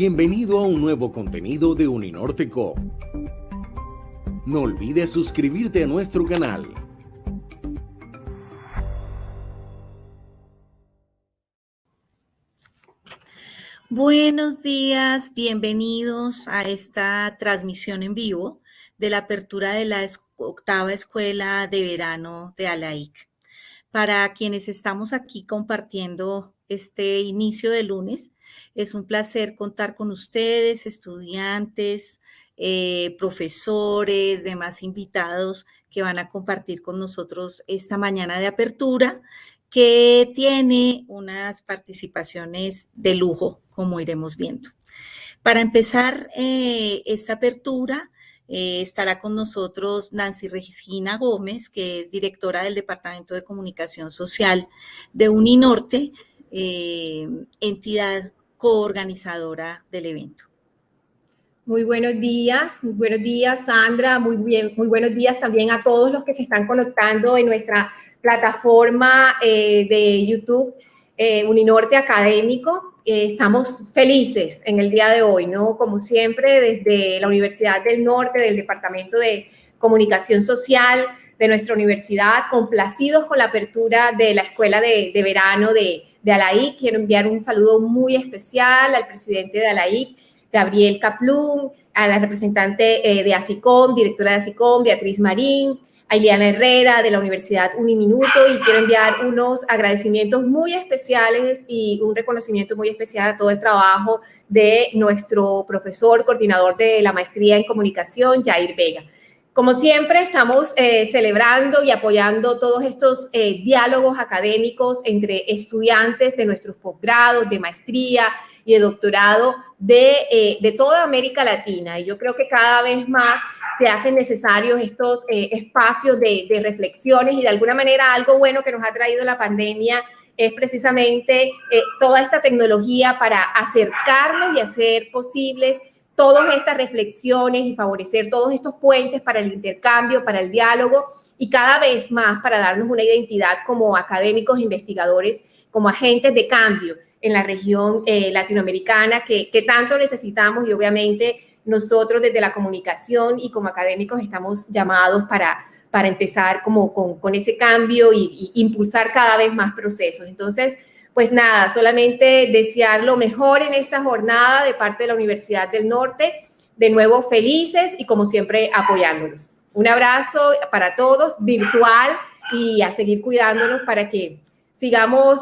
Bienvenido a un nuevo contenido de Uninorte Co. No olvides suscribirte a nuestro canal. Buenos días, bienvenidos a esta transmisión en vivo de la apertura de la octava escuela de verano de ALAIC. Para quienes estamos aquí compartiendo este inicio de lunes, es un placer contar con ustedes, estudiantes, profesores, demás invitados que van a compartir con nosotros esta mañana de apertura, que tiene unas participaciones de lujo, como iremos viendo. Para empezar esta apertura, estará con nosotros Nancy Regina Gómez, que es directora del Departamento de Comunicación Social de Uninorte, entidad coorganizadora del evento. Muy buenos días, Sandra, muy buenos días también a todos los que se están conectando en nuestra plataforma de YouTube Uninorte Académico. Estamos felices en el día de hoy, ¿no? Como siempre, desde la Universidad del Norte, del Departamento de Comunicación Social de nuestra universidad, complacidos con la apertura de la Escuela de Verano de ALAIC. Quiero enviar un saludo muy especial al presidente de ALAIC, Gabriel Kaplun, a la representante de ASICOM, directora de ASICOM, Beatriz Marín, a Ileana Herrera de la Universidad Uniminuto, y quiero enviar unos agradecimientos muy especiales y un reconocimiento muy especial a todo el trabajo de nuestro profesor coordinador de la maestría en comunicación, Jair Vega. Como siempre, estamos celebrando y apoyando todos estos diálogos académicos entre estudiantes de nuestros posgrados, de maestría y de doctorado de toda América Latina. Y yo creo que cada vez más se hacen necesarios estos espacios de reflexiones, y de alguna manera algo bueno que nos ha traído la pandemia es precisamente toda esta tecnología para acercarnos y hacer posibles todas estas reflexiones y favorecer todos estos puentes para el intercambio, para el diálogo, y cada vez más para darnos una identidad como académicos, investigadores, como agentes de cambio en la región latinoamericana que tanto necesitamos. Y obviamente nosotros desde la comunicación y como académicos estamos llamados para empezar como con ese cambio y impulsar cada vez más procesos. Entonces, pues nada, solamente desear lo mejor en esta jornada de parte de la Universidad del Norte. De nuevo, felices y como siempre apoyándolos. Un abrazo para todos, virtual, y a seguir cuidándonos para que sigamos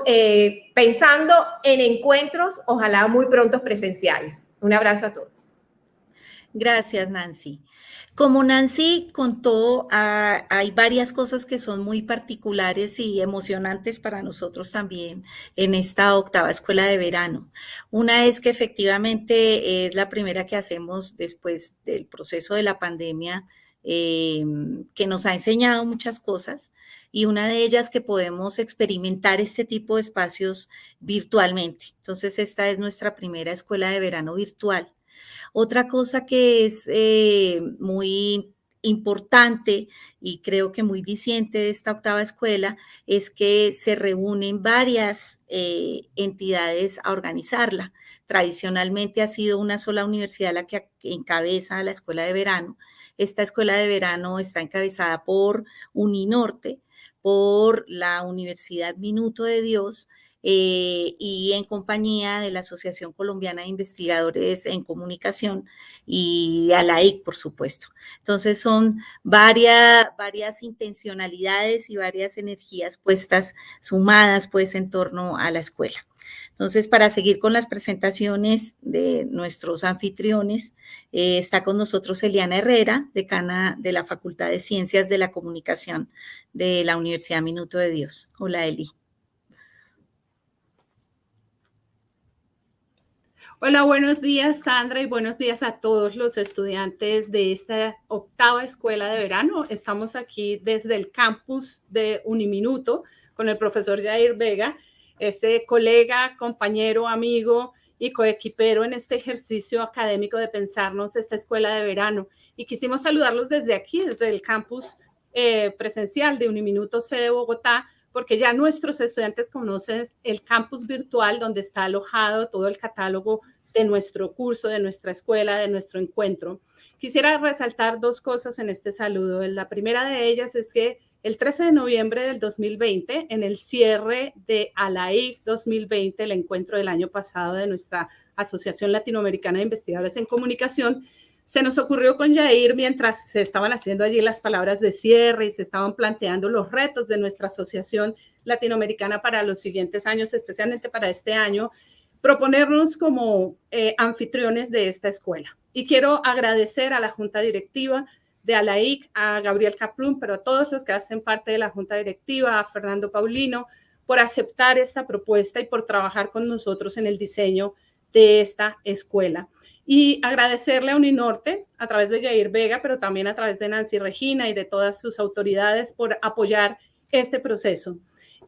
pensando en encuentros, ojalá muy pronto presenciales. Un abrazo a todos. Gracias, Nancy. Como Nancy contó, hay varias cosas que son muy particulares y emocionantes para nosotros también en esta octava escuela de verano. Una es que efectivamente es la primera que hacemos después del proceso de la pandemia, que nos ha enseñado muchas cosas, y una de ellas que podemos experimentar este tipo de espacios virtualmente. Entonces, esta es nuestra primera escuela de verano virtual. Otra cosa que es muy importante y creo que muy diciente de esta octava escuela es que se reúnen varias entidades a organizarla. Tradicionalmente ha sido una sola universidad la que encabeza la escuela de verano. Esta escuela de verano está encabezada por Uninorte, por la Universidad Minuto de Dios, y en compañía de la Asociación Colombiana de Investigadores en Comunicación y de ALAIC, por supuesto. Entonces son varias intencionalidades y varias energías puestas, sumadas pues en torno a la escuela. Entonces, para seguir con las presentaciones de nuestros anfitriones, está con nosotros Eliana Herrera, decana de la Facultad de Ciencias de la Comunicación de la Universidad Minuto de Dios. Hola, Eli. Hola, buenos días, Sandra, y buenos días a todos los estudiantes de esta octava escuela de verano. Estamos aquí desde el campus de Uniminuto con el profesor Jair Vega, este colega, compañero, amigo y coequipero en este ejercicio académico de pensarnos esta escuela de verano. Y quisimos saludarlos desde aquí, desde el campus presencial de Uniminuto C de Bogotá, porque ya nuestros estudiantes conocen el campus virtual donde está alojado todo el catálogo de nuestro curso, de nuestra escuela, de nuestro encuentro. Quisiera resaltar dos cosas en este saludo. La primera de ellas es que el 13 de noviembre del 2020, en el cierre de ALAIC 2020, el encuentro del año pasado de nuestra Asociación Latinoamericana de Investigadores en Comunicación, se nos ocurrió con Yair, mientras se estaban haciendo allí las palabras de cierre y se estaban planteando los retos de nuestra Asociación Latinoamericana para los siguientes años, especialmente para este año, proponernos como anfitriones de esta escuela. Y quiero agradecer a la Junta Directiva de ALAIC, a Gabriel Kaplun, pero a todos los que hacen parte de la Junta Directiva, a Fernando Paulino, por aceptar esta propuesta y por trabajar con nosotros en el diseño de esta escuela. Y agradecerle a Uninorte, a través de Yair Vega, pero también a través de Nancy Regina y de todas sus autoridades por apoyar este proceso.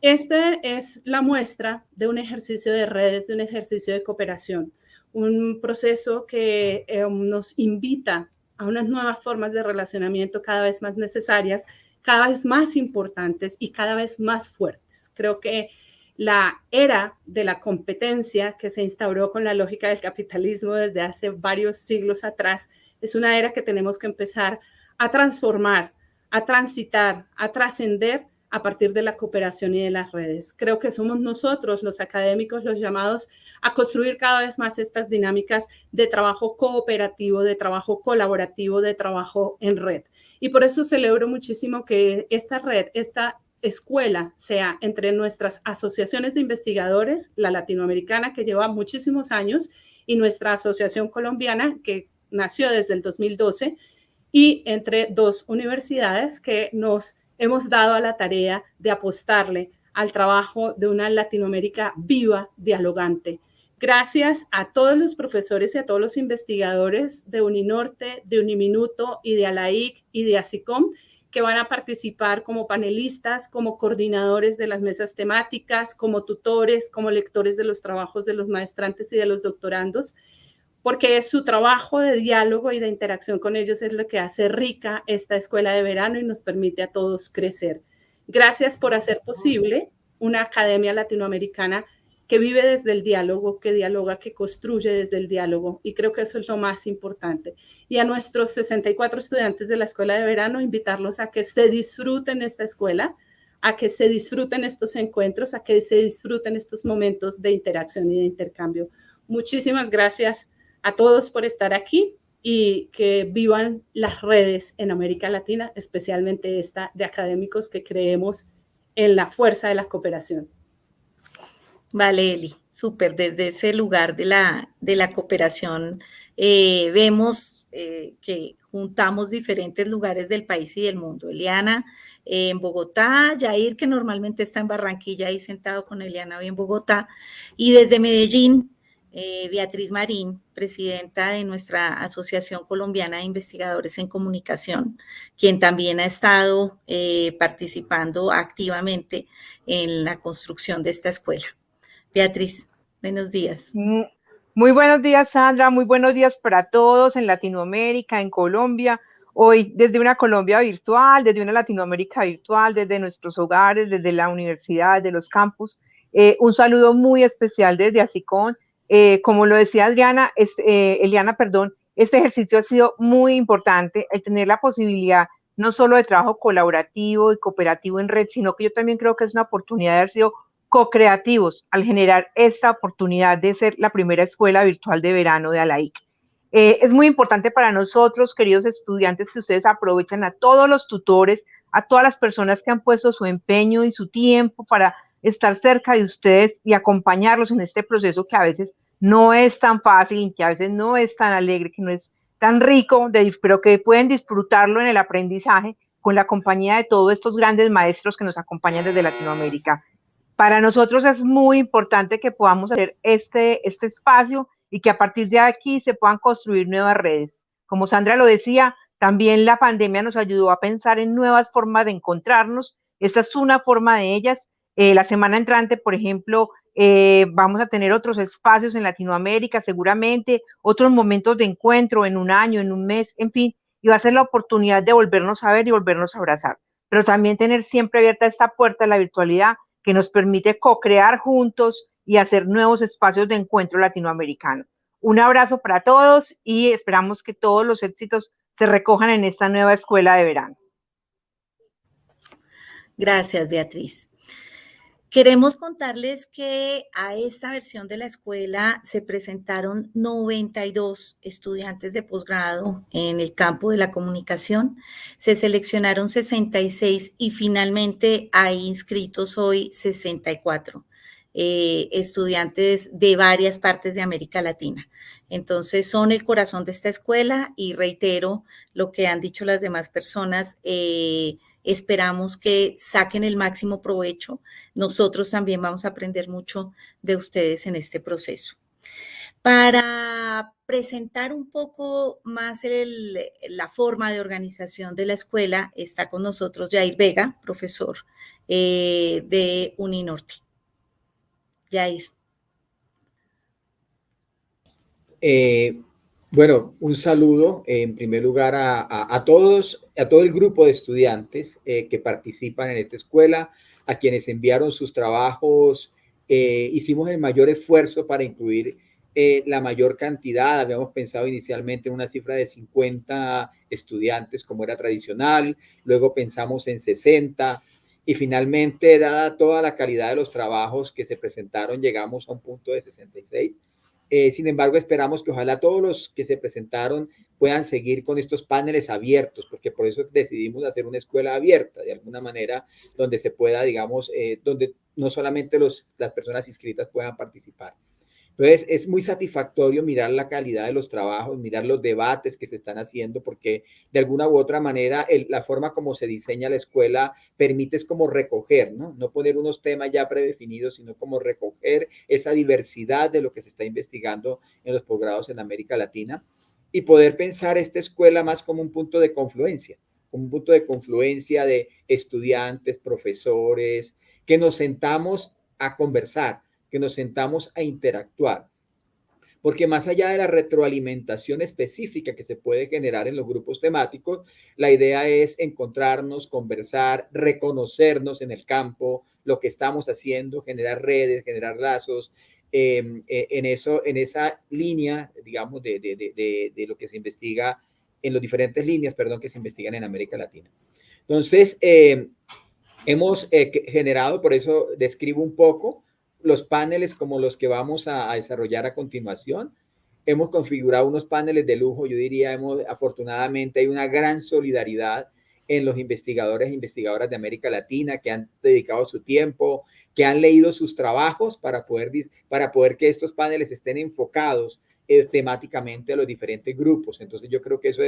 Esta es la muestra de un ejercicio de redes, de un ejercicio de cooperación, un proceso que nos invita a unas nuevas formas de relacionamiento cada vez más necesarias, cada vez más importantes y cada vez más fuertes. Creo que la era de la competencia que se instauró con la lógica del capitalismo desde hace varios siglos atrás es una era que tenemos que empezar a transformar, a transitar, a trascender a partir de la cooperación y de las redes. Creo que somos nosotros, los académicos, los llamados a construir cada vez más estas dinámicas de trabajo cooperativo, de trabajo colaborativo, de trabajo en red. Y por eso celebro muchísimo que esta red, esta escuela sea entre nuestras asociaciones de investigadores, la latinoamericana que lleva muchísimos años y nuestra asociación colombiana que nació desde el 2012 y entre dos universidades que nos hemos dado a la tarea de apostarle al trabajo de una Latinoamérica viva, dialogante. Gracias a todos los profesores y a todos los investigadores de Uninorte, de Uniminuto y de ALAIC y de ASICOM que van a participar como panelistas, como coordinadores de las mesas temáticas, como tutores, como lectores de los trabajos de los maestrantes y de los doctorandos, porque su trabajo de diálogo y de interacción con ellos es lo que hace rica esta escuela de verano y nos permite a todos crecer. Gracias por hacer posible una academia latinoamericana que vive desde el diálogo, que dialoga, que construye desde el diálogo, y creo que eso es lo más importante. Y a nuestros 64 estudiantes de la escuela de verano, invitarlos a que se disfruten esta escuela, a que se disfruten estos encuentros, a que se disfruten estos momentos de interacción y de intercambio. Muchísimas gracias a todos por estar aquí y que vivan las redes en América Latina, especialmente esta de académicos que creemos en la fuerza de la cooperación. Vale, Eli, súper. Desde ese lugar de la cooperación vemos que juntamos diferentes lugares del país y del mundo. Eliana en Bogotá, Yair, que normalmente está en Barranquilla, ahí sentado con Eliana hoy en Bogotá, y desde Medellín, Beatriz Marín, presidenta de nuestra Asociación Colombiana de Investigadores en Comunicación, quien también ha estado participando activamente en la construcción de esta escuela. Beatriz, buenos días. Muy buenos días, Sandra. Muy buenos días para todos en Latinoamérica, en Colombia. Hoy desde una Colombia virtual, desde una Latinoamérica virtual, desde nuestros hogares, desde la universidad, desde los campus. Un saludo muy especial desde ASICOM. Como lo decía Eliana, este ejercicio ha sido muy importante, el tener la posibilidad no solo de trabajo colaborativo y cooperativo en red, sino que yo también creo que es una oportunidad de haber sido co-creativos al generar esta oportunidad de ser la primera escuela virtual de verano de ALAIC. Es muy importante para nosotros, queridos estudiantes, que ustedes aprovechen a todos los tutores, a todas las personas que han puesto su empeño y su tiempo para estar cerca de ustedes y acompañarlos en este proceso que a veces no es tan fácil, que a veces no es tan alegre, que no es tan rico, pero que pueden disfrutarlo en el aprendizaje con la compañía de todos estos grandes maestros que nos acompañan desde Latinoamérica. Para nosotros es muy importante que podamos hacer este espacio y que a partir de aquí se puedan construir nuevas redes. Como Sandra lo decía, también la pandemia nos ayudó a pensar en nuevas formas de encontrarnos. Esta es una forma de ellas. La semana entrante, por ejemplo, vamos a tener otros espacios en Latinoamérica, seguramente, otros momentos de encuentro en un año, en un mes, en fin, y va a ser la oportunidad de volvernos a ver y volvernos a abrazar. Pero también tener siempre abierta esta puerta de la virtualidad que nos permite co-crear juntos y hacer nuevos espacios de encuentro latinoamericano. Un abrazo para todos y esperamos que todos los éxitos se recojan en esta nueva escuela de verano. Gracias, Beatriz. Queremos contarles que a esta versión de la escuela se presentaron 92 estudiantes de posgrado en el campo de la comunicación. Se seleccionaron 66 y finalmente hay inscritos hoy 64 estudiantes de varias partes de América Latina. Entonces son el corazón de esta escuela y reitero lo que han dicho las demás personas. Esperamos que saquen el máximo provecho. Nosotros también vamos a aprender mucho de ustedes en este proceso. Para presentar un poco más la forma de organización de la escuela, está con nosotros Jair Vega, profesor de Uninorte. Jair. Bueno, un saludo en primer lugar a todos, a todo el grupo de estudiantes que participan en esta escuela, a quienes enviaron sus trabajos. Hicimos el mayor esfuerzo para incluir la mayor cantidad. Habíamos pensado inicialmente en una cifra de 50 estudiantes, como era tradicional. Luego pensamos en 60. Y finalmente, dada toda la calidad de los trabajos que se presentaron, llegamos a un punto de 66. Sin embargo, esperamos que ojalá todos los que se presentaron puedan seguir con estos paneles abiertos, porque por eso decidimos hacer una escuela abierta, de alguna manera, donde se pueda, digamos, donde no solamente las personas inscritas puedan participar. Entonces, es muy satisfactorio mirar la calidad de los trabajos, mirar los debates que se están haciendo, porque de alguna u otra manera la forma como se diseña la escuela permite es como recoger, ¿no? No poner unos temas ya predefinidos, sino como recoger esa diversidad de lo que se está investigando en los posgrados en América Latina y poder pensar esta escuela más como un punto de confluencia, como un punto de confluencia de estudiantes, profesores, que nos sentamos a conversar, que nos sentamos a interactuar. Porque más allá de la retroalimentación específica que se puede generar en los grupos temáticos, la idea es encontrarnos, conversar, reconocernos en el campo, lo que estamos haciendo, generar redes, generar lazos, en esa línea, digamos, de lo que se investiga, en las diferentes líneas, perdón, que se investigan en América Latina. Entonces, hemos generado, por eso describo un poco, los paneles como los que vamos a desarrollar a continuación. Hemos configurado unos paneles de lujo, yo diría, afortunadamente hay una gran solidaridad en los investigadores e investigadoras de América Latina que han dedicado su tiempo, que han leído sus trabajos para poder que estos paneles estén enfocados temáticamente a los diferentes grupos. Entonces yo creo que eso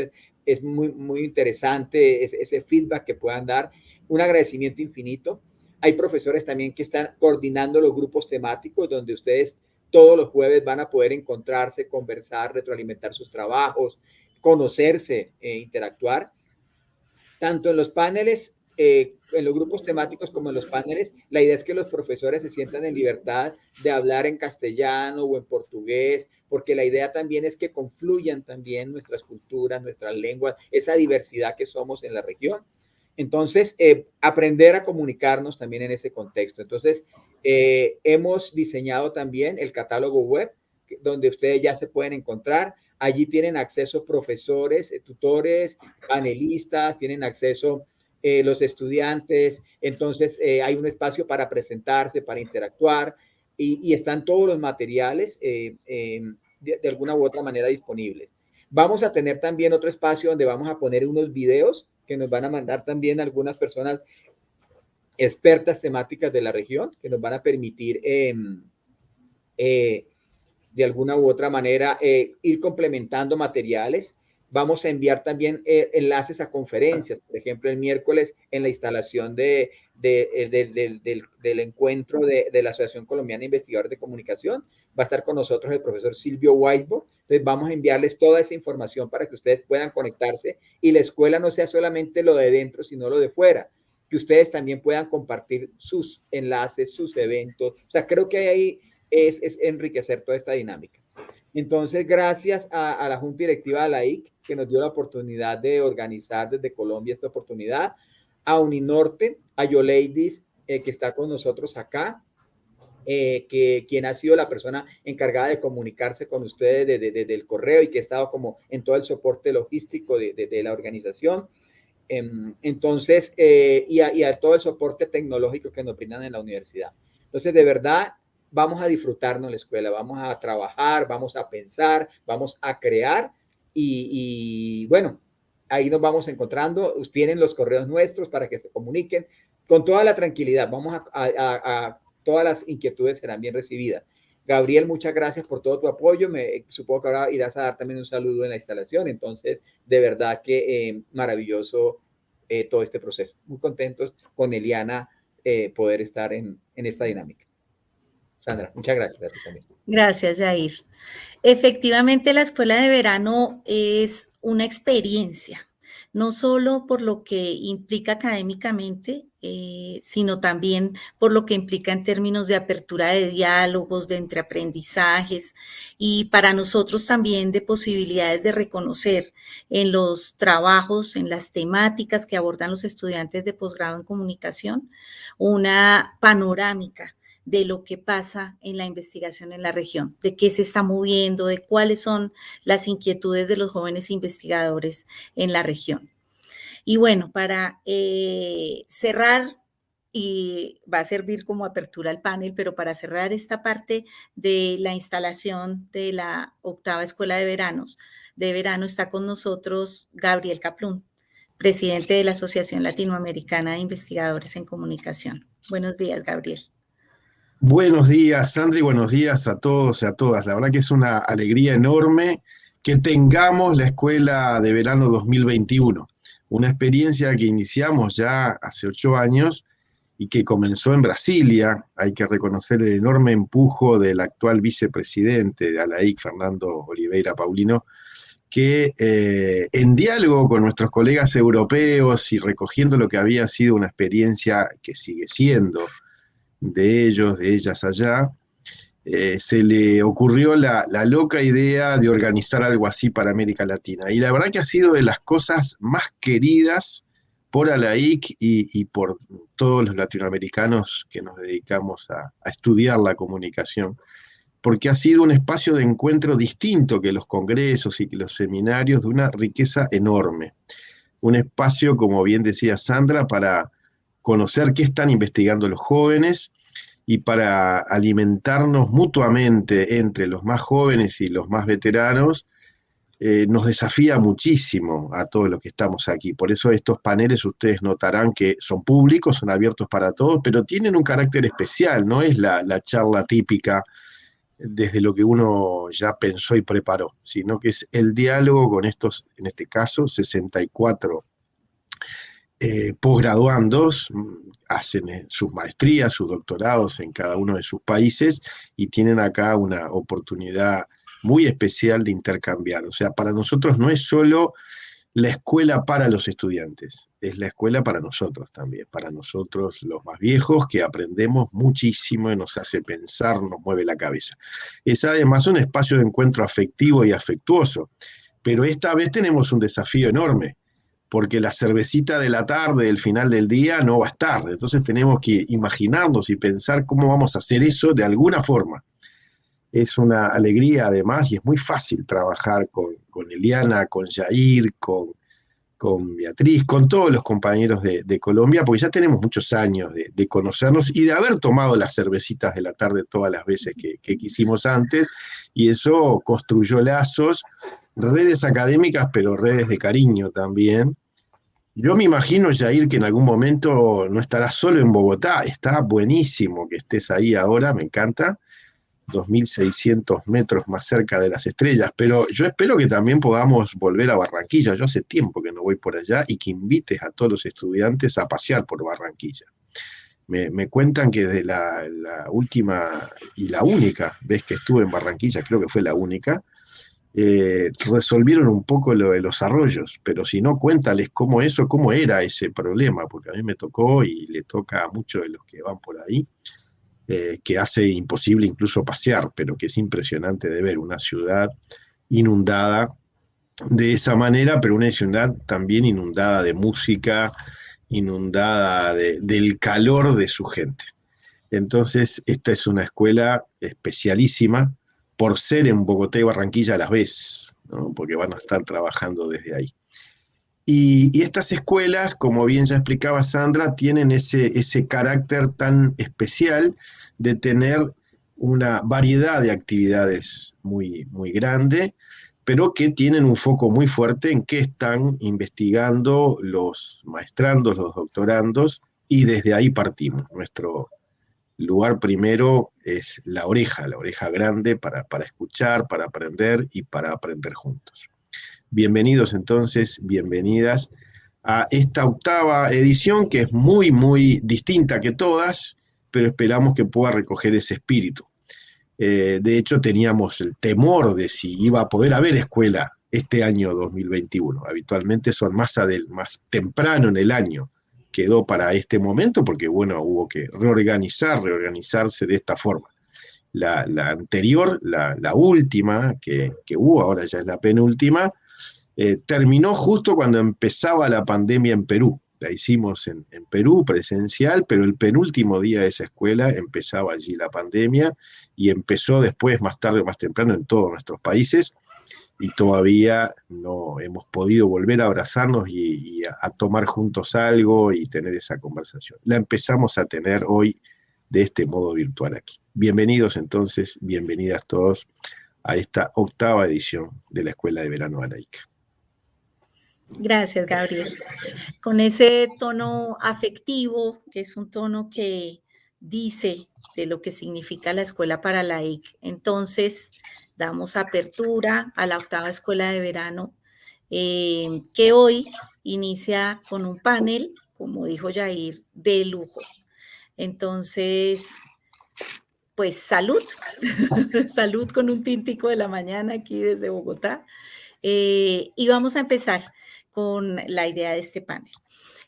es muy, muy interesante, ese feedback que puedan dar. Un agradecimiento infinito. Hay profesores también que están coordinando los grupos temáticos donde ustedes todos los jueves van a poder encontrarse, conversar, retroalimentar sus trabajos, conocerse, interactuar. Tanto en los paneles, en los grupos temáticos como en los paneles, la idea es que los profesores se sientan en libertad de hablar en castellano o en portugués, porque la idea también es que confluyan también nuestras culturas, nuestras lenguas, esa diversidad que somos en la región. Entonces, aprender a comunicarnos también en ese contexto. Entonces, hemos diseñado también el catálogo web, donde ustedes ya se pueden encontrar. Allí tienen acceso profesores, tutores, panelistas, tienen acceso los estudiantes. Entonces, hay un espacio para presentarse, para interactuar, y están todos los materiales de alguna u otra manera disponibles. Vamos a tener también otro espacio donde vamos a poner unos videos que nos van a mandar también algunas personas expertas temáticas de la región, que nos van a permitir de alguna u otra manera ir complementando materiales. Vamos a enviar también enlaces a conferencias. Por ejemplo, el miércoles en la instalación del encuentro de la Asociación Colombiana de Investigadores de Comunicación va a estar con nosotros el profesor Silvio Weisbo. Entonces vamos a enviarles toda esa información para que ustedes puedan conectarse y la escuela no sea solamente lo de dentro, sino lo de fuera, que ustedes también puedan compartir sus enlaces, sus eventos. O sea, creo que ahí es enriquecer toda esta dinámica. Entonces, gracias a la Junta Directiva de la IC, que nos dio la oportunidad de organizar desde Colombia esta oportunidad, a Uninorte, a Yoleidis, que está con nosotros acá, que quien ha sido la persona encargada de comunicarse con ustedes desde el correo y que ha estado como en todo el soporte logístico de la organización. Entonces, y a todo el soporte tecnológico que nos brindan en la universidad. Entonces, de verdad, vamos a disfrutarnos la escuela, vamos a trabajar, vamos a pensar, vamos a crear y bueno, ahí nos vamos encontrando. Tienen los correos nuestros para que se comuniquen con toda la tranquilidad. Vamos a todas las inquietudes serán bien recibidas. Gabriel, muchas gracias por todo tu apoyo. Supongo que ahora irás a dar también un saludo en la instalación. Entonces, de verdad que maravilloso todo este proceso. Muy contentos con Eliana poder estar en esta dinámica. Sandra, muchas gracias a ti también. Gracias, Jair. Efectivamente, la escuela de verano es una experiencia, no solo por lo que implica académicamente, sino también por lo que implica en términos de apertura de diálogos, de entreaprendizajes y para nosotros también de posibilidades de reconocer en los trabajos, en las temáticas que abordan los estudiantes de posgrado en comunicación, una panorámica de lo que pasa en la investigación en la región, de qué se está moviendo, de cuáles son las inquietudes de los jóvenes investigadores en la región. Y bueno, para cerrar, y va a servir como apertura al panel, pero para cerrar esta parte de la instalación de la 8ª Escuela de Verano está con nosotros Gabriel Kaplún, presidente de la Asociación Latinoamericana de Investigadores en Comunicación. Buenos días, Gabriel. Buenos días, Sandra, y buenos días a todos y a todas. La verdad que es una alegría enorme que tengamos la Escuela de Verano 2021, una experiencia que iniciamos ya hace 8 años y que comenzó en Brasilia. Hay que reconocer el enorme empujo del actual vicepresidente de ALAIC, Fernando Oliveira Paulino, que en diálogo con nuestros colegas europeos y recogiendo lo que había sido una experiencia que sigue siendo de ellos, de ellas allá, se le ocurrió la loca idea de organizar algo así para América Latina. Y la verdad que ha sido de las cosas más queridas por ALAIC y por todos los latinoamericanos que nos dedicamos a estudiar la comunicación, porque ha sido un espacio de encuentro distinto que los congresos y que los seminarios, de una riqueza enorme. Un espacio, como bien decía Sandra, para conocer qué están investigando los jóvenes y para alimentarnos mutuamente entre los más jóvenes y los más veteranos. Nos desafía muchísimo a todos los que estamos aquí. Por eso estos paneles ustedes notarán que son públicos, son abiertos para todos, pero tienen un carácter especial, no es la charla típica desde lo que uno ya pensó y preparó, sino que es el diálogo con estos, en este caso, 64 posgraduandos, hacen sus maestrías, sus doctorados en cada uno de sus países y tienen acá una oportunidad muy especial de intercambiar. O sea, para nosotros no es solo la escuela para los estudiantes, es la escuela para nosotros también, para nosotros los más viejos, que aprendemos muchísimo y nos hace pensar, nos mueve la cabeza. Es además un espacio de encuentro afectivo y afectuoso, pero esta vez tenemos un desafío enorme, porque la cervecita de la tarde, el final del día, no va a estar. Entonces tenemos que imaginarnos y pensar cómo vamos a hacer eso de alguna forma. Es una alegría además, y es muy fácil trabajar con Eliana, con Jair, con Beatriz, con todos los compañeros de Colombia, porque ya tenemos muchos años de conocernos y de haber tomado las cervecitas de la tarde todas las veces que quisimos antes, y eso construyó lazos, redes académicas, pero redes de cariño también. Yo me imagino, Jair, que en algún momento no estarás solo en Bogotá. Está buenísimo que estés ahí ahora, me encanta. 2.600 metros más cerca de las estrellas, pero yo espero que también podamos volver a Barranquilla. Yo hace tiempo que no voy por allá, y que invites a todos los estudiantes a pasear por Barranquilla. Me cuentan que de la última y la única vez que estuve en Barranquilla, creo que fue la única, resolvieron un poco lo de los arroyos, pero si no, cuéntales cómo era ese problema, porque a mí me tocó y le toca a muchos de los que van por ahí, que hace imposible incluso pasear, pero que es impresionante de ver una ciudad inundada de esa manera, pero una ciudad también inundada de música, inundada del calor de su gente. Entonces, esta es una escuela especialísima por ser en Bogotá y Barranquilla a las veces, ¿no? Porque van a estar trabajando desde ahí. Y estas escuelas, como bien ya explicaba Sandra, tienen ese carácter tan especial de tener una variedad de actividades muy, muy grande, pero que tienen un foco muy fuerte en qué están investigando los maestrandos, los doctorandos, y desde ahí partimos. Nuestro lugar primero es la oreja grande para escuchar, para aprender y para aprender juntos. Bienvenidos entonces, bienvenidas a esta octava edición que es muy, muy distinta que todas, pero esperamos que pueda recoger ese espíritu. De hecho, teníamos el temor de si iba a poder haber escuela este año 2021. Habitualmente son más temprano en el año. Quedó para este momento porque, bueno, hubo que reorganizarse de esta forma. La anterior, la última que hubo, ahora ya es la penúltima, terminó justo cuando empezaba la pandemia en Perú. La hicimos en Perú, presencial, pero el penúltimo día de esa escuela empezaba allí la pandemia y empezó después, más tarde o más temprano, en todos nuestros países, y todavía no hemos podido volver a abrazarnos y a tomar juntos algo y tener esa conversación. La empezamos a tener hoy de este modo virtual aquí. Bienvenidos entonces, bienvenidas todos a esta octava edición de la Escuela de Verano ALAIC. Gracias, Gabriel. Con ese tono afectivo, que es un tono que dice de lo que significa la Escuela para ALAIC, entonces damos apertura a la octava Escuela de Verano, que hoy inicia con un panel, como dijo Yair, de lujo. Entonces, pues salud, salud con un tintico de la mañana aquí desde Bogotá. Y vamos a empezar con la idea de este panel.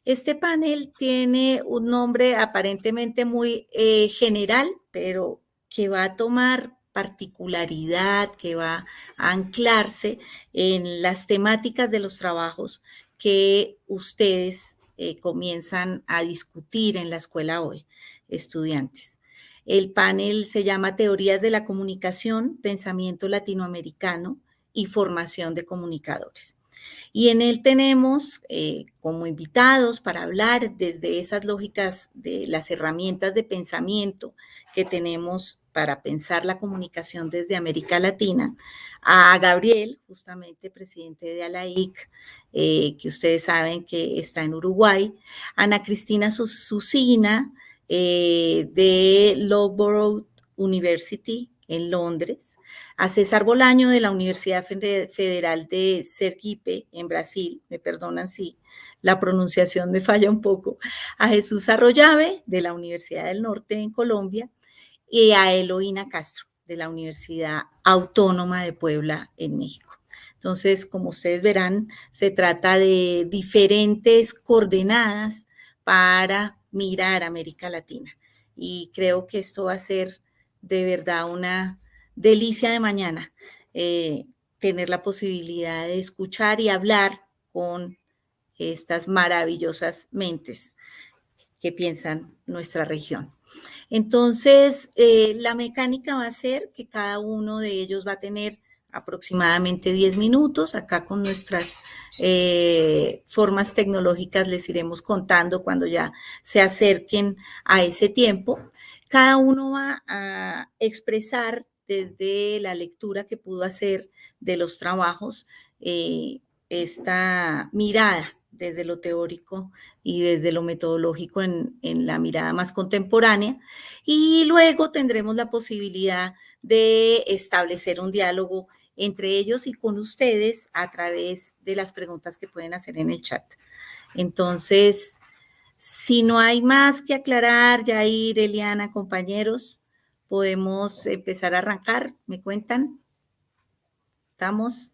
Este panel tiene un nombre aparentemente muy general, pero que va a tomar particularidad, que va a anclarse en las temáticas de los trabajos que ustedes comienzan a discutir en la escuela hoy, estudiantes. El panel se llama Teorías de la Comunicación, Pensamiento Latinoamericano y Formación de Comunicadores. Y en él tenemos como invitados para hablar desde esas lógicas de las herramientas de pensamiento que tenemos para pensar la comunicación desde América Latina, a Gabriel, justamente presidente de ALAIC, que ustedes saben que está en Uruguay, Ana Cristina Susina, de Loughborough University en Londres, a César Bolaño de la Universidad Federal de Sergipe en Brasil, me perdonan si la pronunciación me falla un poco, a Jesús Arroyave de la Universidad del Norte en Colombia y a Eloína Castro de la Universidad Autónoma de Puebla en México. Entonces, como ustedes verán, se trata de diferentes coordenadas para mirar a América Latina. Y creo que esto va a ser de verdad una delicia de mañana, tener la posibilidad de escuchar y hablar con estas maravillosas mentes que piensan nuestra región. Entonces, la mecánica va a ser que cada uno de ellos va a tener aproximadamente 10 minutos. Acá con nuestras formas tecnológicas les iremos contando cuando ya se acerquen a ese tiempo. Cada uno va a expresar desde la lectura que pudo hacer de los trabajos esta mirada desde lo teórico y desde lo metodológico en la mirada más contemporánea. Y luego tendremos la posibilidad de establecer un diálogo entre ellos y con ustedes a través de las preguntas que pueden hacer en el chat. Entonces, si no hay más que aclarar, Yair, Eliana, compañeros, podemos empezar a arrancar. ¿Me cuentan? ¿Estamos?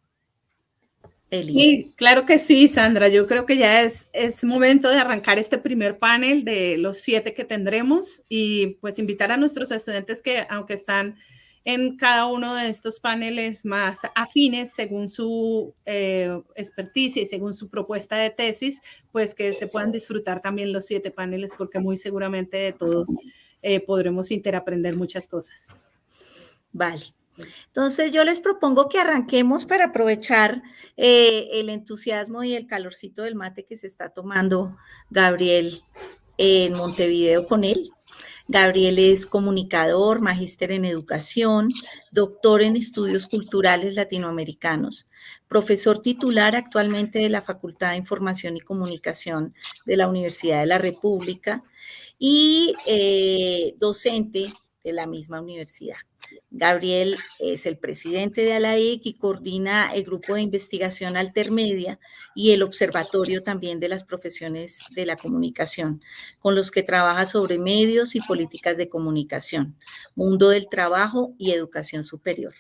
Eli. Sí, claro que sí, Sandra. Yo creo que ya es momento de arrancar este primer panel de los 7 que tendremos y pues invitar a nuestros estudiantes que, aunque están en cada uno de estos paneles más afines según su experticia y según su propuesta de tesis, pues que se puedan disfrutar también los 7 paneles porque muy seguramente de todos podremos interaprender muchas cosas. Vale. Entonces yo les propongo que arranquemos para aprovechar el entusiasmo y el calorcito del mate que se está tomando Gabriel en Montevideo con él. Gabriel es comunicador, magíster en educación, doctor en estudios culturales latinoamericanos, profesor titular actualmente de la Facultad de Información y Comunicación de la Universidad de la República y docente de la misma universidad. Gabriel es el presidente de ALAIC y coordina el grupo de investigación Altermedia y el observatorio también de las profesiones de la comunicación, con los que trabaja sobre medios y políticas de comunicación, mundo del trabajo y educación superior.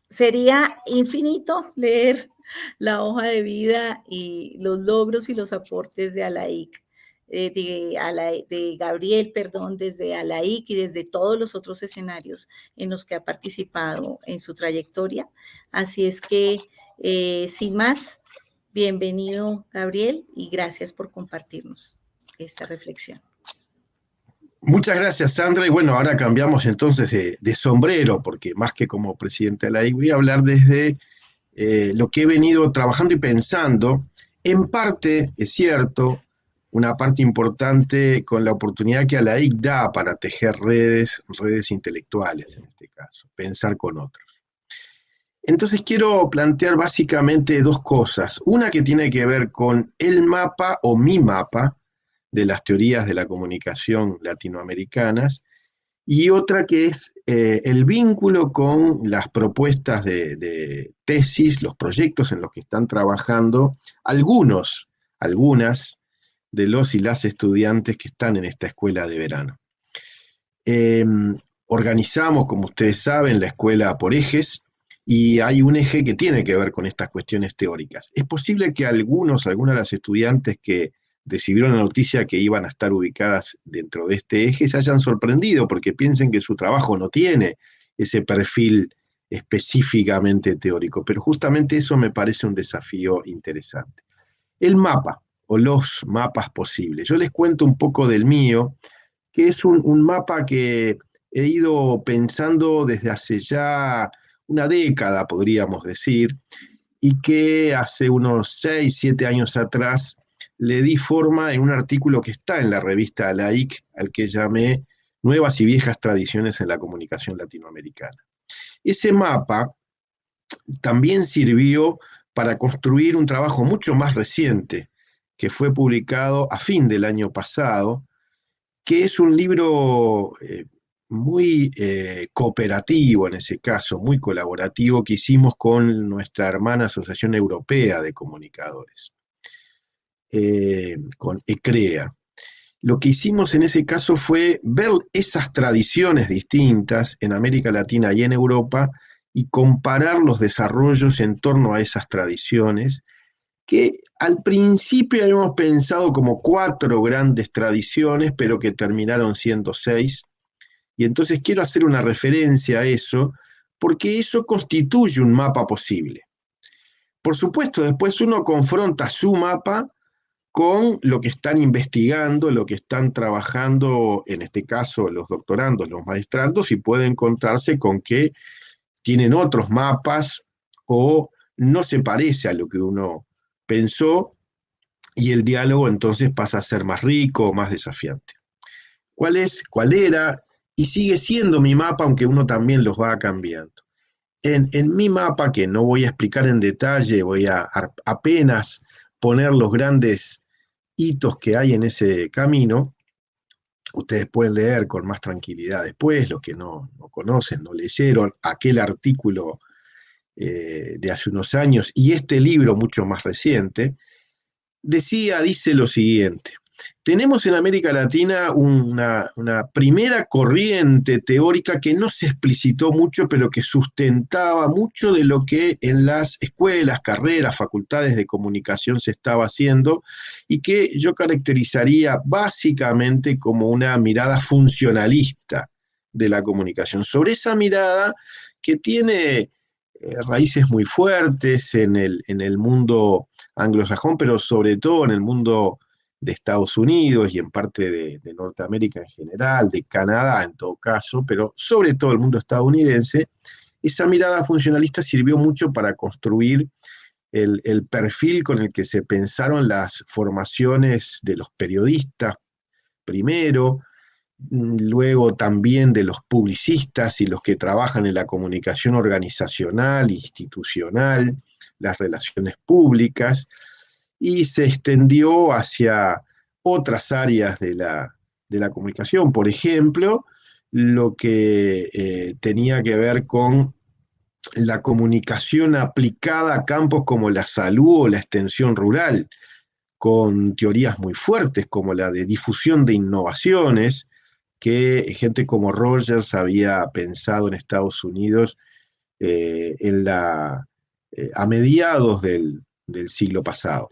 Sería infinito leer la hoja de vida y los logros y los aportes de ALAIC. De Gabriel, perdón, desde ALAIC y desde todos los otros escenarios en los que ha participado en su trayectoria. Así es que, sin más, bienvenido, Gabriel, y gracias por compartirnos esta reflexión. Muchas gracias, Sandra. Y bueno, ahora cambiamos entonces de sombrero, porque más que como presidente de ALAIC, voy a hablar desde lo que he venido trabajando y pensando. En parte, es cierto, una parte importante con la oportunidad que ALAIC da para tejer redes intelectuales en este caso, pensar con otros. Entonces quiero plantear básicamente dos cosas. Una que tiene que ver con el mapa o mi mapa de las teorías de la comunicación latinoamericanas y otra que es el vínculo con las propuestas de tesis, los proyectos en los que están trabajando algunas de los y las estudiantes que están en esta escuela de verano. Organizamos, como ustedes saben, la escuela por ejes, y hay un eje que tiene que ver con estas cuestiones teóricas. Es posible que algunas de las estudiantes que recibieron la noticia que iban a estar ubicadas dentro de este eje se hayan sorprendido porque piensen que su trabajo no tiene ese perfil específicamente teórico, pero justamente eso me parece un desafío interesante. El mapa, o los mapas posibles. Yo les cuento un poco del mío, que es un mapa que he ido pensando desde hace ya una década, podríamos decir, y que hace unos 6, 7 años atrás le di forma en un artículo que está en la revista ALAIC, al que llamé Nuevas y Viejas Tradiciones en la Comunicación Latinoamericana. Ese mapa también sirvió para construir un trabajo mucho más reciente, que fue publicado a fin del año pasado, que es un libro muy cooperativo en ese caso, muy colaborativo, que hicimos con nuestra hermana Asociación Europea de Comunicadores, con ECREA. Lo que hicimos en ese caso fue ver esas tradiciones distintas en América Latina y en Europa y comparar los desarrollos en torno a esas tradiciones, que al principio habíamos pensado como 4 grandes tradiciones, pero que terminaron siendo 6. Y entonces quiero hacer una referencia a eso, porque eso constituye un mapa posible. Por supuesto, después uno confronta su mapa con lo que están investigando, lo que están trabajando, en este caso los doctorandos, los maestrandos, y puede encontrarse con que tienen otros mapas o no se parece a lo que uno pensó, y el diálogo entonces pasa a ser más rico, más desafiante. ¿Cuál era y sigue siendo mi mapa, aunque uno también los va cambiando? En mi mapa, que no voy a explicar en detalle, voy a apenas poner los grandes hitos que hay en ese camino. Ustedes pueden leer con más tranquilidad después, los que no conocen, no leyeron aquel artículo de hace unos años y este libro mucho más reciente, dice lo siguiente: tenemos en América Latina una primera corriente teórica que no se explicitó mucho, pero que sustentaba mucho de lo que en las escuelas, carreras, facultades de comunicación se estaba haciendo, y que yo caracterizaría básicamente como una mirada funcionalista de la comunicación. Sobre esa mirada que tiene raíces muy fuertes en el mundo anglosajón, pero sobre todo en el mundo de Estados Unidos y en parte de Norteamérica en general, de Canadá en todo caso, pero sobre todo el mundo estadounidense, esa mirada funcionalista sirvió mucho para construir el perfil con el que se pensaron las formaciones de los periodistas primero, luego también de los publicistas y los que trabajan en la comunicación organizacional, institucional, las relaciones públicas, y se extendió hacia otras áreas de la comunicación, por ejemplo, lo que tenía que ver con la comunicación aplicada a campos como la salud o la extensión rural, con teorías muy fuertes como la de difusión de innovaciones, que gente como Rogers había pensado en Estados Unidos a mediados del siglo pasado.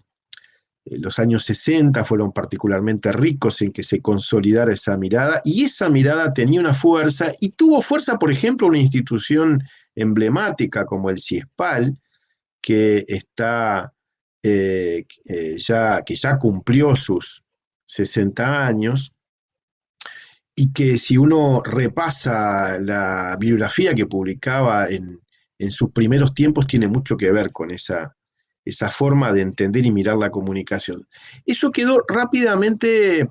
Los años 60 fueron particularmente ricos en que se consolidara esa mirada, y esa mirada tenía una fuerza, y tuvo fuerza, por ejemplo, una institución emblemática como el CIESPAL, que ya cumplió sus 60 años, y que si uno repasa la bibliografía que publicaba en sus primeros tiempos, tiene mucho que ver con esa forma de entender y mirar la comunicación. Eso quedó rápidamente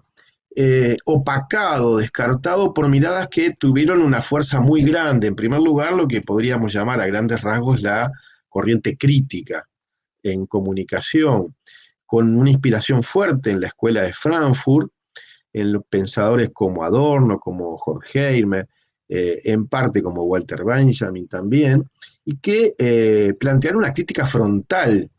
opacado, descartado por miradas que tuvieron una fuerza muy grande. En primer lugar, lo que podríamos llamar a grandes rasgos la corriente crítica en comunicación, con una inspiración fuerte en la escuela de Frankfurt, en los pensadores como Adorno, como Horkheimer, en parte como Walter Benjamin también, y que plantearon una crítica frontal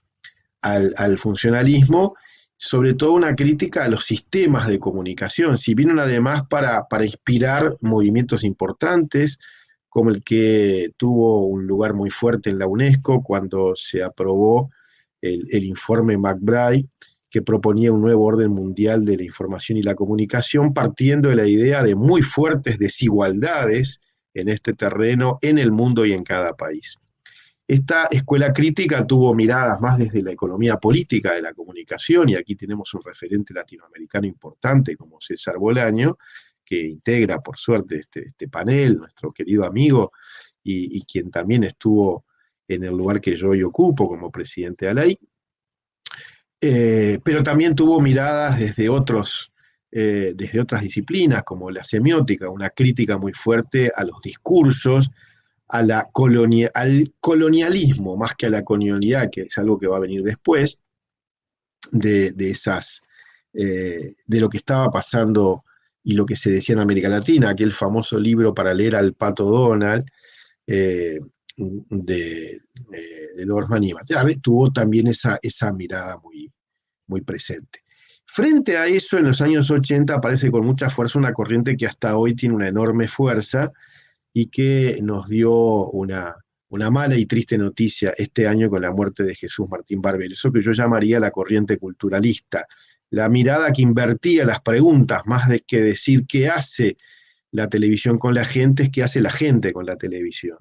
al funcionalismo, sobre todo una crítica a los sistemas de comunicación, si vienen además para inspirar movimientos importantes, como el que tuvo un lugar muy fuerte en la UNESCO cuando se aprobó el informe McBride, que proponía un nuevo orden mundial de la información y la comunicación, partiendo de la idea de muy fuertes desigualdades en este terreno, en el mundo y en cada país. Esta escuela crítica tuvo miradas más desde la economía política de la comunicación, y aquí tenemos un referente latinoamericano importante como César Bolaño, que integra, por suerte, este panel, nuestro querido amigo, y quien también estuvo en el lugar que yo hoy ocupo como presidente de ALAI. Pero también tuvo miradas desde otras disciplinas, como la semiótica, una crítica muy fuerte a los discursos, al colonialismo, más que a la colonialidad, que es algo que va a venir después, de lo que estaba pasando y lo que se decía en América Latina, aquel famoso libro para leer al Pato Donald, de Dorsman y Matarre, tuvo también esa mirada muy, muy presente. Frente a eso, en los años 80 aparece con mucha fuerza una corriente que hasta hoy tiene una enorme fuerza y que nos dio una mala y triste noticia este año con la muerte de Jesús Martín Barber, eso que yo llamaría la corriente culturalista, la mirada que invertía las preguntas, más de que decir qué hace la televisión con la gente, es qué hace la gente con la televisión.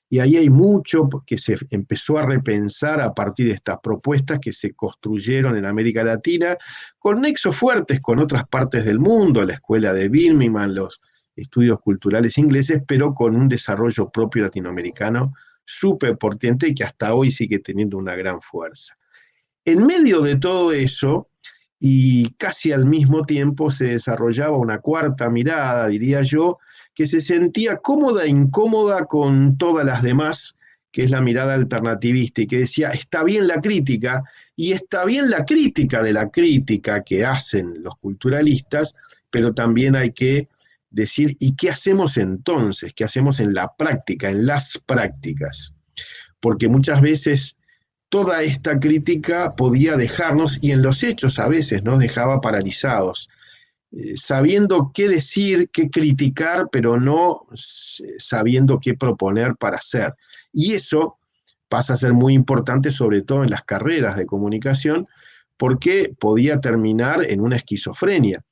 Y ahí hay mucho que se empezó a repensar a partir de estas propuestas que se construyeron en América Latina, con nexos fuertes con otras partes del mundo, la escuela de Birmingham, los estudios culturales ingleses, pero con un desarrollo propio latinoamericano súper potente y que hasta hoy sigue teniendo una gran fuerza. En medio de todo eso, y casi al mismo tiempo, se desarrollaba una cuarta mirada, diría yo, que se sentía cómoda e incómoda con todas las demás, que es la mirada alternativista, y que decía, está bien la crítica, y está bien la crítica de la crítica que hacen los culturalistas, pero también hay que decir, ¿y qué hacemos entonces? ¿Qué hacemos en la práctica, en las prácticas? Porque muchas veces toda esta crítica podía dejarnos, y en los hechos a veces nos dejaba paralizados, sabiendo qué decir, qué criticar, pero no sabiendo qué proponer para hacer. Y eso pasa a ser muy importante, sobre todo en las carreras de comunicación, porque podía terminar en una esquizofrenia.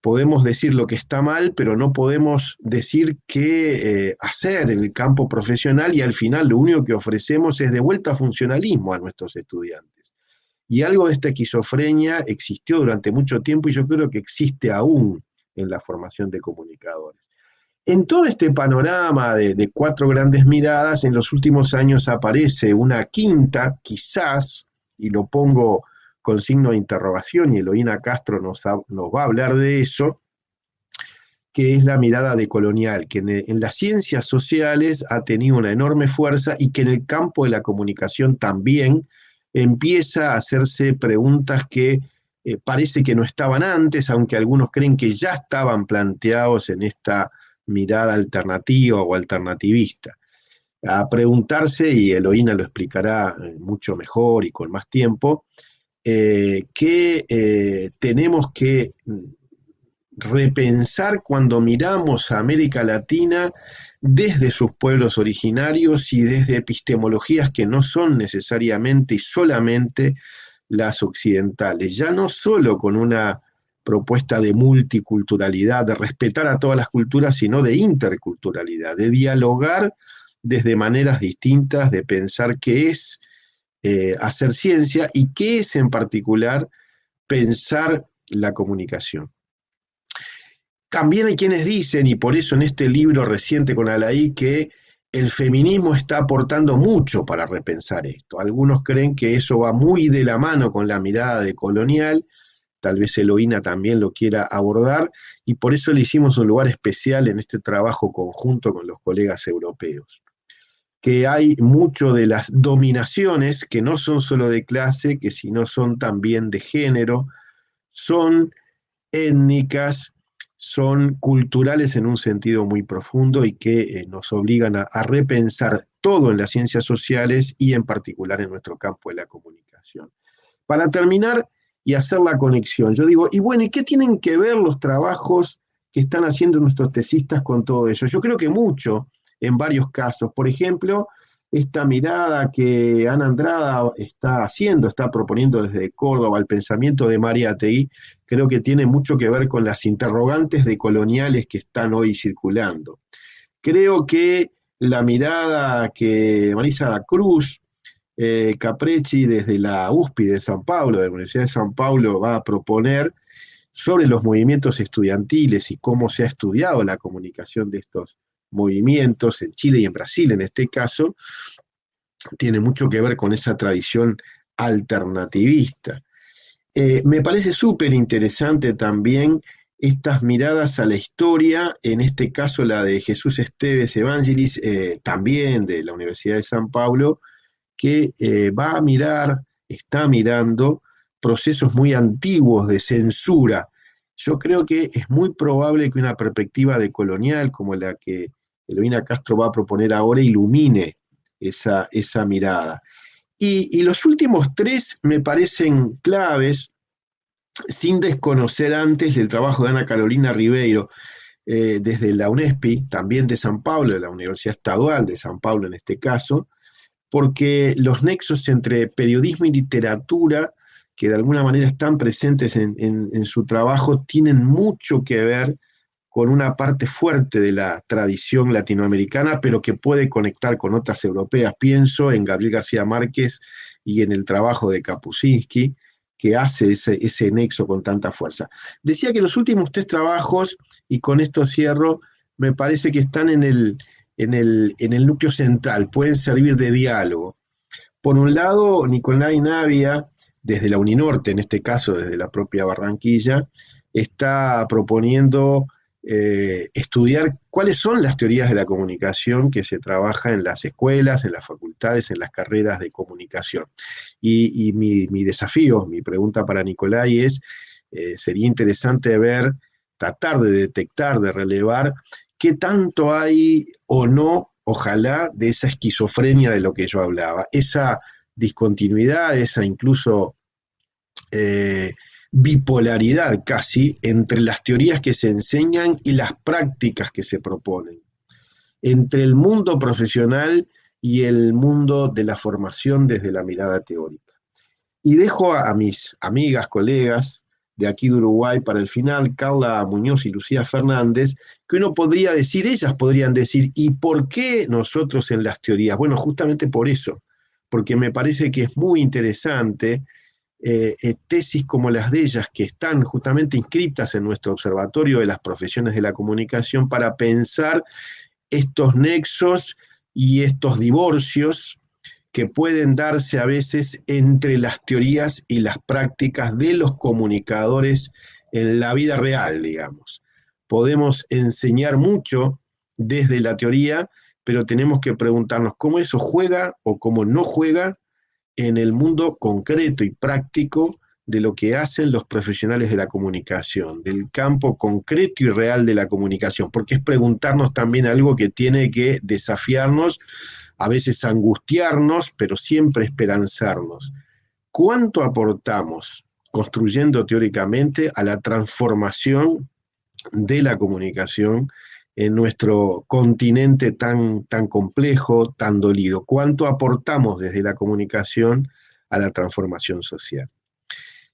Podemos decir lo que está mal, pero no podemos decir qué hacer en el campo profesional, y al final lo único que ofrecemos es de vuelta funcionalismo a nuestros estudiantes. Y algo de esta esquizofrenia existió durante mucho tiempo y yo creo que existe aún en la formación de comunicadores. En todo este panorama de 4 grandes miradas, en los últimos años aparece una quinta, quizás, y lo pongo con signo de interrogación, y Eloína Castro nos va a hablar de eso, que es la mirada decolonial, que en las ciencias sociales ha tenido una enorme fuerza y que en el campo de la comunicación también empieza a hacerse preguntas que parece que no estaban antes, aunque algunos creen que ya estaban planteados en esta mirada alternativa o alternativista. A preguntarse, y Eloína lo explicará mucho mejor y con más tiempo, que tenemos que repensar cuando miramos a América Latina desde sus pueblos originarios y desde epistemologías que no son necesariamente y solamente las occidentales, ya no solo con una propuesta de multiculturalidad, de respetar a todas las culturas, sino de interculturalidad, de dialogar desde maneras distintas, de pensar qué es hacer ciencia y qué es en particular pensar la comunicación. También hay quienes dicen, y por eso en este libro reciente con Alaí, que el feminismo está aportando mucho para repensar esto. Algunos creen que eso va muy de la mano con la mirada decolonial, tal vez Eloína también lo quiera abordar, y por eso le hicimos un lugar especial en este trabajo conjunto con los colegas europeos. Que hay mucho de las dominaciones, que no son solo de clase, que sino son también de género, son étnicas, son culturales en un sentido muy profundo y que nos obligan a repensar todo en las ciencias sociales y en particular en nuestro campo de la comunicación. Para terminar y hacer la conexión, yo digo, y bueno, ¿y qué tienen que ver los trabajos que están haciendo nuestros tesistas con todo eso? Yo creo que mucho, en varios casos. Por ejemplo, esta mirada que Ana Andrada está proponiendo desde Córdoba, el pensamiento de Mariátegui, creo que tiene mucho que ver con las interrogantes decoloniales que están hoy circulando. Creo que la mirada que Marisa da Cruz, Capricci desde la USP de San Pablo, de la Universidad de San Pablo, va a proponer sobre los movimientos estudiantiles y cómo se ha estudiado la comunicación de estos movimientos en Chile y en Brasil en este caso, tiene mucho que ver con esa tradición alternativista. Me parece súper interesante también estas miradas a la historia, en este caso la de Jesús Esteves Evangelis, también de la Universidad de San Pablo, que está mirando procesos muy antiguos de censura. Yo creo que es muy probable que una perspectiva decolonial como la que Eloína Castro va a proponer ahora ilumine esa mirada. Y los últimos 3 me parecen claves, sin desconocer antes el trabajo de Ana Carolina Ribeiro, desde la UNESPI, también de San Pablo, de la Universidad Estadual de San Pablo en este caso, porque los nexos entre periodismo y literatura, que de alguna manera están presentes en su trabajo, tienen mucho que ver con una parte fuerte de la tradición latinoamericana, pero que puede conectar con otras europeas. Pienso en Gabriel García Márquez y en el trabajo de Kapuscinski, que hace ese nexo con tanta fuerza. Decía que los últimos 3 trabajos, y con esto cierro, me parece que están en el núcleo central, pueden servir de diálogo. Por un lado, Nicolai Navia, desde la Uninorte, en este caso desde la propia Barranquilla, está proponiendo estudiar cuáles son las teorías de la comunicación que se trabaja en las escuelas, en las facultades, en las carreras de comunicación. Y mi desafío, mi pregunta para Nicolai es, sería interesante tratar de detectar, de relevar qué tanto hay o no, ojalá, de esa esquizofrenia de lo que yo hablaba, esa discontinuidad, esa incluso bipolaridad casi entre las teorías que se enseñan y las prácticas que se proponen, entre el mundo profesional y el mundo de la formación desde la mirada teórica. Y dejo a mis amigas, colegas de aquí de Uruguay para el final, Carla Muñoz y Lucía Fernández, que uno podría decir, ellas podrían decir, ¿y por qué nosotros en las teorías? Bueno, justamente por eso, porque me parece que es muy interesante tesis como las de ellas, que están justamente inscritas en nuestro Observatorio de las Profesiones de la Comunicación, para pensar estos nexos y estos divorcios que pueden darse a veces entre las teorías y las prácticas de los comunicadores en la vida real, digamos. Podemos enseñar mucho desde la teoría, pero tenemos que preguntarnos cómo eso juega o cómo no juega en el mundo concreto y práctico de lo que hacen los profesionales de la comunicación, del campo concreto y real de la comunicación, porque es preguntarnos también algo que tiene que desafiarnos, a veces angustiarnos, pero siempre esperanzarnos. ¿Cuánto aportamos construyendo teóricamente a la transformación de la comunicación en nuestro continente tan complejo, tan dolido? ¿Cuánto aportamos desde la comunicación a la transformación social?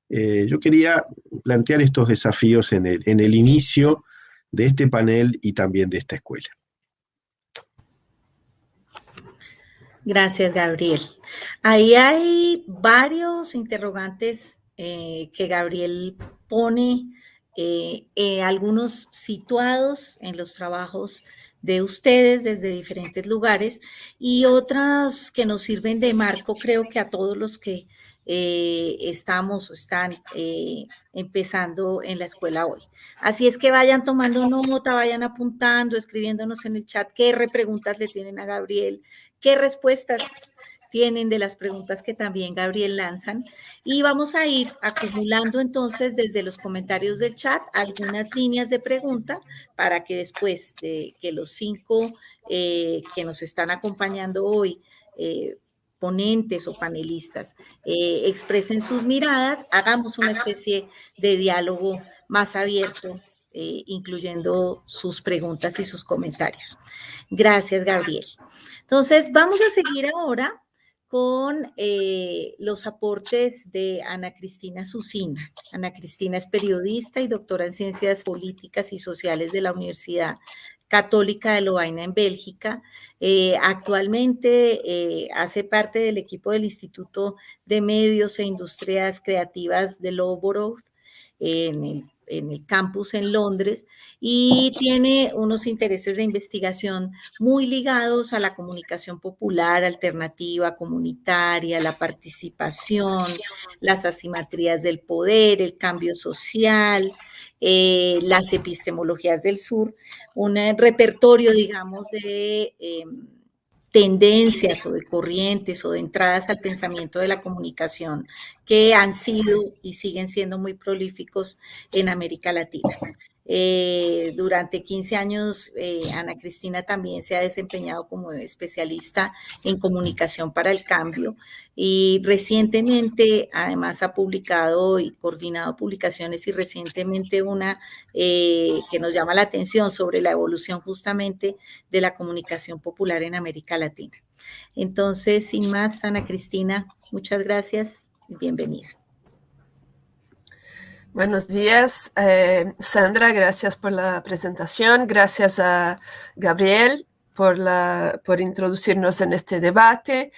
Yo quería plantear estos desafíos en el inicio de este panel y también de esta escuela. Gracias, Gabriel. Ahí hay varios interrogantes que Gabriel pone, algunos situados en los trabajos de ustedes desde diferentes lugares y otras que nos sirven de marco, creo que a todos los que estamos o están empezando en la escuela hoy. Así es que vayan tomando nota, vayan apuntando, escribiéndonos en el chat qué preguntas le tienen a Gabriel, qué respuestas tienen de las preguntas que también Gabriel lanzan, y vamos a ir acumulando entonces desde los comentarios del chat algunas líneas de pregunta para que después de que los 5 que nos están acompañando hoy, ponentes o panelistas, expresen sus miradas, hagamos una especie de diálogo más abierto, incluyendo sus preguntas y sus comentarios. Gracias, Gabriel. Entonces, vamos a seguir ahora con los aportes de Ana Cristina Susina. Ana Cristina es periodista y doctora en Ciencias Políticas y Sociales de la Universidad Católica de Lovaina en Bélgica. Actualmente hace parte del equipo del Instituto de Medios e Industrias Creativas de Loughborough en el campus en Londres, y tiene unos intereses de investigación muy ligados a la comunicación popular, alternativa, comunitaria, la participación, las asimetrías del poder, el cambio social, las epistemologías del sur, un repertorio, digamos, de tendencias o de corrientes o de entradas al pensamiento de la comunicación que han sido y siguen siendo muy prolíficos en América Latina. Durante 15 años, Ana Cristina también se ha desempeñado como especialista en comunicación para el cambio y recientemente además ha publicado y coordinado publicaciones, y recientemente una que nos llama la atención sobre la evolución justamente de la comunicación popular en América Latina. Entonces, sin más, Ana Cristina, muchas gracias y bienvenida. Buenos días, Sandra, gracias por la presentación, gracias a Gabriel por introducirnos en este debate,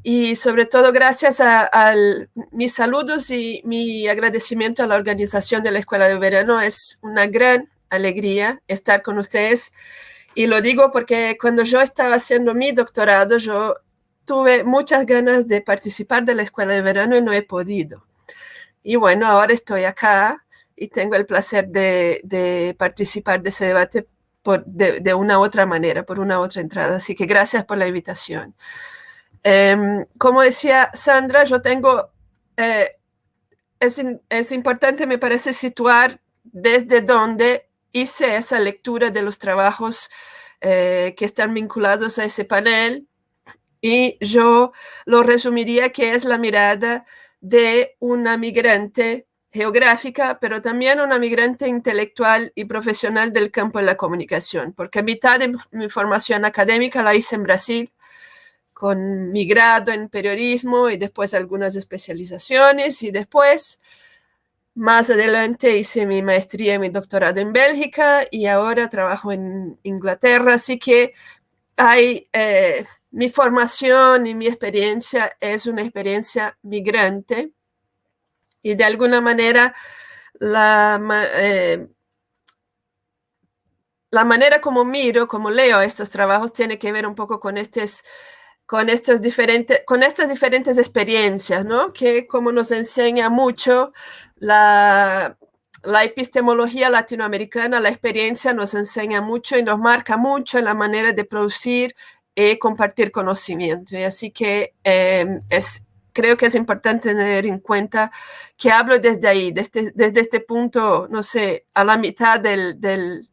y sobre todo gracias a mis saludos y mi agradecimiento a la organización de la Escuela de Verano. Es una gran alegría estar con ustedes, y lo digo porque cuando yo estaba haciendo mi doctorado, yo tuve muchas ganas de participar de la Escuela de Verano y no he podido. Y bueno, ahora estoy acá y tengo el placer de participar de ese debate de una otra manera, por una otra entrada. Así que gracias por la invitación. Como decía Sandra, yo tengo, es importante, me parece, situar desde dónde hice esa lectura de los trabajos que están vinculados a ese panel, y yo lo resumiría que es la mirada de una migrante geográfica, pero también una migrante intelectual y profesional del campo de la comunicación, porque mitad de mi formación académica la hice en Brasil, con mi grado en periodismo y después algunas especializaciones, y después, más adelante, hice mi maestría y mi doctorado en Bélgica, y ahora trabajo en Inglaterra, así que mi formación y mi experiencia es una experiencia migrante, Y de alguna manera la manera como miro, como leo estos trabajos tiene que ver un poco con estas diferentes experiencias, ¿no? Que como nos enseña mucho la epistemología latinoamericana, la experiencia nos enseña mucho y nos marca mucho en la manera de producir y compartir conocimiento. Y así que creo que es importante tener en cuenta que hablo desde ahí, desde este punto, no sé, a la mitad del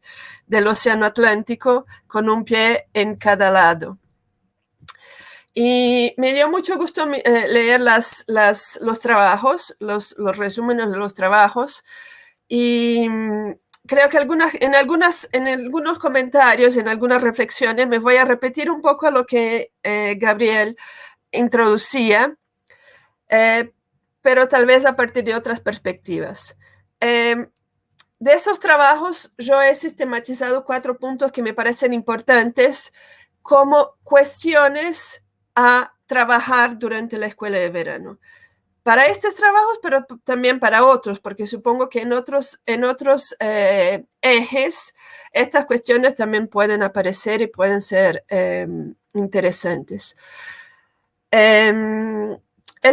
Océano Atlántico, con un pie en cada lado. Y me dio mucho gusto leer los trabajos, los resúmenes de los trabajos. Y creo que en algunos comentarios, en algunas reflexiones, me voy a repetir un poco lo que Gabriel introducía, pero tal vez a partir de otras perspectivas. De esos trabajos, yo he sistematizado 4 puntos que me parecen importantes como cuestiones a trabajar durante la escuela de verano. Para estos trabajos, pero también para otros, porque supongo que en otros ejes estas cuestiones también pueden aparecer y pueden ser interesantes. El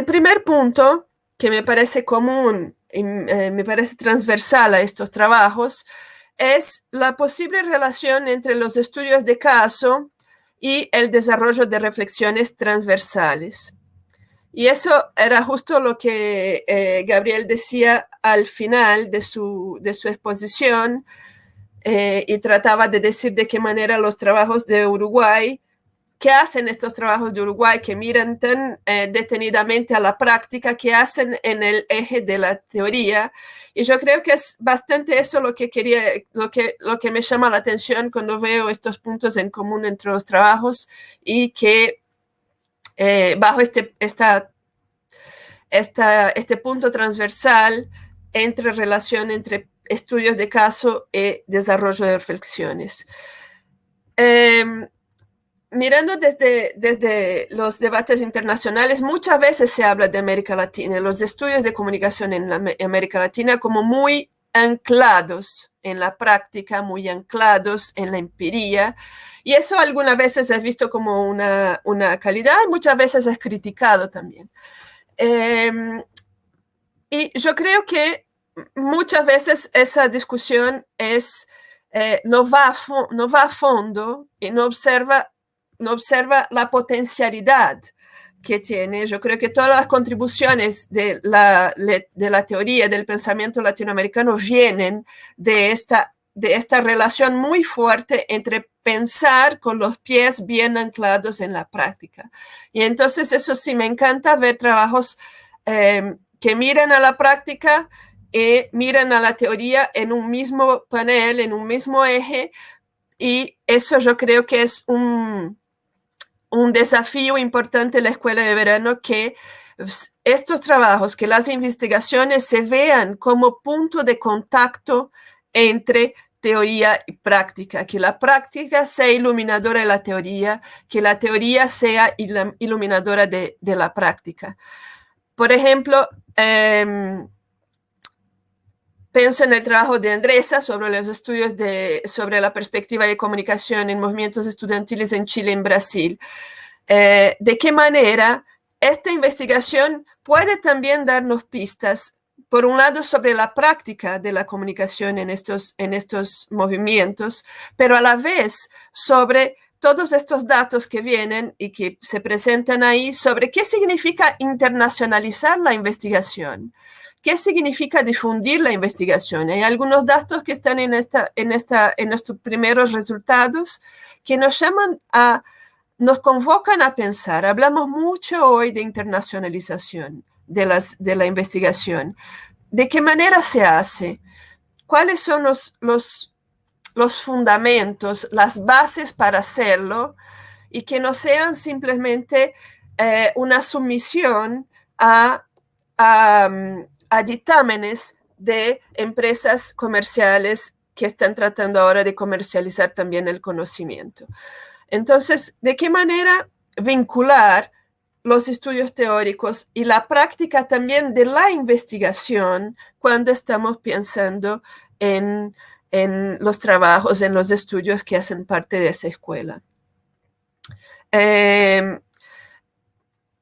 primer punto que me parece común y me parece transversal a estos trabajos es la posible relación entre los estudios de caso y el desarrollo de reflexiones transversales. Y eso era justo lo que Gabriel decía al final de su exposición, y trataba de decir de qué manera los trabajos de Uruguay, qué hacen estos trabajos de Uruguay, que miran tan detenidamente a la práctica, que hacen en el eje de la teoría. Y yo creo que es bastante eso lo que me llama la atención cuando veo estos puntos en común entre los trabajos, y que bajo este punto transversal entre relación entre estudios de caso y desarrollo de reflexiones. Mirando desde los debates internacionales, muchas veces se habla de América Latina, los estudios de comunicación en América Latina como muy anclados en la práctica, muy anclados en la empiría, y eso algunas veces es visto como una calidad, y muchas veces es criticado también. Y yo creo que muchas veces esa discusión no va a fondo y no observa la potencialidad que tiene. Yo creo que todas las contribuciones de la teoría del pensamiento latinoamericano vienen de esta relación muy fuerte entre pensar con los pies bien anclados en la práctica. Y entonces eso sí, me encanta ver trabajos que miran a la práctica y miran a la teoría en un mismo panel, en un mismo eje, y eso yo creo que es un desafío importante en la escuela de verano, que estos trabajos, que las investigaciones se vean como punto de contacto entre teoría y práctica, que la práctica sea iluminadora de la teoría, que la teoría sea iluminadora de la práctica. Por ejemplo, pienso en el trabajo de Andresa sobre los estudios sobre la perspectiva de comunicación en movimientos estudiantiles en Chile y en Brasil. De qué manera esta investigación puede también darnos pistas, por un lado, sobre la práctica de la comunicación en estos movimientos, pero a la vez sobre todos estos datos que vienen y que se presentan ahí sobre qué significa internacionalizar la investigación. ¿Qué significa difundir la investigación? Hay algunos datos que están en estos primeros resultados que nos convocan a pensar. Hablamos mucho hoy de internacionalización de la investigación. ¿De qué manera se hace? ¿Cuáles son los fundamentos, las bases para hacerlo? Y que no sean simplemente una sumisión a dictámenes de empresas comerciales que están tratando ahora de comercializar también el conocimiento. Entonces, ¿de qué manera vincular los estudios teóricos y la práctica también de la investigación cuando estamos pensando en los trabajos, en los estudios que hacen parte de esa escuela.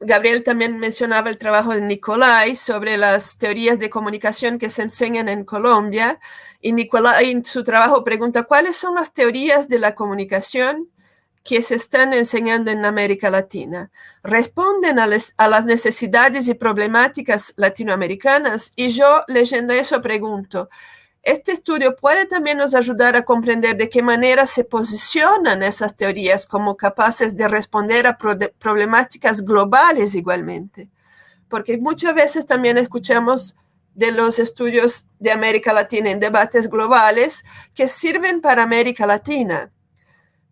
Gabriel también mencionaba el trabajo de Nicolai sobre las teorías de comunicación que se enseñan en Colombia, y Nicolai en su trabajo pregunta cuáles son las teorías de la comunicación que se están enseñando en América Latina. ¿Responden a las necesidades y problemáticas latinoamericanas? Y yo, leyendo eso, pregunto, ¿este estudio puede también nos ayudar a comprender de qué manera se posicionan esas teorías como capaces de responder a problemáticas globales igualmente? Porque muchas veces también escuchamos de los estudios de América Latina en debates globales que sirven para América Latina,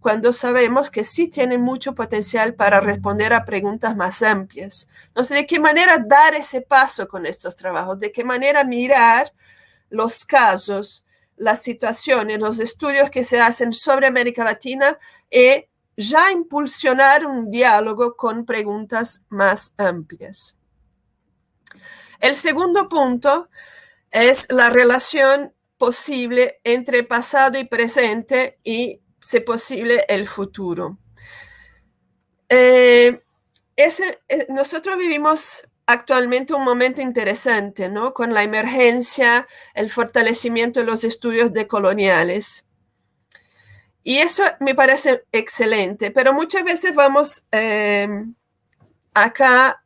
cuando sabemos que sí tienen mucho potencial para responder a preguntas más amplias. Entonces, ¿de qué manera dar ese paso con estos trabajos? ¿De qué manera mirar los casos, las situaciones, los estudios que se hacen sobre América Latina y ya impulsionar un diálogo con preguntas más amplias? El segundo punto es la relación posible entre pasado y presente y, si posible, el futuro. Nosotros vivimos actualmente un momento interesante, ¿no? Con la emergencia, el fortalecimiento de los estudios decoloniales. Y eso me parece excelente, pero muchas veces vamos acá.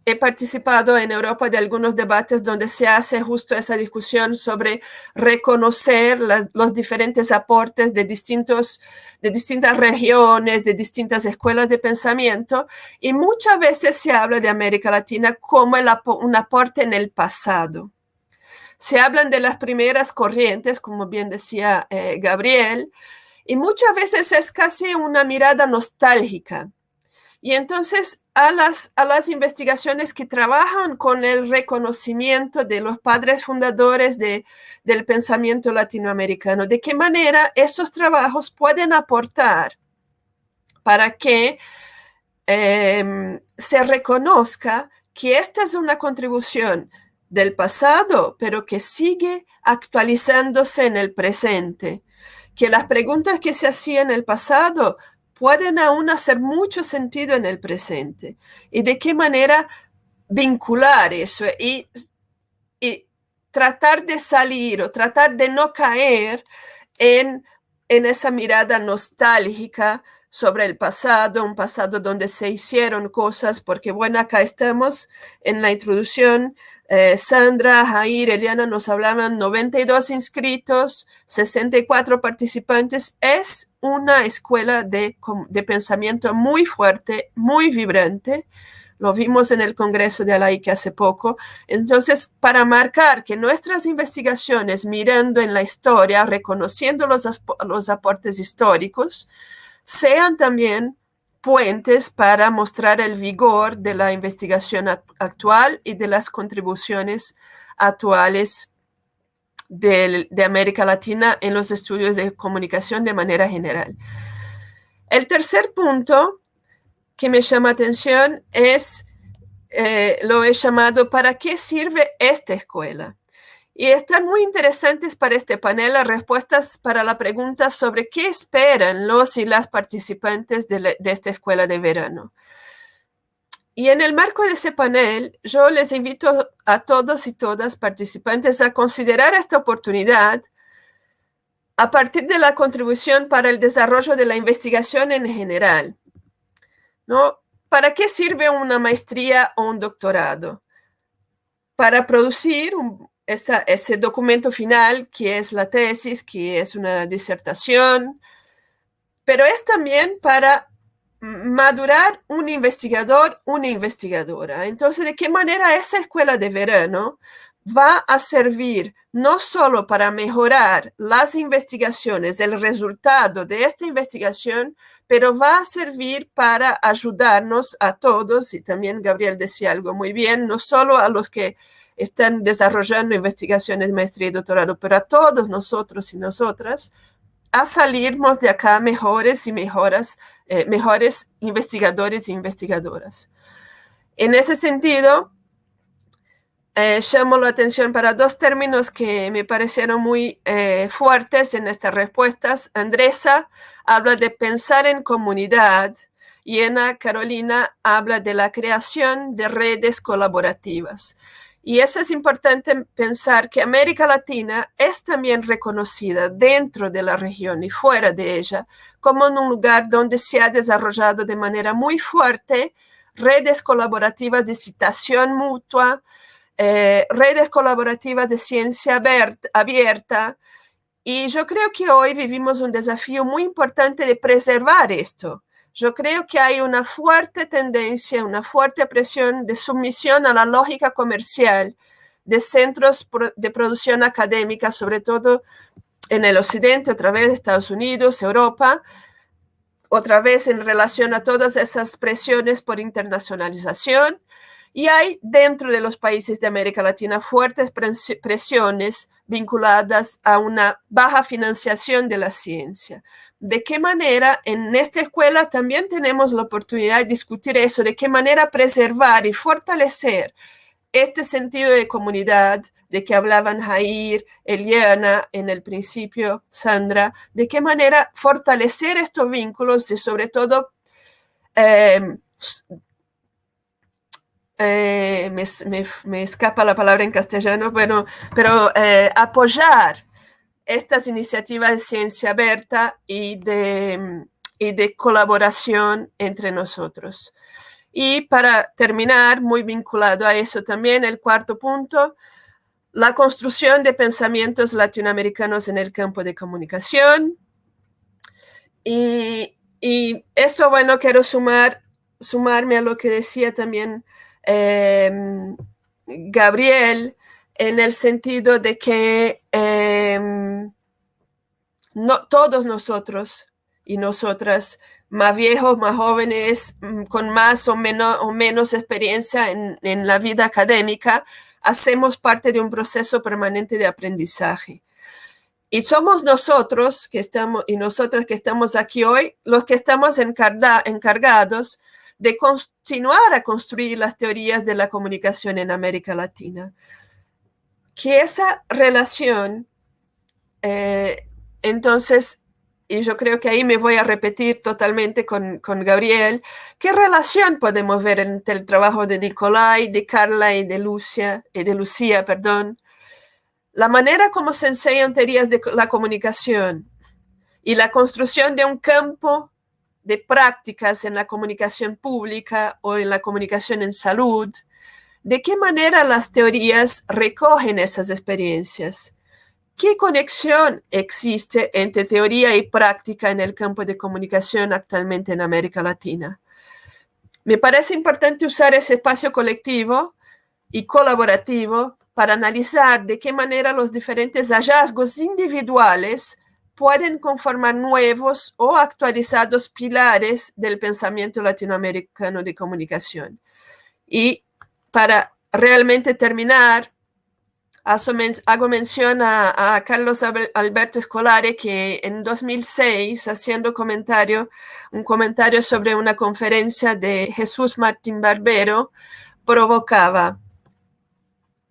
He participado en Europa de algunos debates donde se hace justo esa discusión sobre reconocer los diferentes aportes de distintas regiones, de distintas escuelas de pensamiento, y muchas veces se habla de América Latina como un aporte en el pasado. Se hablan de las primeras corrientes, como bien decía Gabriel, y muchas veces es casi una mirada nostálgica. Y entonces a las investigaciones que trabajan con el reconocimiento de los padres fundadores del pensamiento latinoamericano, de qué manera esos trabajos pueden aportar para que se reconozca que esta es una contribución del pasado, pero que sigue actualizándose en el presente, que las preguntas que se hacían en el pasado pueden aún hacer mucho sentido en el presente, y de qué manera vincular eso y tratar de salir o tratar de no caer en esa mirada nostálgica sobre el pasado, un pasado donde se hicieron cosas, porque bueno, acá estamos en la introducción. Sandra, Jair, Eliana nos hablaban 92 inscritos, 64 participantes. Es una escuela de pensamiento muy fuerte, muy vibrante. Lo vimos en el Congreso de ALAIC hace poco. Entonces, para marcar que nuestras investigaciones, mirando en la historia, reconociendo los aportes históricos, sean también puentes para mostrar el vigor de la investigación actual y de las contribuciones actuales de América Latina en los estudios de comunicación de manera general. El tercer punto que me llama atención es, lo he llamado, ¿para qué sirve esta escuela? Y están muy interesantes para este panel las respuestas para la pregunta sobre qué esperan los y las participantes de esta escuela de verano. Y en el marco de ese panel, yo les invito a todos y todas participantes a considerar esta oportunidad a partir de la contribución para el desarrollo de la investigación en general, ¿no? ¿Para qué sirve una maestría o un doctorado? Para producir ese documento final, que es la tesis, que es una disertación, pero es también para madurar un investigador, una investigadora. Entonces, ¿de qué manera esa escuela de verano va a servir no solo para mejorar las investigaciones, el resultado de esta investigación, pero va a servir para ayudarnos a todos, y también Gabriel decía algo muy bien, no solo a los que están desarrollando investigaciones, maestría y doctorado, pero a todos nosotros y nosotras, a salirnos de acá mejores y mejores investigadores e investigadoras. En ese sentido, llamo la atención para dos términos que me parecieron muy fuertes en estas respuestas. Andresa habla de pensar en comunidad y Ana Carolina habla de la creación de redes colaborativas. Y eso es importante pensar que América Latina es también reconocida dentro de la región y fuera de ella como un lugar donde se ha desarrollado de manera muy fuerte redes colaborativas de citación mutua, redes colaborativas de ciencia abierta. Y yo creo que hoy vivimos un desafío muy importante de preservar esto. Yo creo que hay una fuerte tendencia, una fuerte presión de sumisión a la lógica comercial de centros de producción académica, sobre todo en el occidente, otra vez Estados Unidos, Europa, otra vez en relación a todas esas presiones por internacionalización. Y hay dentro de los países de América Latina fuertes presiones vinculadas a una baja financiación de la ciencia. ¿De qué manera en esta escuela también tenemos la oportunidad de discutir eso? ¿De qué manera preservar y fortalecer este sentido de comunidad de que hablaban Jair, Eliana, en el principio Sandra? ¿De qué manera fortalecer estos vínculos y sobre todo me escapa la palabra en castellano, pero apoyar estas iniciativas de ciencia abierta y de colaboración entre nosotros? Y para terminar, muy vinculado a eso también, el cuarto punto, la construcción de pensamientos latinoamericanos en el campo de comunicación. Y esto, bueno, quiero sumarme a lo que decía también Gabriel, en el sentido de que no, todos nosotros y nosotras, más viejos, más jóvenes, con más o menos experiencia en la vida académica, hacemos parte de un proceso permanente de aprendizaje. Y somos nosotros que estamos, y nosotras que estamos aquí hoy, los que estamos encargados de continuar a construir las teorías de la comunicación en América Latina. Que esa relación, entonces, y yo creo que ahí me voy a repetir totalmente con Gabriel, ¿qué relación podemos ver entre el trabajo de Nicolai, de Carla y de Lucía, la manera como se enseñan teorías de la comunicación y la construcción de un campo de prácticas en la comunicación pública o en la comunicación en salud? ¿De qué manera las teorías recogen esas experiencias? ¿Qué conexión existe entre teoría y práctica en el campo de comunicación actualmente en América Latina? Me parece importante usar ese espacio colectivo y colaborativo para analizar de qué manera los diferentes hallazgos individuales pueden conformar nuevos o actualizados pilares del pensamiento latinoamericano de comunicación. Y para realmente terminar, hago mención a Carlos Alberto Scolari, que en 2006, haciendo un comentario sobre una conferencia de Jesús Martín Barbero, provocaba,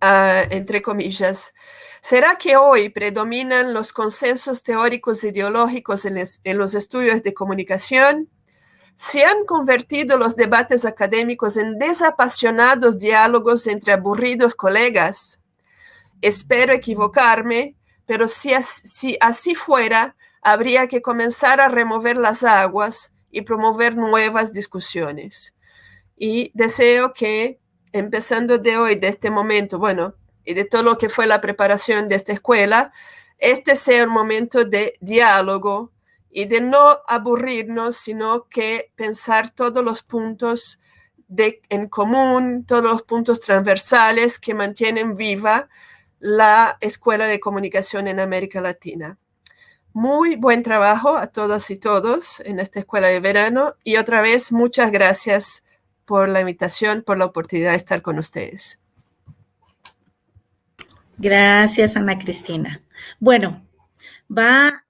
entre comillas, ¿será que hoy predominan los consensos teóricos ideológicos en los estudios de comunicación? ¿Se han convertido los debates académicos en desapasionados diálogos entre aburridos colegas? Espero equivocarme, pero si así fuera, habría que comenzar a remover las aguas y promover nuevas discusiones. Y deseo que, empezando de hoy, de este momento, bueno, y de todo lo que fue la preparación de esta escuela, este sea un momento de diálogo y de no aburrirnos, sino que pensar todos los puntos en común, todos los puntos transversales que mantienen viva la Escuela de Comunicación en América Latina. Muy buen trabajo a todas y todos en esta escuela de verano y otra vez muchas gracias por la invitación, por la oportunidad de estar con ustedes. Gracias, Ana Cristina. Bueno, va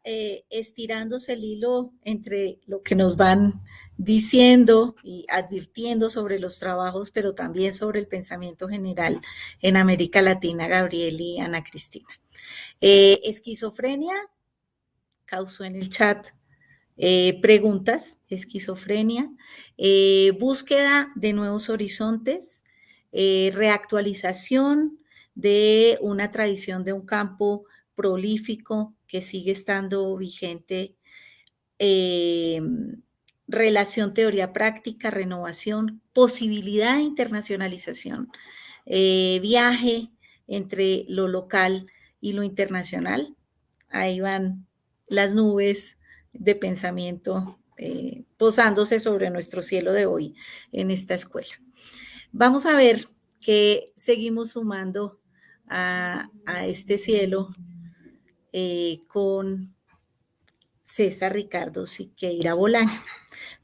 estirándose el hilo entre lo que nos van diciendo y advirtiendo sobre los trabajos, pero también sobre el pensamiento general en América Latina, Gabriel y Ana Cristina. Esquizofrenia, causó en el chat preguntas, esquizofrenia, búsqueda de nuevos horizontes, reactualización de una tradición de un campo prolífico que sigue estando vigente, relación teoría-práctica, renovación, posibilidad de internacionalización, viaje entre lo local y lo internacional. Ahí van las nubes de pensamiento posándose sobre nuestro cielo de hoy en esta escuela. Vamos a ver que seguimos sumando a este cielo con César Ricardo Siqueira Bolaño,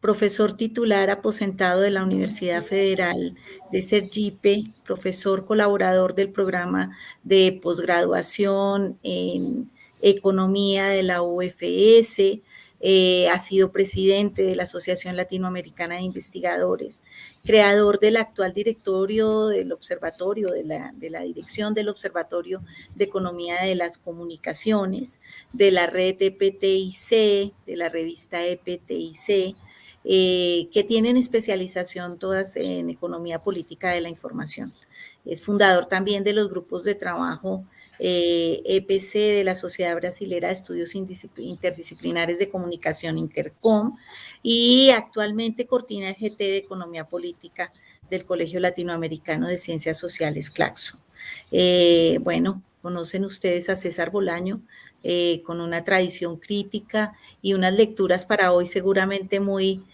profesor titular aposentado de la Universidad Federal de Sergipe, profesor colaborador del programa de posgraduación en Economía de la UFS, ha sido presidente de la Asociación Latinoamericana de Investigadores, creador del actual directorio del observatorio, de la dirección del Observatorio de Economía de las Comunicaciones, de la red EPTIC, de la revista EPTIC, que tienen especialización todas en economía política de la información. Es fundador también de los grupos de trabajo EPC de la Sociedad Brasilera de Estudios Interdisciplinares de Comunicación, Intercom, y actualmente coordina el GT de Economía Política del Colegio Latinoamericano de Ciencias Sociales, CLACSO. Bueno, conocen ustedes a César Bolaño, con una tradición crítica y unas lecturas para hoy seguramente muy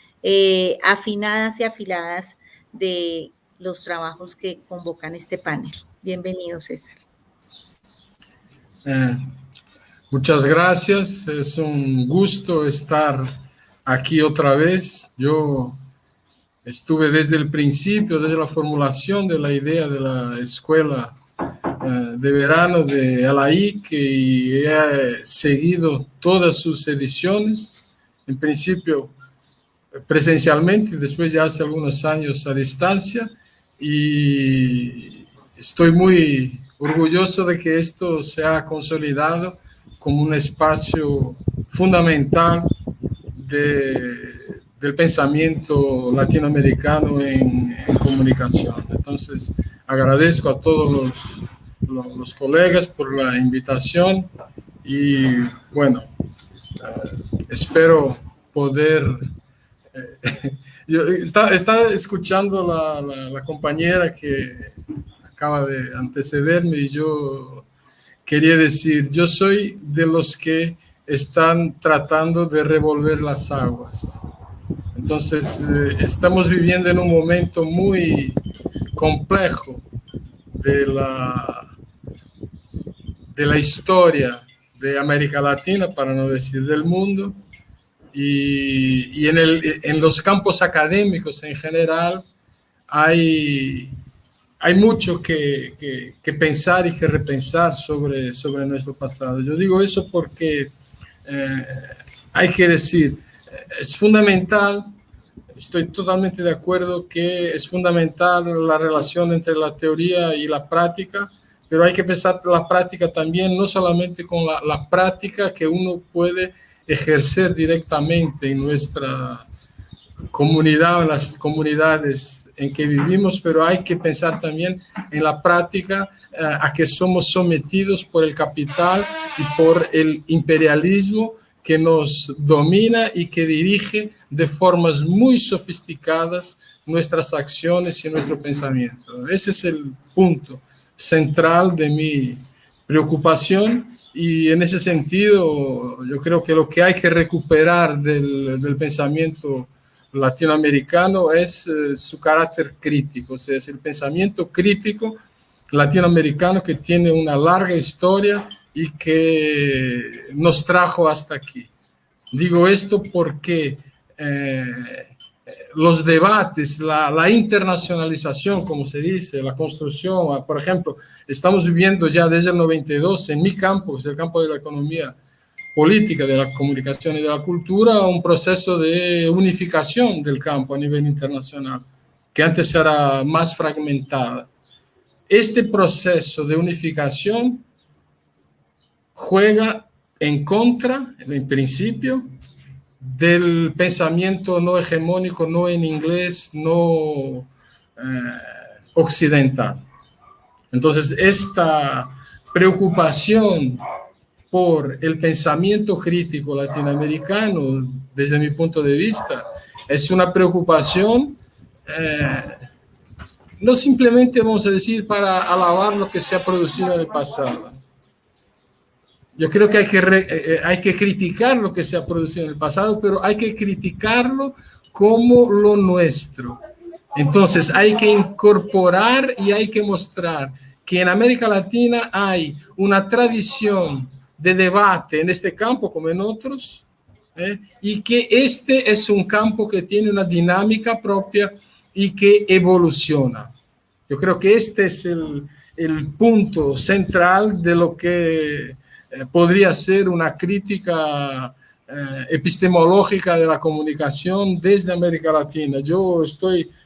afinadas y afiladas de los trabajos que convocan este panel. Bienvenido, César. Muchas gracias, es un gusto estar aquí otra vez. Yo estuve desde el principio, desde la formulación de la idea de la escuela de verano de ALAIC, y he seguido todas sus ediciones, en principio presencialmente, después ya hace algunos años a distancia, y estoy muy orgulloso de que esto se ha consolidado como un espacio fundamental del pensamiento latinoamericano en comunicación. Entonces, agradezco a todos los colegas por la invitación y, bueno, espero poder... Yo estaba escuchando la compañera que acaba de antecederme y yo quería decir, yo soy de los que están tratando de revolver las aguas. Entonces, estamos viviendo en un momento muy complejo de la historia de América Latina, para no decir del mundo, y en los campos académicos en general hay mucho que pensar y que repensar sobre nuestro pasado. Yo digo eso porque hay que decir, es fundamental, estoy totalmente de acuerdo que es fundamental la relación entre la teoría y la práctica, pero hay que pensar la práctica también, no solamente con la práctica que uno puede ejercer directamente en nuestra comunidad, en las comunidades en que vivimos, pero hay que pensar también en la práctica a que somos sometidos por el capital y por el imperialismo que nos domina y que dirige de formas muy sofisticadas nuestras acciones y nuestro pensamiento. Ese es el punto central de mi preocupación, y en ese sentido yo creo que lo que hay que recuperar del pensamiento latinoamericano es su carácter crítico, o sea, es el pensamiento crítico latinoamericano que tiene una larga historia y que nos trajo hasta aquí. Digo esto porque los debates, la internacionalización, como se dice, la construcción, por ejemplo, estamos viviendo ya desde el 92 en mi campo, que es el campo de la economía, política de la comunicación y de la cultura a un proceso de unificación del campo a nivel internacional, que antes era más fragmentada. Este proceso de unificación juega en contra, en principio, del pensamiento no hegemónico, no en inglés, no occidental. Entonces, esta preocupación por el pensamiento crítico latinoamericano, desde mi punto de vista, es una preocupación no simplemente, vamos a decir, para alabar lo que se ha producido en el pasado. Yo creo que hay que criticar lo que se ha producido en el pasado, pero hay que criticarlo como lo nuestro. Entonces, hay que incorporar y hay que mostrar que en América Latina hay una tradición de debate en este campo como en otros, y que este es un campo que tiene una dinámica propia y que evoluciona. Yo creo que este es el punto central de lo que podría ser una crítica epistemológica de la comunicación desde América Latina.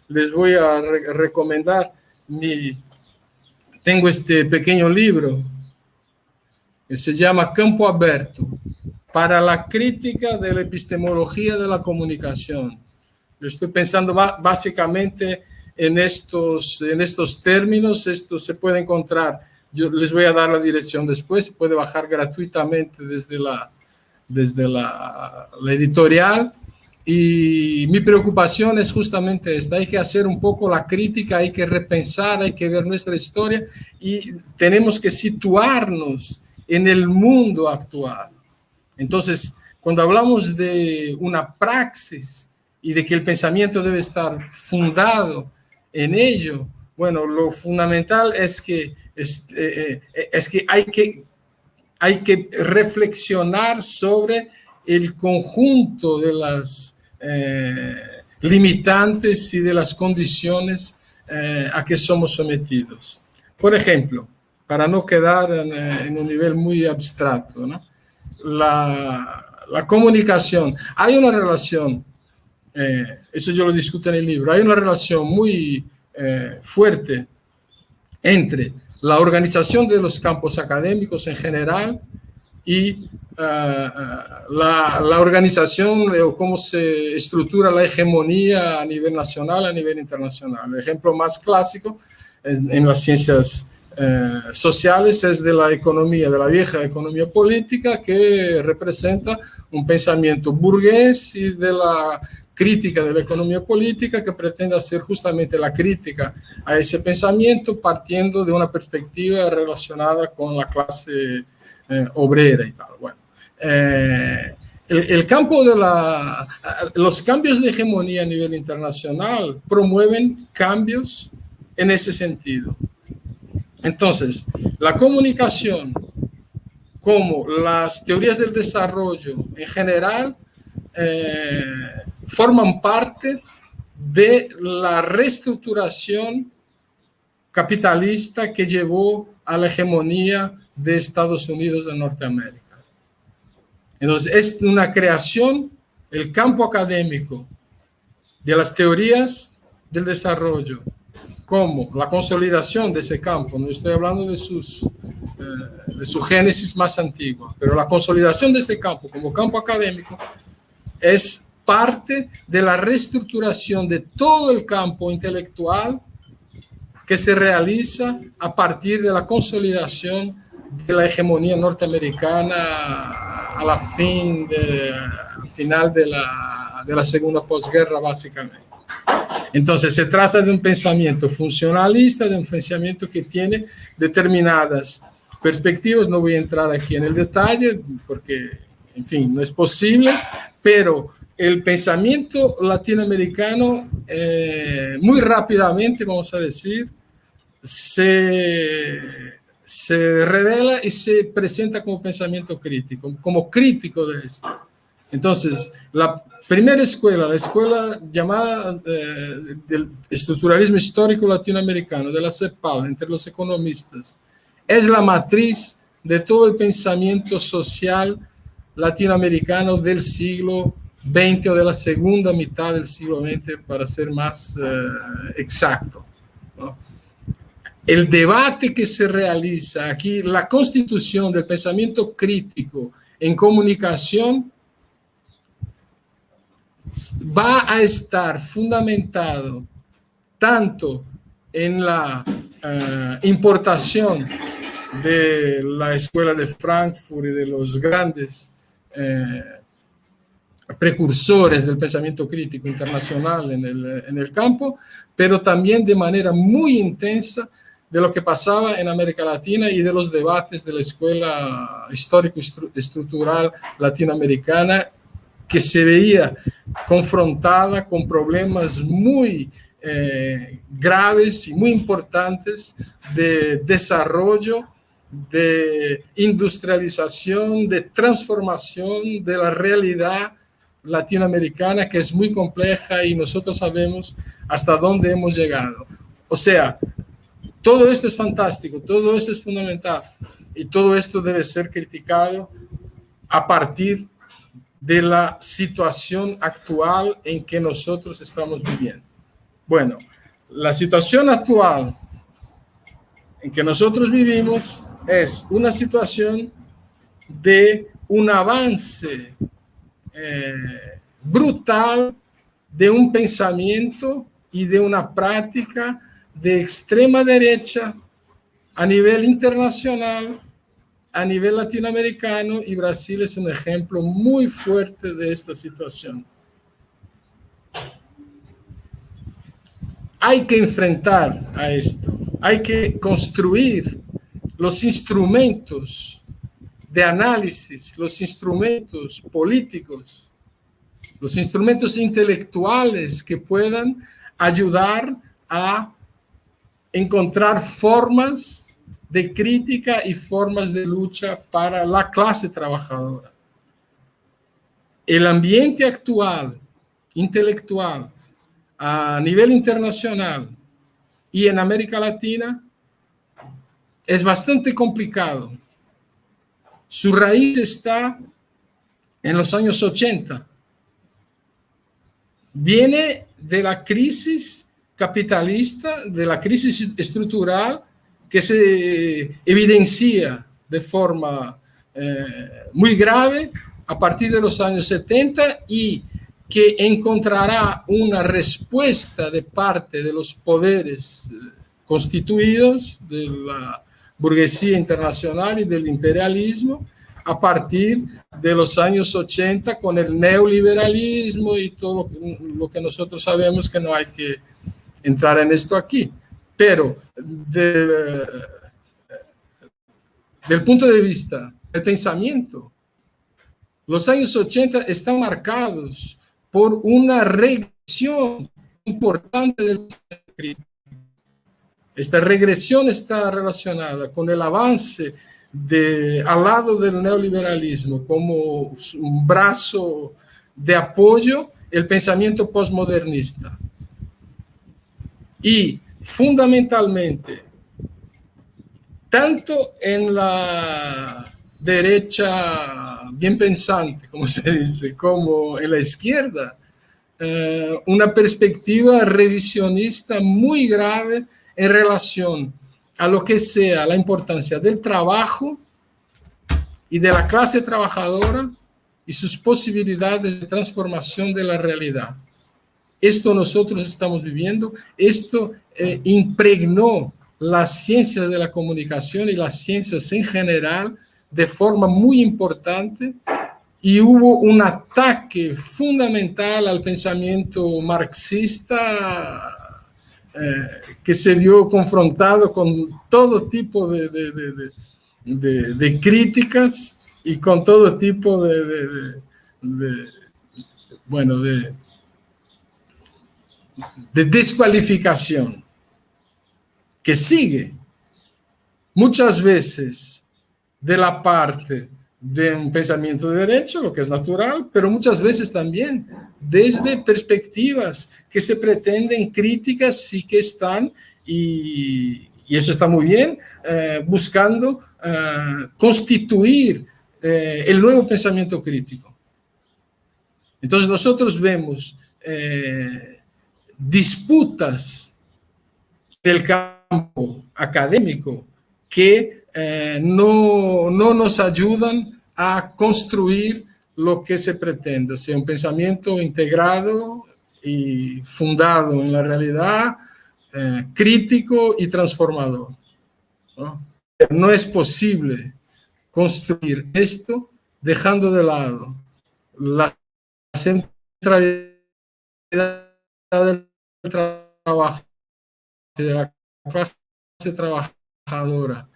Les voy a recomendar, tengo este pequeño libro que se llama Campo Abierto, para la crítica de la epistemología de la comunicación. Yo estoy pensando básicamente en estos términos. Esto se puede encontrar, yo les voy a dar la dirección después, se puede bajar gratuitamente desde la editorial. Y mi preocupación es justamente esta: hay que hacer un poco la crítica, hay que repensar, hay que ver nuestra historia y tenemos que situarnos en el mundo actual. Entonces, cuando hablamos de una praxis y de que el pensamiento debe estar fundado en ello, bueno, lo fundamental es que hay que reflexionar sobre el conjunto de las limitantes y de las condiciones a que somos sometidos. Por ejemplo, para no quedar en un nivel muy abstracto, ¿no? La comunicación. Hay una relación, eso yo lo discuto en el libro, hay una relación muy fuerte entre la organización de los campos académicos en general y la organización o cómo se estructura la hegemonía a nivel nacional, a nivel internacional. El ejemplo más clásico en las ciencias sociales es de la economía, de la vieja economía política, que representa un pensamiento burgués, y de la crítica de la economía política, que pretende hacer justamente la crítica a ese pensamiento partiendo de una perspectiva relacionada con la clase obrera y tal. Bueno, el campo de los cambios de hegemonía a nivel internacional promueven cambios en ese sentido. Entonces, la comunicación, como las teorías del desarrollo en general, forman parte de la reestructuración capitalista que llevó a la hegemonía de Estados Unidos de Norteamérica. Entonces, es una creación, el campo académico de las teorías del desarrollo, como la consolidación de ese campo. No estoy hablando de su génesis más antigua, pero la consolidación de este campo como campo académico es parte de la reestructuración de todo el campo intelectual que se realiza a partir de la consolidación de la hegemonía norteamericana a la final de la segunda posguerra, básicamente. Entonces, se trata de un pensamiento funcionalista, de un pensamiento que tiene determinadas perspectivas. No voy a entrar aquí en el detalle porque, en fin, no es posible, pero el pensamiento latinoamericano muy rápidamente, vamos a decir, se revela y se presenta como pensamiento crítico, como crítico de esto. Entonces, la primera escuela, la escuela llamada del estructuralismo histórico latinoamericano, de la CEPAL, entre los economistas, es la matriz de todo el pensamiento social latinoamericano del siglo XX o de la segunda mitad del siglo XX, para ser más exacto, ¿no? El debate que se realiza aquí, la constitución del pensamiento crítico en comunicación, va a estar fundamentado tanto en la importación de la Escuela de Frankfurt y de los grandes precursores del pensamiento crítico internacional en el campo, pero también de manera muy intensa de lo que pasaba en América Latina y de los debates de la escuela histórico-estructural latinoamericana, que se veía confrontada con problemas muy graves y muy importantes de desarrollo, de industrialización, de transformación de la realidad latinoamericana, que es muy compleja y nosotros sabemos hasta dónde hemos llegado. O sea, todo esto es fantástico, todo esto es fundamental y todo esto debe ser criticado a partir de la situación actual en que nosotros estamos viviendo. Bueno, la situación actual en que nosotros vivimos es una situación de un avance brutal de un pensamiento y de una práctica de extrema derecha a nivel internacional, a nivel latinoamericano, y Brasil es un ejemplo muy fuerte de esta situación. Hay que enfrentar a esto, hay que construir los instrumentos de análisis, los instrumentos políticos, los instrumentos intelectuales que puedan ayudar a encontrar formas de crítica y formas de lucha para la clase trabajadora. El ambiente actual, intelectual, a nivel internacional y en América Latina, es bastante complicado. Su raíz está en los años 80. Viene de la crisis capitalista, de la crisis estructural que se evidencia de forma muy grave a partir de los años 70 y que encontrará una respuesta de parte de los poderes constituidos, de la burguesía internacional y del imperialismo, a partir de los años 80 con el neoliberalismo y todo lo que nosotros sabemos, que no hay que entrar en esto aquí. Pero del punto de vista del pensamiento, los años 80 están marcados por una regresión importante del pensamiento crítico. Esta regresión está relacionada con el avance al lado del neoliberalismo como un brazo de apoyo, el pensamiento postmodernista. Y fundamentalmente, tanto en la derecha bien pensante, como se dice, como en la izquierda, una perspectiva revisionista muy grave en relación a lo que sea la importancia del trabajo y de la clase trabajadora y sus posibilidades de transformación de la realidad. Esto nosotros estamos viviendo, esto impregnó las ciencias de la comunicación y las ciencias en general de forma muy importante, y hubo un ataque fundamental al pensamiento marxista que se vio confrontado con todo tipo de críticas y con todo tipo de descualificación, que sigue muchas veces de la parte de un pensamiento de derecha, lo que es natural, pero muchas veces también desde perspectivas que se pretenden críticas, sí que están, y eso está muy bien, buscando constituir el nuevo pensamiento crítico. Entonces nosotros vemos disputas del campo académico que no nos ayudan a construir lo que se pretende, o sea, un pensamiento integrado y fundado en la realidad, crítico y transformador, ¿no? No es posible construir esto dejando de lado la centralidad del trabajo, de la clase trabajadora,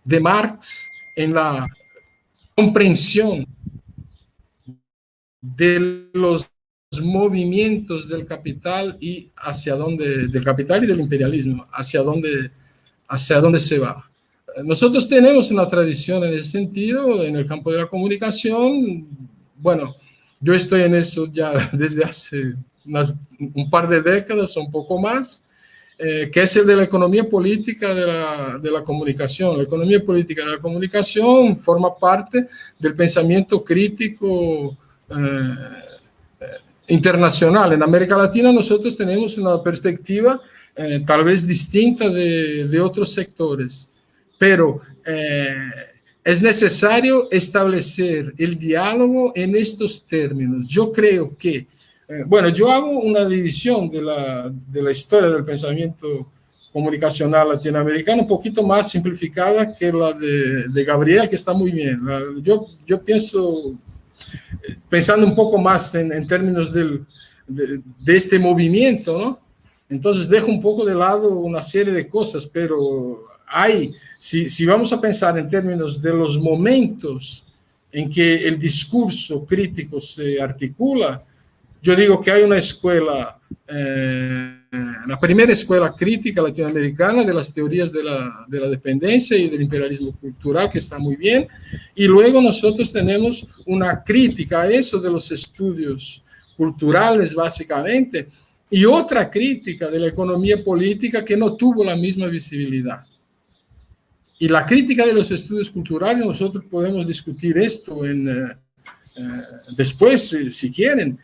de Marx en la comprensión de los movimientos del capital y hacia dónde, del capital y del imperialismo, hacia dónde se va. Nosotros tenemos una tradición en ese sentido en el campo de la comunicación. Bueno, yo estoy en eso ya desde hace un par de décadas, un poco más, que es el de la economía política de la comunicación. La economía política de la comunicación forma parte del pensamiento crítico internacional. En América Latina nosotros tenemos una perspectiva tal vez distinta de otros sectores, pero es necesario establecer el diálogo en estos términos. Yo creo que, bueno, yo hago una división de la historia del pensamiento comunicacional latinoamericano un poquito más simplificada que la de Gabriel, que está muy bien. Yo pienso, pensando un poco más en términos de este movimiento, ¿no? Entonces dejo un poco de lado una serie de cosas, pero si vamos a pensar en términos de los momentos en que el discurso crítico se articula, yo digo que hay una escuela, la primera escuela crítica latinoamericana de las teorías de la dependencia y del imperialismo cultural, que está muy bien, y luego nosotros tenemos una crítica a eso de los estudios culturales, básicamente, y otra crítica de la economía política que no tuvo la misma visibilidad. Y la crítica de los estudios culturales, nosotros podemos discutir esto después, si quieren.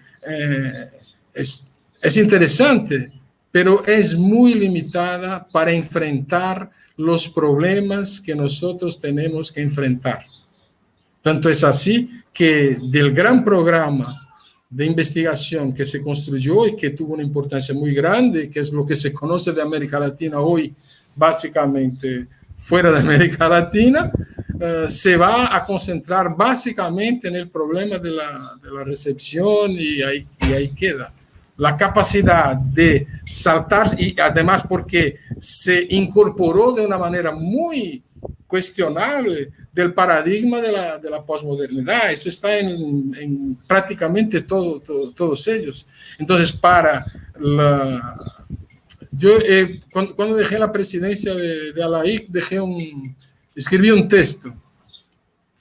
Es interesante, pero es muy limitada para enfrentar los problemas que nosotros tenemos que enfrentar. Tanto es así que del gran programa de investigación que se construyó y que tuvo una importancia muy grande, que es lo que se conoce de América Latina hoy, básicamente fuera de América Latina, se va a concentrar básicamente en el problema de la recepción y ahí queda. La capacidad de saltar, y además porque se incorporó de una manera muy cuestionable del paradigma de la posmodernidad. Eso está en prácticamente todos ellos. Entonces, yo cuando dejé la presidencia de ALAIC, escribí un texto.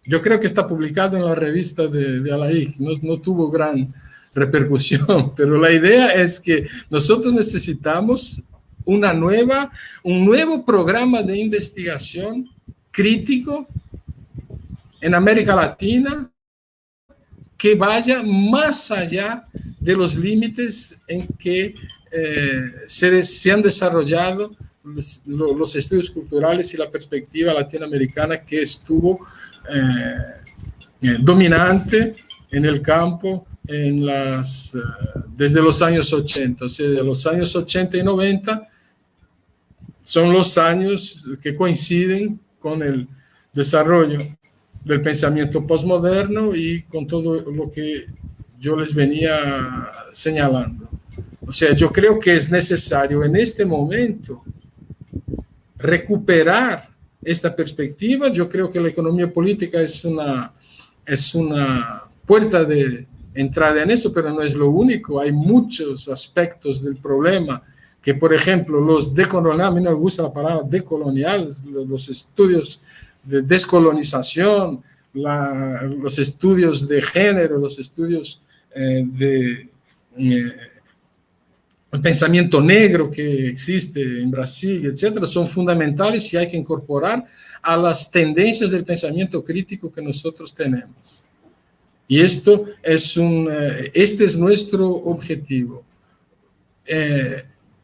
Yo creo que está publicado en la revista de ALAIC. No tuvo gran repercusión, pero la idea es que nosotros necesitamos un nuevo programa de investigación crítico en América Latina que vaya más allá de los límites en que se han desarrollado los estudios culturales y la perspectiva latinoamericana que estuvo dominante en el campo desde los años 80. O sea, de los años 80 y 90 son los años que coinciden con el desarrollo del pensamiento posmoderno y con todo lo que yo les venía señalando. O sea, yo creo que es necesario en este momento recuperar esta perspectiva. Yo creo que la economía política es una puerta de entrada en eso, pero no es lo único. Hay muchos aspectos del problema que, por ejemplo, los decoloniales, a mí no me gusta la palabra decolonial, los estudios de descolonización, los estudios de género, los estudios el pensamiento negro que existe en Brasil, etcétera, son fundamentales y hay que incorporar a las tendencias del pensamiento crítico que nosotros tenemos. Y este es nuestro objetivo.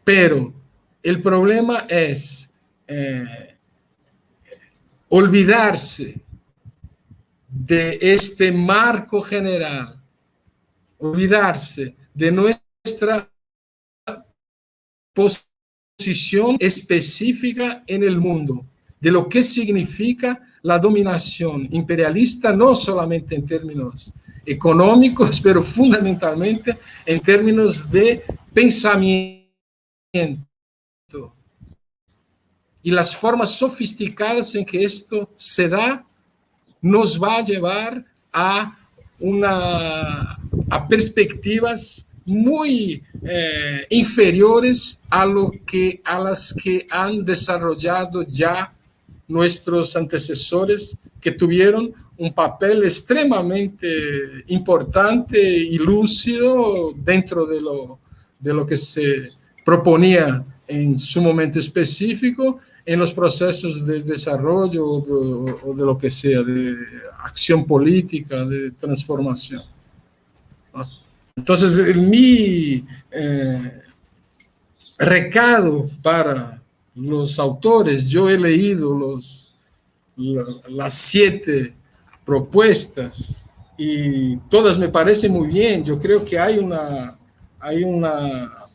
Pero el problema es olvidarse de este marco general, olvidarse de nuestra posición específica en el mundo, de lo que significa la dominación imperialista, no solamente en términos económicos, pero fundamentalmente en términos de pensamiento. Y las formas sofisticadas en que esto se da nos va a llevar a perspectivas muy inferiores a las que han desarrollado ya nuestros antecesores, que tuvieron un papel extremadamente importante y lúcido dentro de lo que se proponía en su momento específico en los procesos de desarrollo o de lo que sea, de acción política, de transformación. Entonces, mi recado para los autores, yo he leído las 7 propuestas y todas me parecen muy bien. Yo creo que hay una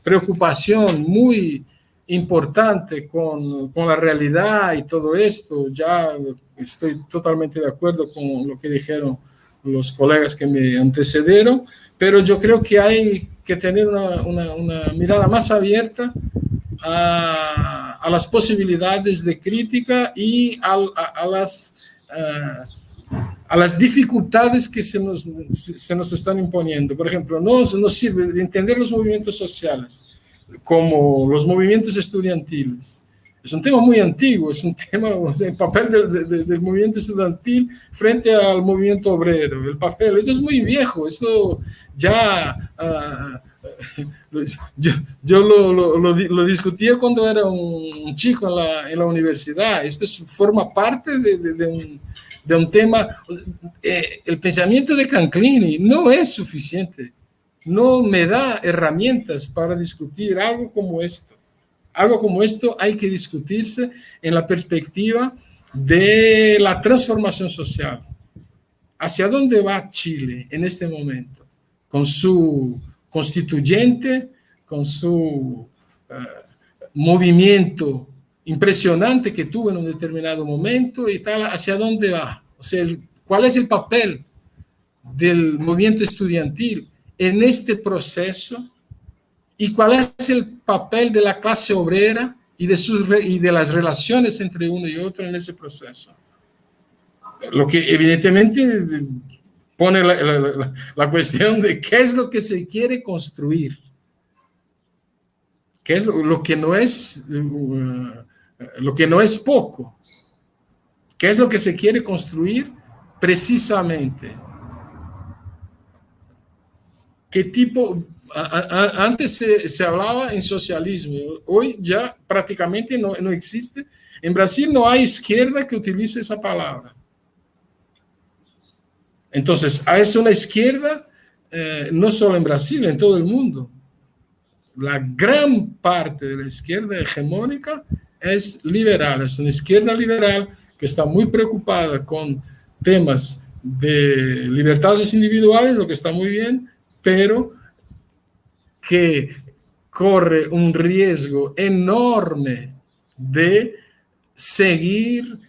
preocupación muy importante con la realidad y todo esto. Ya estoy totalmente de acuerdo con lo que dijeron los colegas que me antecedieron, pero yo creo que hay que tener una mirada más abierta a las posibilidades de crítica y a las dificultades que se nos están imponiendo. Por ejemplo, nos sirve de entender los movimientos sociales como los movimientos estudiantiles. Es un tema muy antiguo, es un tema, el papel del movimiento estudiantil frente al movimiento obrero, el papel, eso es muy viejo, eso ya, yo lo discutía cuando era un chico en la universidad. Esto forma parte de un tema, el pensamiento de Canclini no es suficiente, no me da herramientas para discutir algo como esto. Algo como esto hay que discutirse en la perspectiva de la transformación social. ¿Hacia dónde va Chile en este momento? Con su constituyente, con su movimiento impresionante que tuvo en un determinado momento y tal, ¿hacia dónde va? O sea, ¿cuál es el papel del movimiento estudiantil en este proceso? ¿Y cuál es el papel de la clase obrera y de las relaciones entre uno y otro en ese proceso? Lo que evidentemente pone la cuestión de qué es lo que se quiere construir, qué es lo que no es poco, qué es lo que se quiere construir precisamente. ¿Qué tipo? Antes se hablaba en socialismo, hoy ya prácticamente no existe. En Brasil no hay izquierda que utilice esa palabra. Entonces, es una izquierda no solo en Brasil, en todo el mundo. La gran parte de la izquierda hegemónica es liberal, es una izquierda liberal que está muy preocupada con temas de libertades individuales, lo que está muy bien, pero que corre un riesgo enorme de seguir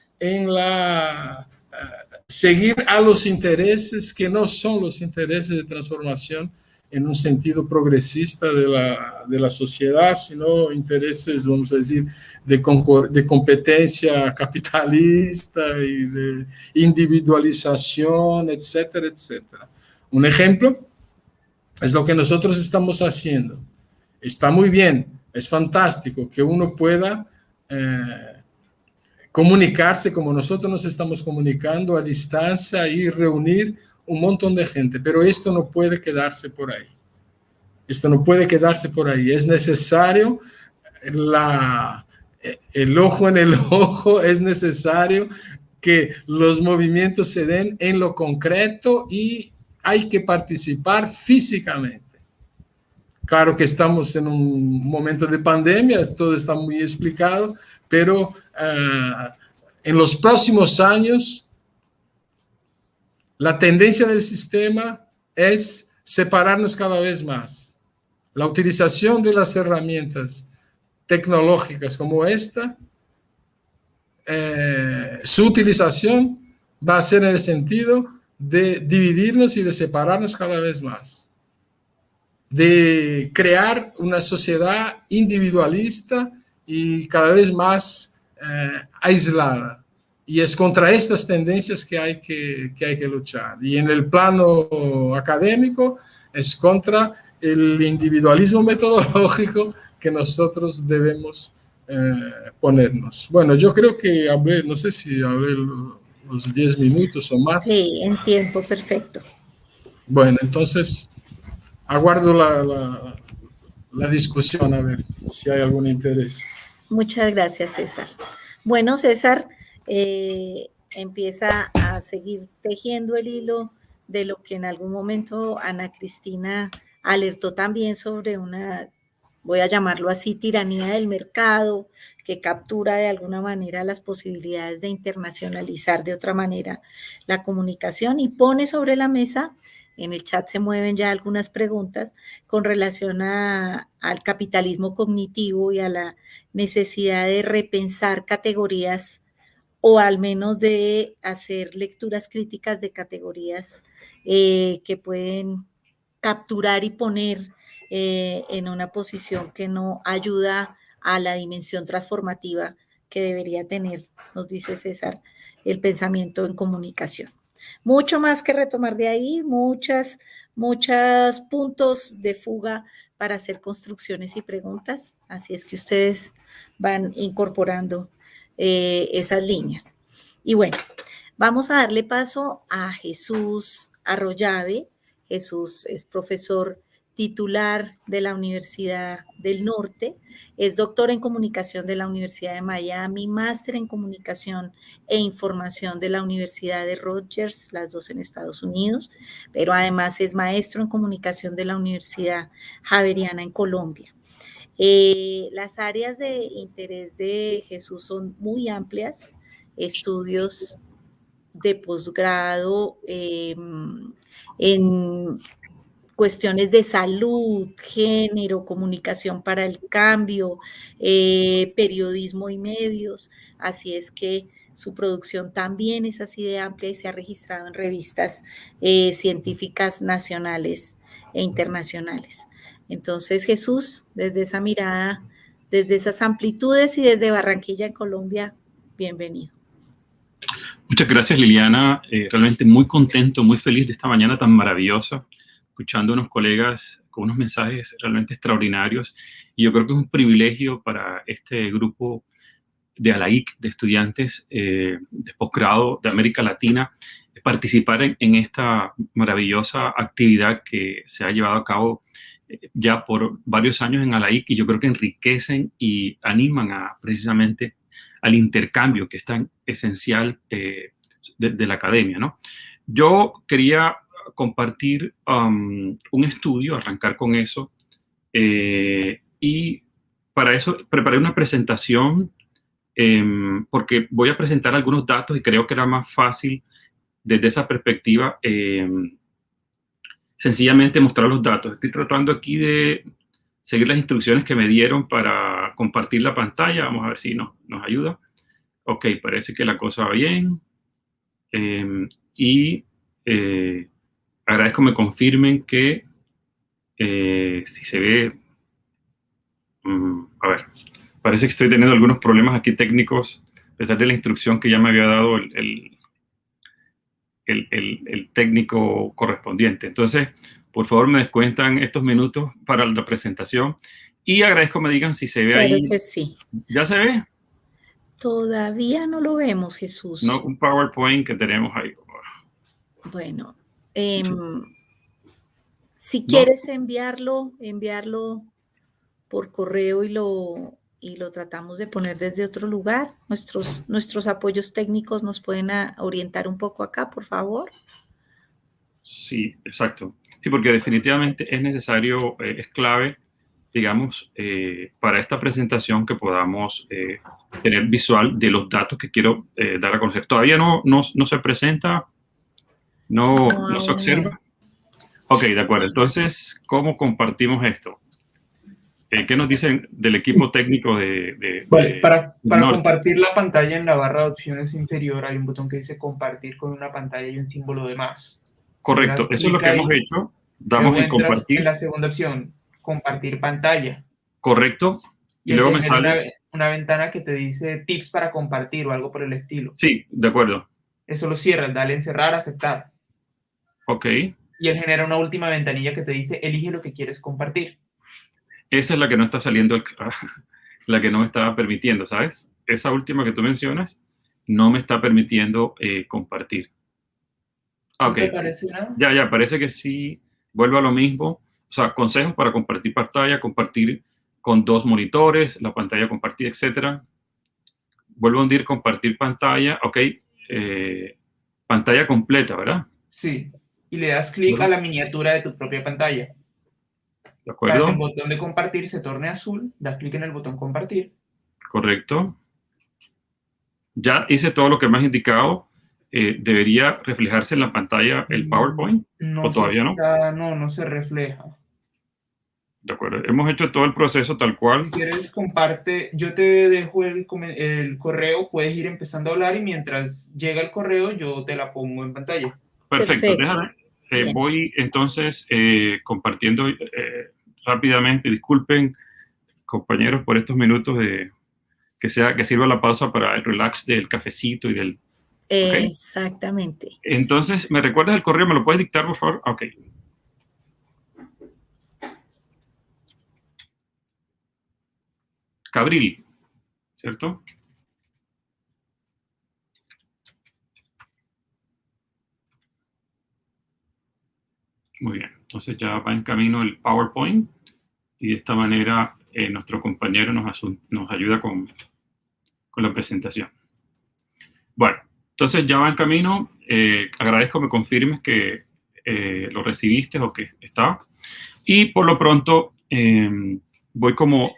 a los intereses que no son los intereses de transformación en un sentido progresista de la sociedad, sino intereses, vamos a decir, de competencia capitalista y de individualización, etcétera, etcétera. Un ejemplo es lo que nosotros estamos haciendo. Está muy bien, es fantástico que uno pueda comunicarse como nosotros nos estamos comunicando a distancia y reunir un montón de gente, pero esto no puede quedarse por ahí. Esto no puede quedarse por ahí. Es necesario el ojo en el ojo, es necesario que los movimientos se den en lo concreto y hay que participar físicamente. Claro que estamos en un momento de pandemia, todo está muy explicado, pero en los próximos años la tendencia del sistema es separarnos cada vez más. La utilización de las herramientas tecnológicas como esta, su utilización va a ser en el sentido de dividirnos y de separarnos cada vez más, de crear una sociedad individualista y cada vez más aislada. Y es contra estas tendencias que hay que luchar. Y en el plano académico es contra el individualismo metodológico que nosotros debemos ponernos. Bueno, yo creo que hablé, no sé si hablé los 10 minutos o más. Sí, en tiempo perfecto. Bueno, entonces aguardo la discusión a ver si hay algún interés. Muchas gracias, César. Bueno, César empieza a seguir tejiendo el hilo de lo que en algún momento Ana Cristina alertó también sobre una, voy a llamarlo así, tiranía del mercado, que captura de alguna manera las posibilidades de internacionalizar de otra manera la comunicación y pone sobre la mesa, en el chat se mueven ya algunas preguntas con relación al capitalismo cognitivo y a la necesidad de repensar categorías o al menos de hacer lecturas críticas de categorías que pueden capturar y poner en una posición que no ayuda a la dimensión transformativa que debería tener, nos dice César, el pensamiento en comunicación. Mucho más que retomar de ahí, muchos puntos de fuga para hacer construcciones y preguntas, así es que ustedes van incorporando esas líneas. Y bueno, vamos a darle paso a Jesús Arroyave. Jesús es profesor titular de la Universidad del Norte, es doctor en comunicación de la Universidad de Miami, máster en comunicación e información de la Universidad de Rutgers, las dos en Estados Unidos, pero además es maestro en comunicación de la Universidad Javeriana en Colombia. Las áreas de interés de Jesús son muy amplias, estudios de posgrado en cuestiones de salud, género, comunicación para el cambio, periodismo y medios, así es que su producción también es así de amplia y se ha registrado en revistas científicas nacionales e internacionales. Entonces, Jesús, desde esa mirada, desde esas amplitudes y desde Barranquilla, en Colombia, bienvenido. Muchas gracias, Liliana. Realmente muy contento, muy feliz de esta mañana tan maravillosa, escuchando a unos colegas con unos mensajes realmente extraordinarios. Y yo creo que es un privilegio para este grupo de ALAIC, de estudiantes de posgrado de América Latina, participar en esta maravillosa actividad que se ha llevado a cabo ya por varios años en ALAIC, y yo creo que enriquecen y animan precisamente al intercambio que es tan esencial de la academia, ¿no? Yo quería compartir un estudio, arrancar con eso, y para eso preparé una presentación porque voy a presentar algunos datos y creo que era más fácil desde esa perspectiva sencillamente mostrar los datos. Estoy tratando aquí de seguir las instrucciones que me dieron para compartir la pantalla. Vamos a ver si nos ayuda. Ok, parece que la cosa va bien. Agradezco me confirmen que si se ve... a ver, parece que estoy teniendo algunos problemas aquí técnicos, a pesar de la instrucción que ya me había dado el técnico correspondiente. Entonces, por favor, me descuentan estos minutos para la presentación y agradezco me digan si se ve claro ahí. Que sí. ¿Ya se ve? Todavía no lo vemos, Jesús. No, un PowerPoint que tenemos ahí. Bueno, Si ¿no? quieres enviarlo por correo y lo tratamos de poner desde otro lugar. Nuestros apoyos técnicos nos pueden orientar un poco acá, por favor. Sí, exacto. Sí, porque definitivamente es necesario, es clave, digamos, para esta presentación que podamos tener visual de los datos que quiero dar a conocer. Todavía no se presenta, no se aún no. observa. Ok, de acuerdo. Entonces, ¿cómo compartimos esto? ¿Qué nos dicen del equipo técnico Vale, para Norte? compartir la pantalla en la barra de opciones inferior hay un botón que dice compartir con una pantalla y un símbolo de más. Correcto, Si eso es lo que hemos hecho. Damos luego en entras compartir. en la segunda opción, compartir pantalla. Correcto. Y Y luego te me genera sale. una ventana que te dice tips para compartir o algo por el estilo. Sí, de acuerdo. Eso lo cierras, dale en cerrar, aceptar. Ok. Y él genera una última ventanilla que te dice elige lo que quieres compartir. Esa es la que no está saliendo, la que no me estaba permitiendo, ¿sabes? Esa última que tú mencionas no me está permitiendo compartir. ¿No Ok. te parece nada? Ya, parece que sí. Vuelvo a lo mismo. O sea, consejos para compartir pantalla, compartir con 2 monitores, la pantalla compartida, etcétera. Vuelvo a hundir compartir pantalla. Ok. Pantalla completa, ¿verdad? Sí. Y le das clic a la miniatura de tu propia pantalla. ¿De Para que acuerdo? el botón de compartir se torne azul, das clic en el botón compartir. Correcto. Ya hice todo lo que me has indicado. ¿Debería reflejarse en la pantalla el PowerPoint? ¿O todavía no? No se refleja. De acuerdo. Hemos hecho todo el proceso tal cual. Si quieres, comparte. Yo te dejo el correo. Puedes ir empezando a hablar y mientras llega el correo, yo te la pongo en pantalla. Perfecto. Déjame. Voy entonces compartiendo rápidamente. Disculpen, compañeros, por estos minutos que sirva la pausa para el relax del cafecito y del... ¿Okay? Exactamente. Entonces, ¿me recuerdas el correo? ¿Me lo puedes dictar, por favor? Ok. Cabril, ¿cierto? Muy bien. Entonces ya va en camino el PowerPoint y de esta manera nuestro compañero nos ayuda con la presentación. Bueno, entonces ya va en camino. Agradezco me confirmes que lo recibiste o que está. Y por lo pronto voy como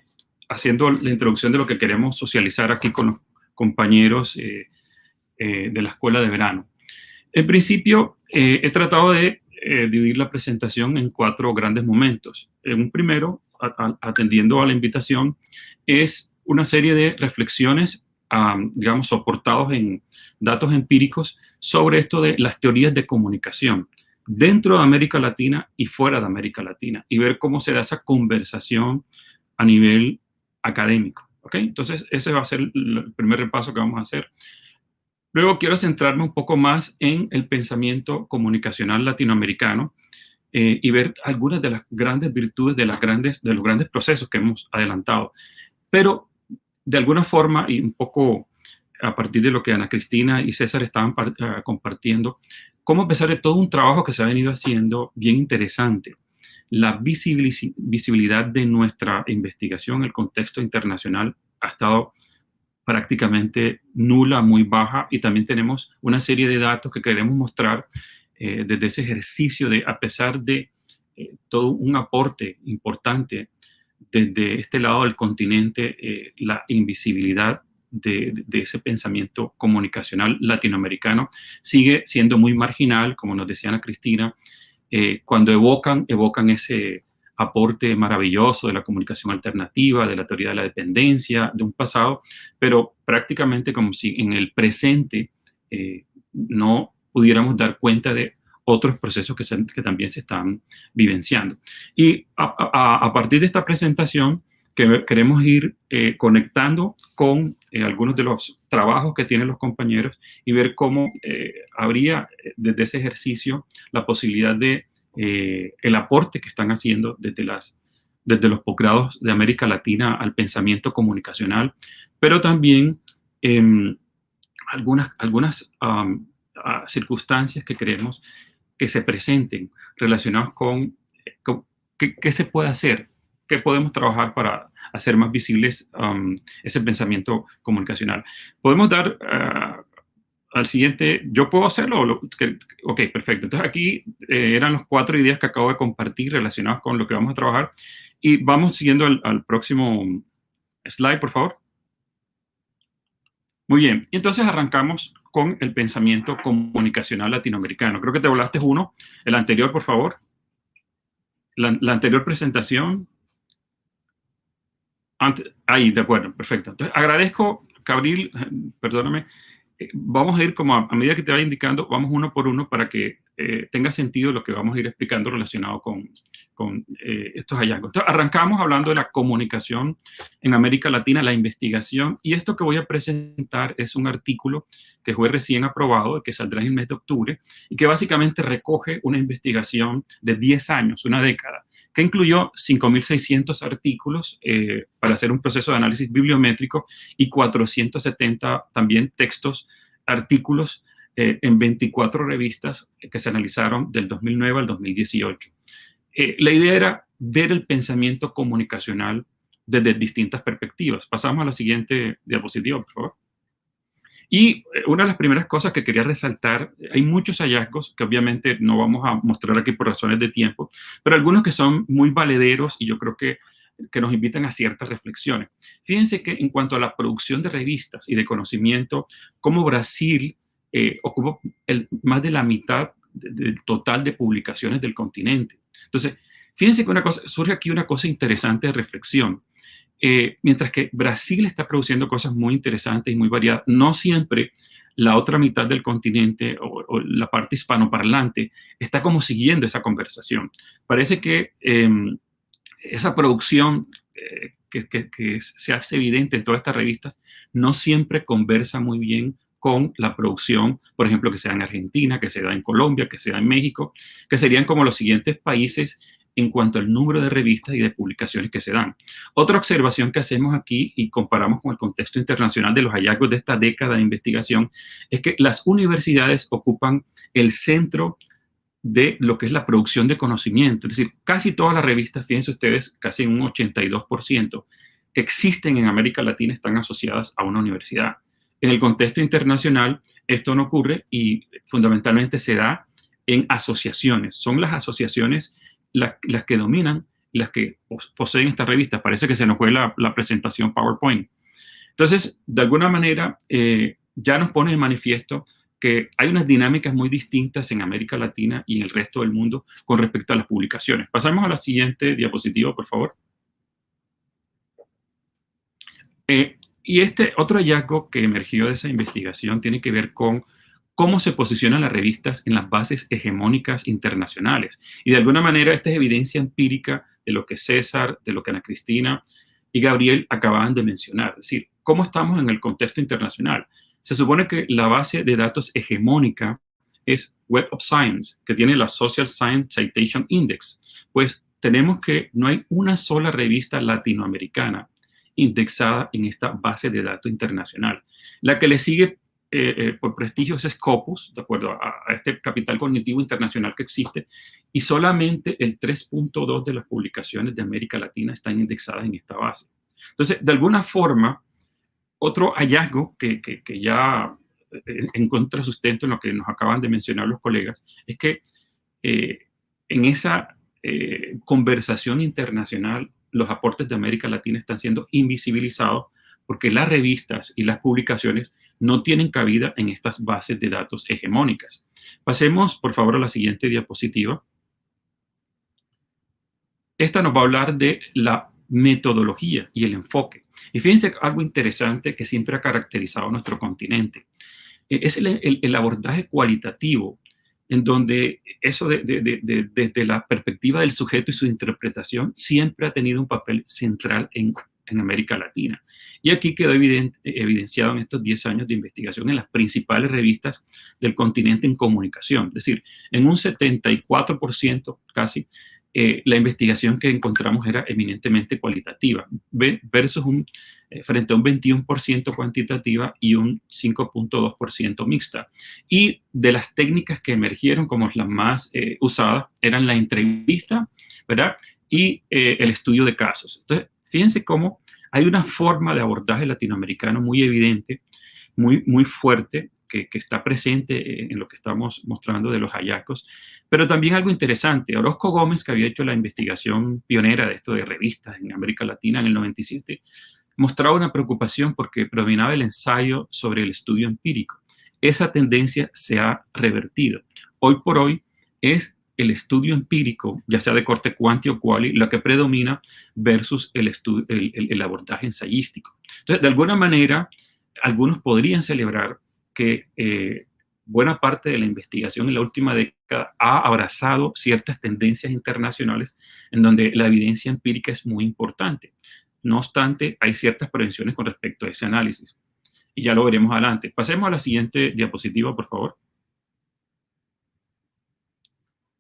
haciendo la introducción de lo que queremos socializar aquí con los compañeros de la escuela de verano. En principio, he tratado de dividir la presentación en 4 grandes momentos. Un primero, atendiendo a la invitación, es una serie de reflexiones, digamos, soportados en datos empíricos sobre esto de las teorías de comunicación dentro de América Latina y fuera de América Latina, y ver cómo se da esa conversación a nivel académico. ¿Okay? Entonces, ese va a ser el primer repaso que vamos a hacer. Luego quiero centrarme un poco más en el pensamiento comunicacional latinoamericano y ver algunas de las grandes virtudes de los grandes procesos que hemos adelantado. Pero de alguna forma, y un poco a partir de lo que Ana Cristina y César estaban compartiendo, cómo a pesar de todo un trabajo que se ha venido haciendo bien interesante, la visibilidad de nuestra investigación en el contexto internacional ha estado prácticamente nula, muy baja, y también tenemos una serie de datos que queremos mostrar desde ese ejercicio de, a pesar de todo un aporte importante desde este lado del continente, la invisibilidad de ese pensamiento comunicacional latinoamericano sigue siendo muy marginal, como nos decía Ana Cristina, cuando evocan ese aporte maravilloso de la comunicación alternativa, de la teoría de la dependencia, de un pasado, pero prácticamente como si en el presente no pudiéramos dar cuenta de otros procesos que también se están vivenciando. Y a partir de esta presentación, queremos ir conectando con algunos de los trabajos que tienen los compañeros y ver cómo habría desde ese ejercicio la posibilidad de el aporte que están haciendo desde los posgrados de América Latina al pensamiento comunicacional, pero también algunas circunstancias que queremos que se presenten relacionadas con ¿qué se puede hacer? ¿Qué podemos trabajar para hacer más visibles ese pensamiento comunicacional? Podemos dar al siguiente, ¿yo puedo hacerlo? Ok, perfecto. Entonces aquí eran los 4 ideas que acabo de compartir relacionados con lo que vamos a trabajar. Y vamos siguiendo al próximo slide, por favor. Muy bien, entonces arrancamos con el pensamiento comunicacional latinoamericano. Creo que te volaste uno, el anterior, por favor. La anterior presentación. Ahí, de acuerdo, perfecto. Entonces, agradezco, Gabriel, perdóname, vamos a ir como a medida que te vaya indicando, vamos uno por uno para que tenga sentido lo que vamos a ir explicando relacionado con estos hallazgos. Entonces, arrancamos hablando de la comunicación en América Latina, la investigación, y esto que voy a presentar es un artículo que fue recién aprobado, que saldrá en el mes de octubre, y que básicamente recoge una investigación de 10 años, una década, que incluyó 5.600 artículos para hacer un proceso de análisis bibliométrico y 470 también textos, artículos en 24 revistas que se analizaron del 2009 al 2018. La idea era ver el pensamiento comunicacional desde distintas perspectivas. Pasamos a la siguiente diapositiva, por favor. Y una de las primeras cosas que quería resaltar, hay muchos hallazgos que obviamente no vamos a mostrar aquí por razones de tiempo, pero algunos que son muy valederos y yo creo que nos invitan a ciertas reflexiones. Fíjense que en cuanto a la producción de revistas y de conocimiento, como Brasil ocupa más de la mitad del total de publicaciones del continente. Entonces, fíjense que surge aquí una cosa interesante de reflexión. Mientras que Brasil está produciendo cosas muy interesantes y muy variadas, no siempre la otra mitad del continente o la parte hispanoparlante está como siguiendo esa conversación. Parece que esa producción que se hace evidente en todas estas revistas no siempre conversa muy bien con la producción, por ejemplo, que se da en Argentina, que se da en Colombia, que se da en México, que serían como los siguientes países en cuanto al número de revistas y de publicaciones que se dan. Otra observación que hacemos aquí y comparamos con el contexto internacional de los hallazgos de esta década de investigación es que las universidades ocupan el centro de lo que es la producción de conocimiento. Es decir, casi todas las revistas, fíjense ustedes, casi un 82% que existen en América Latina están asociadas a una universidad. En el contexto internacional, esto no ocurre y fundamentalmente se da en asociaciones. Son las asociaciones las que dominan, las que poseen estas revistas. Parece que se nos fue la presentación PowerPoint. Entonces, de alguna manera, ya nos pone de manifiesto que hay unas dinámicas muy distintas en América Latina y en el resto del mundo con respecto a las publicaciones. Pasamos a la siguiente diapositiva, por favor. Y este otro hallazgo que emergió de esa investigación tiene que ver con cómo se posicionan las revistas en las bases hegemónicas internacionales. Y de alguna manera esta es evidencia empírica de lo que César, de lo que Ana Cristina y Gabriel acababan de mencionar. Es decir, cómo estamos en el contexto internacional. Se supone que la base de datos hegemónica es Web of Science, que tiene la Social Science Citation Index. Pues tenemos que no hay una sola revista latinoamericana indexada en esta base de datos internacional. La que le sigue por prestigio es Scopus, de acuerdo a este capital cognitivo internacional que existe, y solamente el 3.2 de las publicaciones de América Latina están indexadas en esta base. Entonces, de alguna forma, otro hallazgo que ya encuentra sustento en lo que nos acaban de mencionar los colegas, es que en esa conversación internacional, los aportes de América Latina están siendo invisibilizados porque las revistas y las publicaciones no tienen cabida en estas bases de datos hegemónicas. Pasemos, por favor, a la siguiente diapositiva. Esta nos va a hablar de la metodología y el enfoque. Y fíjense algo interesante que siempre ha caracterizado nuestro continente. Es el abordaje cualitativo, en donde eso desde la perspectiva del sujeto y su interpretación siempre ha tenido un papel central en América Latina. Y aquí quedó evidenciado en estos 10 años de investigación en las principales revistas del continente en comunicación. Es decir, en un 74% casi, la investigación que encontramos era eminentemente cualitativa, versus frente a un 21% cuantitativa y un 5.2% mixta. Y de las técnicas que emergieron como las más usadas eran la entrevista, ¿verdad? Y el estudio de casos. Entonces, fíjense cómo hay una forma de abordaje latinoamericano muy evidente, muy fuerte, que está presente en lo que estamos mostrando de los hallazgos, pero también algo interesante. Orozco Gómez, que había hecho la investigación pionera de esto de revistas en América Latina en el 97, mostraba una preocupación porque predominaba el ensayo sobre el estudio empírico. Esa tendencia se ha revertido. Hoy por hoy es el estudio empírico, ya sea de corte quanti o quali, lo que predomina versus el abordaje ensayístico. Entonces, de alguna manera, algunos podrían celebrar que buena parte de la investigación en la última década ha abrazado ciertas tendencias internacionales en donde la evidencia empírica es muy importante. No obstante, hay ciertas prevenciones con respecto a ese análisis. Y ya lo veremos adelante. Pasemos a la siguiente diapositiva, por favor.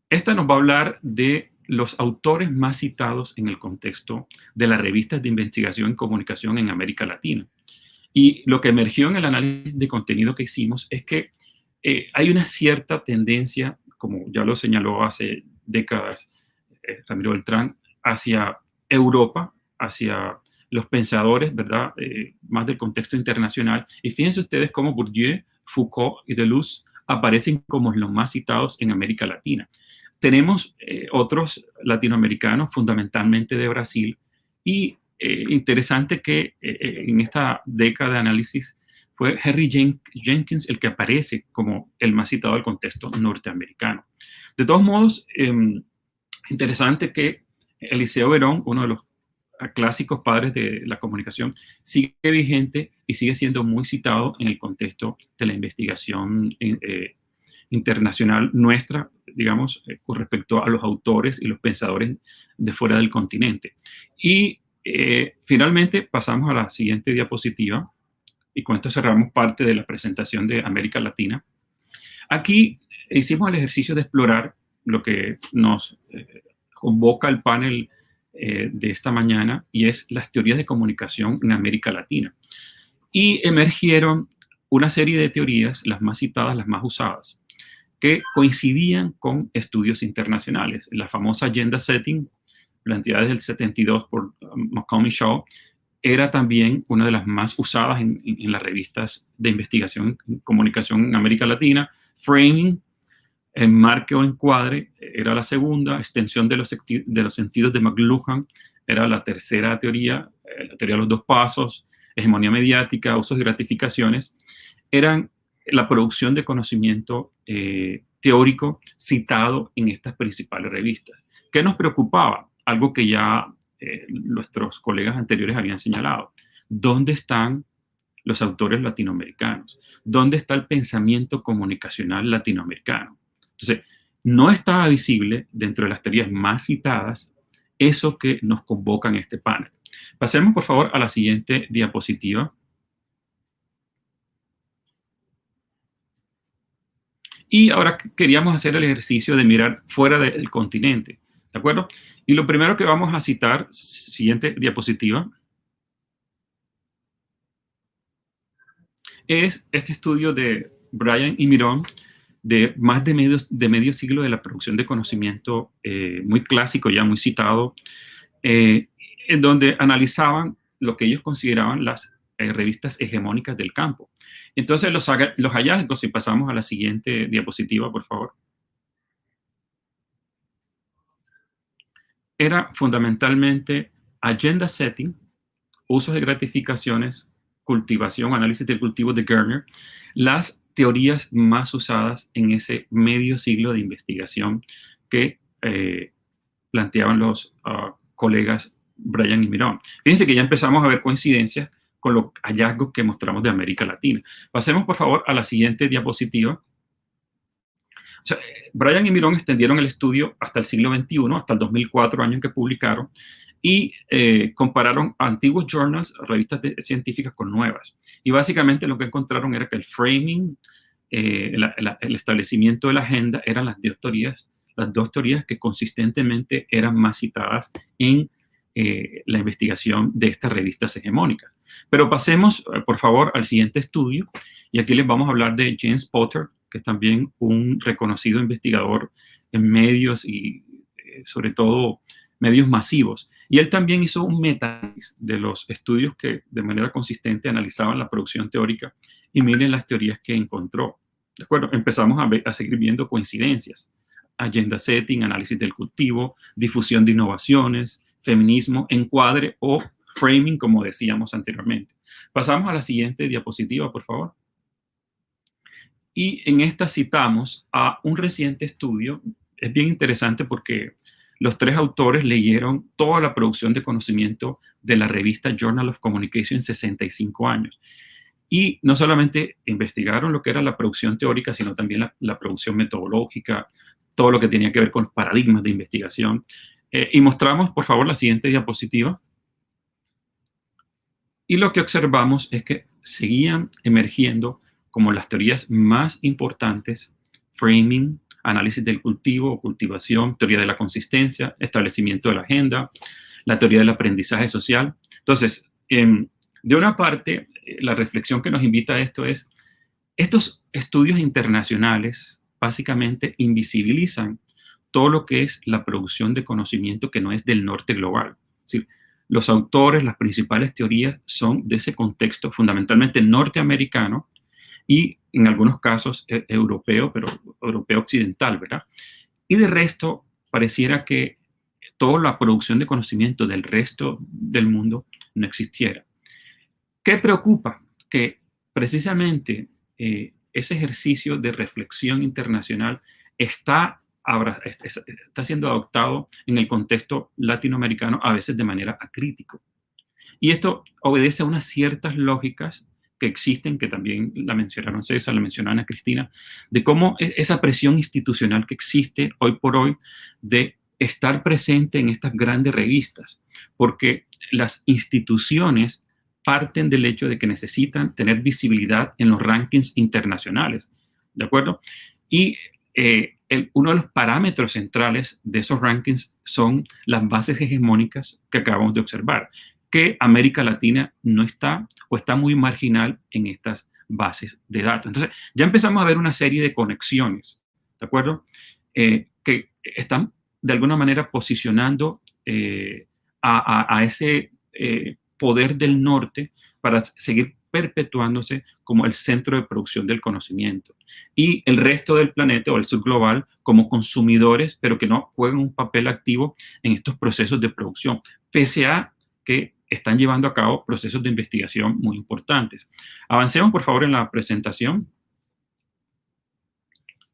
Esta nos va a hablar de los autores más citados en el contexto de las revistas de investigación y comunicación en América Latina. Y lo que emergió en el análisis de contenido que hicimos es que hay una cierta tendencia, como ya lo señaló hace décadas Ramiro Beltrán, hacia Europa, hacia los pensadores, ¿verdad?, más del contexto internacional. Y fíjense ustedes cómo Bourdieu, Foucault y Deleuze aparecen como los más citados en América Latina. Tenemos otros latinoamericanos, fundamentalmente de Brasil, y interesante que en esta década de análisis fue Henry Jenkins el que aparece como el más citado del contexto norteamericano. De todos modos, interesante que Eliseo Verón, uno de los clásicos padres de la comunicación, sigue vigente y sigue siendo muy citado en el contexto de la investigación internacional nuestra, digamos, con respecto a los autores y los pensadores de fuera del continente. Y finalmente pasamos a la siguiente diapositiva y con esto cerramos parte de la presentación de América Latina. Aquí hicimos el ejercicio de explorar lo que nos convoca el panel de esta mañana, y es las teorías de comunicación en América Latina. Y emergieron una serie de teorías, las más citadas, las más usadas, que coincidían con estudios internacionales. La famosa Agenda Setting, planteada desde el 72 por McCombie Shaw, era también una de las más usadas en las revistas de investigación y comunicación en América Latina. Framing, enmarque o encuadre, era la segunda. Extensión de los sentidos de McLuhan era la tercera teoría. La teoría de los dos pasos, hegemonía mediática, usos y gratificaciones, eran la producción de conocimiento teórico citado en estas principales revistas. ¿Qué nos preocupaba? Algo que ya nuestros colegas anteriores habían señalado. ¿Dónde están los autores latinoamericanos? ¿Dónde está el pensamiento comunicacional latinoamericano? Entonces, no estaba visible dentro de las teorías más citadas eso que nos convoca en este panel. Pasemos, por favor, a la siguiente diapositiva. Y ahora queríamos hacer el ejercicio de mirar fuera del continente, ¿de acuerdo? Y lo primero que vamos a citar, siguiente diapositiva, es este estudio de Bryan y Mirón, de más de medio siglo de la producción de conocimiento, muy clásico, ya muy citado, en donde analizaban lo que ellos consideraban las revistas hegemónicas del campo. Entonces, los hallazgos, si pasamos a la siguiente diapositiva, por favor, era fundamentalmente agenda setting, usos de gratificaciones, cultivación, análisis del cultivo de Germer, las teorías más usadas en ese medio siglo de investigación que planteaban los colegas Bryan y Mirón. Fíjense que ya empezamos a ver coincidencias con los hallazgos que mostramos de América Latina. Pasemos, por favor, a la siguiente diapositiva. O sea, Bryan y Mirón extendieron el estudio hasta el siglo XXI, hasta el 2004, año en que publicaron, y compararon antiguos journals, revistas científicas, con nuevas. Y básicamente lo que encontraron era que el framing, el establecimiento de la agenda, eran las dos teorías que consistentemente eran más citadas en la investigación de estas revistas hegemónicas. Pero pasemos, por favor, al siguiente estudio, y aquí les vamos a hablar de James Potter, que es también un reconocido investigador en medios y sobre todo medios masivos. Y él también hizo un metaanálisis de los estudios que de manera consistente analizaban la producción teórica y miren las teorías que encontró. ¿De acuerdo? Empezamos a seguir viendo coincidencias. Agenda setting, análisis del cultivo, difusión de innovaciones, feminismo, encuadre o framing, como decíamos anteriormente. Pasamos a la siguiente diapositiva, por favor. Y en esta citamos a un reciente estudio. Es bien interesante porque los tres autores leyeron toda la producción de conocimiento de la revista Journal of Communication en 65 años. Y no solamente investigaron lo que era la producción teórica, sino también la producción metodológica, todo lo que tenía que ver con paradigmas de investigación. Y mostramos, por favor, la siguiente diapositiva. Y lo que observamos es que seguían emergiendo como las teorías más importantes: framing, análisis del cultivo o cultivación, teoría de la consistencia, establecimiento de la agenda, la teoría del aprendizaje social. Entonces, de una parte, la reflexión que nos invita a esto es, estos estudios internacionales básicamente invisibilizan todo lo que es la producción de conocimiento que no es del norte global. Es decir, los autores, las principales teorías son de ese contexto fundamentalmente norteamericano y en algunos casos europeo, pero europeo occidental, ¿verdad? Y de resto, pareciera que toda la producción de conocimiento del resto del mundo no existiera. ¿Qué preocupa? Que precisamente ese ejercicio de reflexión internacional está siendo adoptado en el contexto latinoamericano a veces de manera acrítica. Y esto obedece a unas ciertas lógicas que existen, que también la mencionaron César, la mencionó Ana Cristina, de cómo esa presión institucional que existe hoy por hoy de estar presente en estas grandes revistas, porque las instituciones parten del hecho de que necesitan tener visibilidad en los rankings internacionales, ¿de acuerdo? Y uno de los parámetros centrales de esos rankings son las bases hegemónicas que acabamos de observar, que América Latina no está o está muy marginal en estas bases de datos. Entonces, ya empezamos a ver una serie de conexiones, ¿de acuerdo? Que están de alguna manera posicionando a ese poder del norte para seguir perpetuándose como el centro de producción del conocimiento, y el resto del planeta o el sur global como consumidores, pero que no juegan un papel activo en estos procesos de producción, pese a que están llevando a cabo procesos de investigación muy importantes. Avancemos, por favor, en la presentación.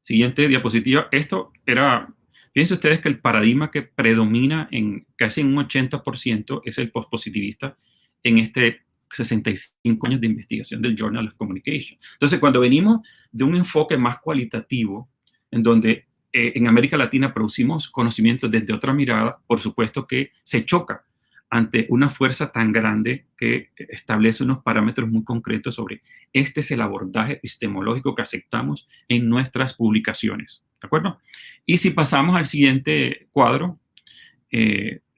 Siguiente diapositiva. Esto era, fíjense ustedes que el paradigma que predomina en casi un 80% es el postpositivista en este 65 años de investigación del Journal of Communication. Entonces, cuando venimos de un enfoque más cualitativo, en donde en América Latina producimos conocimiento desde otra mirada, por supuesto que se choca ante una fuerza tan grande que establece unos parámetros muy concretos sobre este es el abordaje epistemológico que aceptamos en nuestras publicaciones, ¿de acuerdo? Y si pasamos al siguiente cuadro,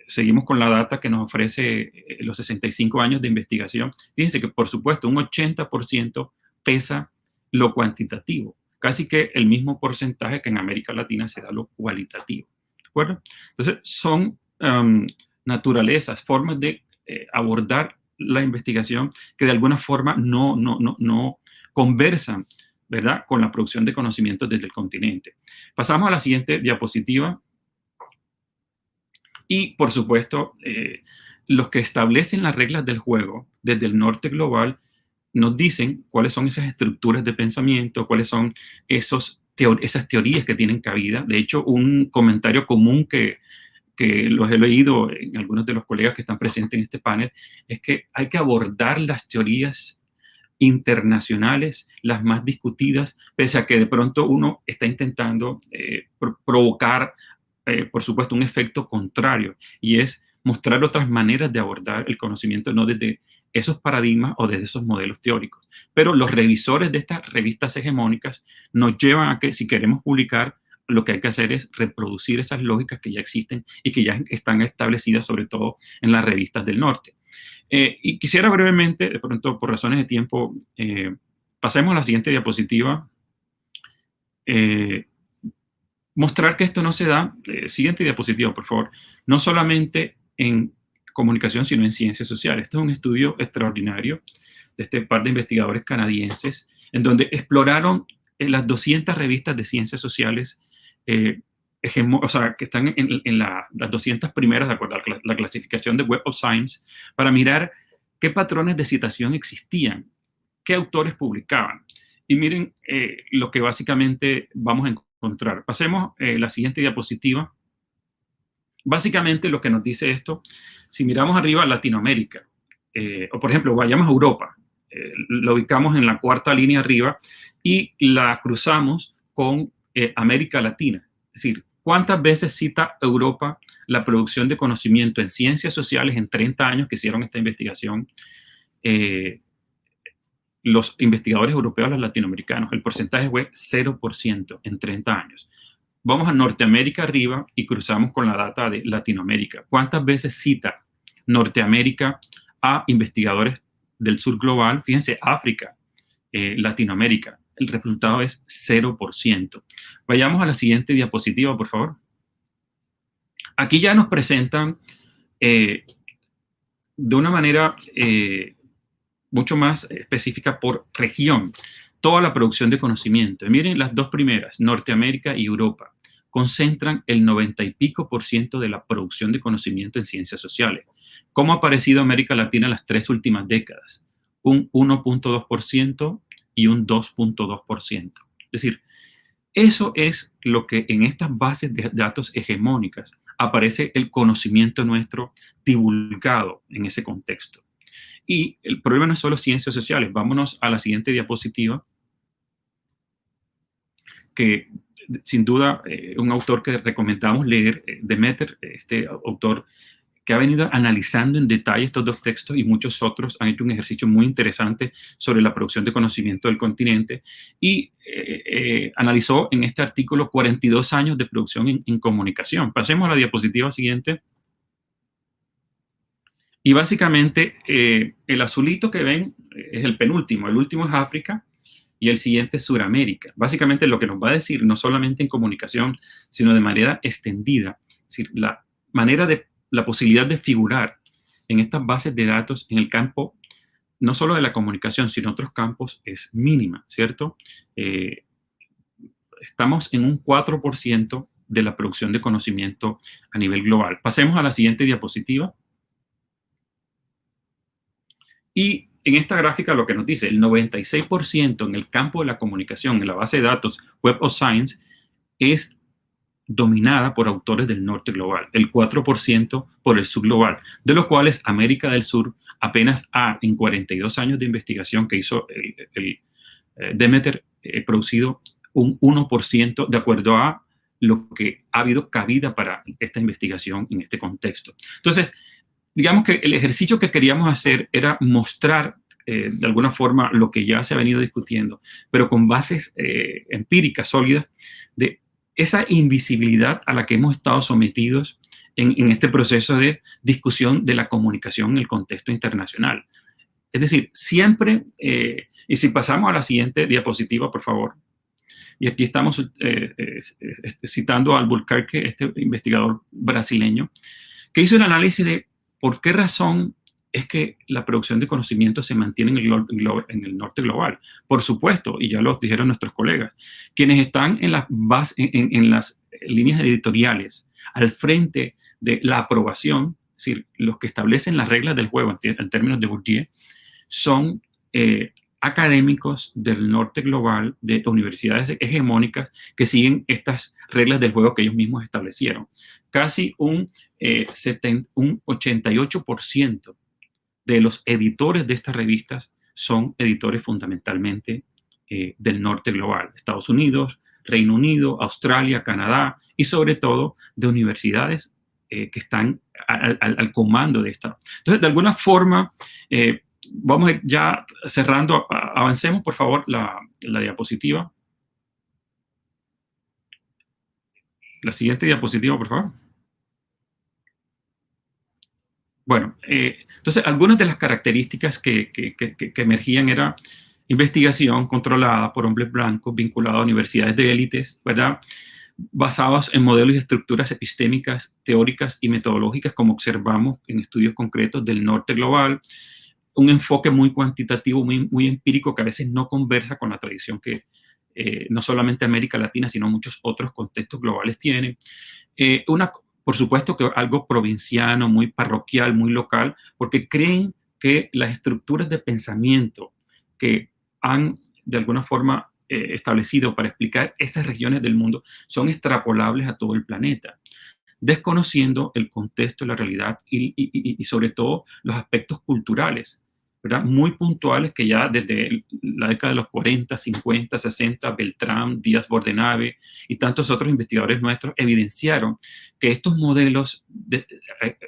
seguimos con la data que nos ofrece los 65 años de investigación. Fíjense que, por supuesto, un 80% pesa lo cuantitativo, casi que el mismo porcentaje que en América Latina se da lo cualitativo, ¿de acuerdo? Entonces, son naturalezas, formas de abordar la investigación que de alguna forma no conversan, ¿verdad?, con la producción de conocimientos desde el continente. Pasamos a la siguiente diapositiva. Y, por supuesto, los que establecen las reglas del juego desde el norte global nos dicen cuáles son esas estructuras de pensamiento, cuáles son esas teorías que tienen cabida. De hecho, un comentario común que los he leído en algunos de los colegas que están presentes en este panel es que hay que abordar las teorías internacionales, las más discutidas, pese a que de pronto uno está intentando provocar por supuesto, un efecto contrario, y es mostrar otras maneras de abordar el conocimiento, no desde esos paradigmas o desde esos modelos teóricos. Pero los revisores de estas revistas hegemónicas nos llevan a que, si queremos publicar, lo que hay que hacer es reproducir esas lógicas que ya existen y que ya están establecidas, sobre todo en las revistas del norte. Y quisiera brevemente, de pronto, por razones de tiempo, pasemos a la siguiente diapositiva. mostrar que esto no se da, siguiente diapositiva, por favor, no solamente en comunicación, sino en ciencias sociales. Este es un estudio extraordinario de este par de investigadores canadienses, en donde exploraron las 200 revistas de ciencias sociales, o sea, que están en las 200 primeras, de acuerdo a la clasificación de Web of Science, para mirar qué patrones de citación existían, qué autores publicaban. Y miren lo que básicamente vamos a encontrar. Pasemos la siguiente diapositiva. Básicamente lo que nos dice esto, si miramos arriba Latinoamérica, o por ejemplo, vayamos a Europa, la ubicamos en la cuarta línea arriba y la cruzamos con América Latina. Es decir, ¿cuántas veces cita Europa la producción de conocimiento en ciencias sociales en 30 años que hicieron esta investigación? Los investigadores europeos, los latinoamericanos, el porcentaje fue 0% en 30 años. Vamos a Norteamérica arriba y cruzamos con la data de Latinoamérica. ¿Cuántas veces cita Norteamérica a investigadores del sur global? Fíjense, África, Latinoamérica. El resultado es 0%. Vayamos a la siguiente diapositiva, por favor. Aquí ya nos presentan de una manera mucho más específica por región toda la producción de conocimiento. Y miren las dos primeras, Norteamérica y Europa, concentran el 90 y pico % de la producción de conocimiento en ciencias sociales. ¿Cómo ha aparecido América Latina en las 3 últimas décadas? Un 1.2% y un 2.2%. Es decir, eso es lo que en estas bases de datos hegemónicas aparece el conocimiento nuestro divulgado en ese contexto. Y el problema no es solo ciencias sociales. Vámonos a la siguiente diapositiva, que sin duda un autor que recomendamos leer, Demeter, este autor que ha venido analizando en detalle estos dos textos, y muchos otros han hecho un ejercicio muy interesante sobre la producción de conocimiento del continente, y analizó en este artículo 42 años de producción en comunicación. Pasemos a la diapositiva siguiente. Y básicamente el azulito que ven es el penúltimo, el último es África y el siguiente es Suramérica. Básicamente lo que nos va a decir, no solamente en comunicación, sino de manera extendida, es decir, la posibilidad de figurar en estas bases de datos en el campo, no solo de la comunicación, sino otros campos, es mínima, ¿cierto? Estamos en un 4% de la producción de conocimiento a nivel global. Pasemos a la siguiente diapositiva. Y en esta gráfica lo que nos dice, el 96% en el campo de la comunicación, en la base de datos Web of Science, es dominada por autores del norte global, el 4% por el sur global, de los cuales América del Sur apenas ha, en 42 años de investigación que hizo el Demeter, producido un 1% de acuerdo a lo que ha habido cabida para esta investigación en este contexto. Entonces, digamos que el ejercicio que queríamos hacer era mostrar de alguna forma lo que ya se ha venido discutiendo, pero con bases empíricas sólidas de esa invisibilidad a la que hemos estado sometidos en este proceso de discusión de la comunicación en el contexto internacional. Es decir, siempre, y si pasamos a la siguiente diapositiva, por favor, y aquí estamos citando a Albuquerque, este investigador brasileño, que hizo el análisis de por qué razón es que la producción de conocimiento se mantiene en el norte global. Por supuesto, y ya lo dijeron nuestros colegas, quienes están en las líneas editoriales, al frente de la aprobación, es decir, los que establecen las reglas del juego en términos de Bourdieu, son académicos del norte global, de universidades hegemónicas que siguen estas reglas del juego que ellos mismos establecieron. Casi un 88% de los editores de estas revistas son editores fundamentalmente del norte global, Estados Unidos, Reino Unido, Australia, Canadá, y sobre todo de universidades que están al comando de esta. Entonces, de alguna forma, vamos ya cerrando. Avancemos, por favor, la diapositiva. La siguiente diapositiva, por favor. Bueno, entonces, algunas de las características que emergían era investigación controlada por hombres blancos vinculados a universidades de élites, ¿verdad? basados en modelos y estructuras epistémicas, teóricas y metodológicas, como observamos en estudios concretos del norte global, un enfoque muy cuantitativo, muy empírico, que a veces no conversa con la tradición que no solamente América Latina, sino muchos otros contextos globales tiene. Por supuesto que algo provinciano, muy parroquial, muy local, porque creen que las estructuras de pensamiento que han de alguna forma establecido para explicar estas regiones del mundo son extrapolables a todo el planeta, desconociendo el contexto, la realidad y sobre todo los aspectos culturales, ¿verdad? Muy puntuales que ya desde la década de los 40, 50, 60, Beltrán, Díaz Bordenave y tantos otros investigadores nuestros evidenciaron que estos modelos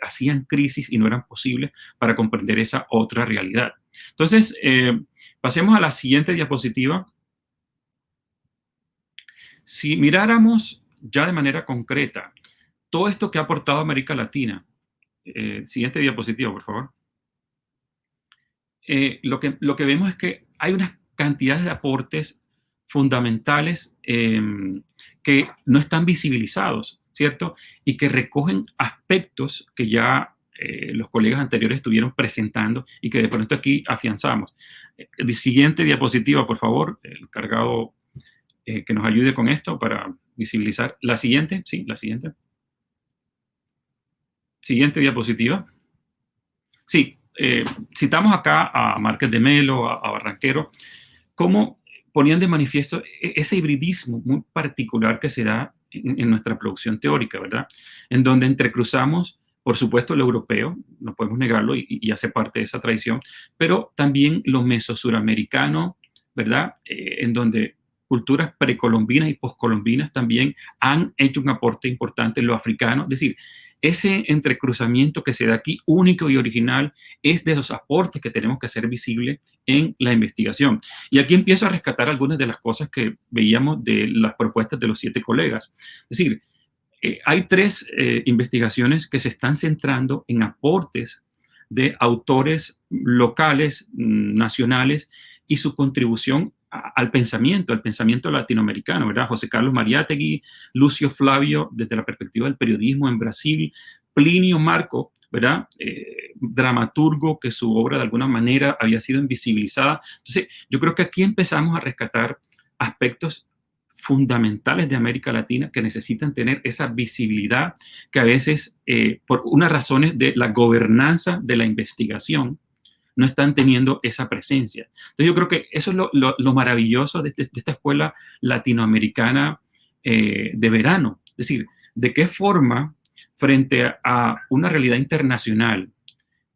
hacían crisis y no eran posibles para comprender esa otra realidad. Entonces, pasemos a la siguiente diapositiva. Si miráramos ya de manera concreta todo esto que ha aportado América Latina, siguiente diapositiva, por favor. Lo que vemos es que hay unas cantidades de aportes fundamentales que no están visibilizados, ¿cierto? Y que recogen aspectos que ya los colegas anteriores estuvieron presentando y que de pronto aquí afianzamos. Siguiente diapositiva, por favor, el encargado que nos ayude con esto para visibilizar. La siguiente, sí, la siguiente. Siguiente diapositiva. Sí, citamos acá a Márquez de Melo, a Barranquero, cómo ponían de manifiesto ese hibridismo muy particular que se da en nuestra producción teórica, ¿verdad? En donde entrecruzamos, por supuesto, lo europeo, no podemos negarlo y hace parte de esa tradición, pero también lo mesosuramericano, ¿verdad? En donde culturas precolombinas y poscolombinas también han hecho un aporte importante en lo africano, es decir, ese entrecruzamiento que se da aquí, único y original, es de los aportes que tenemos que hacer visible en la investigación. Y aquí empiezo a rescatar algunas de las cosas que veíamos de las propuestas de los 7 colegas. Es decir, hay 3 investigaciones que se están centrando en aportes de autores locales, nacionales, y su contribución al pensamiento latinoamericano, ¿verdad? José Carlos Mariátegui, Lucio Flavio, desde la perspectiva del periodismo en Brasil, Plinio Marco, ¿verdad? Dramaturgo, que su obra de alguna manera había sido invisibilizada. Entonces, yo creo que aquí empezamos a rescatar aspectos fundamentales de América Latina que necesitan tener esa visibilidad que a veces, por unas razones de la gobernanza de la investigación, no están teniendo esa presencia. Entonces yo creo que eso es lo maravilloso de esta escuela latinoamericana de verano. Es decir, de qué forma, frente a una realidad internacional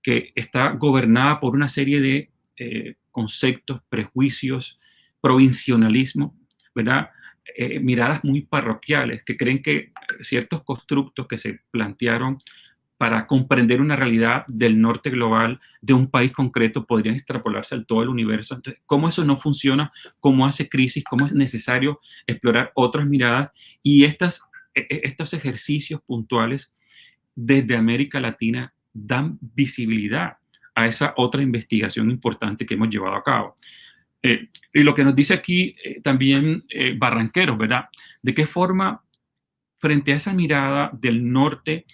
que está gobernada por una serie de conceptos, prejuicios, provincialismo, ¿verdad? Miradas muy parroquiales que creen que ciertos constructos que se plantearon para comprender una realidad del norte global de un país concreto podrían extrapolarse al todo el universo. Entonces, ¿cómo eso no funciona? ¿Cómo hace crisis? ¿Cómo es necesario explorar otras miradas? Y estos ejercicios puntuales desde América Latina dan visibilidad a esa otra investigación importante que hemos llevado a cabo. Y lo que nos dice aquí también Barranquero, ¿verdad? ¿De qué forma, frente a esa mirada del norte,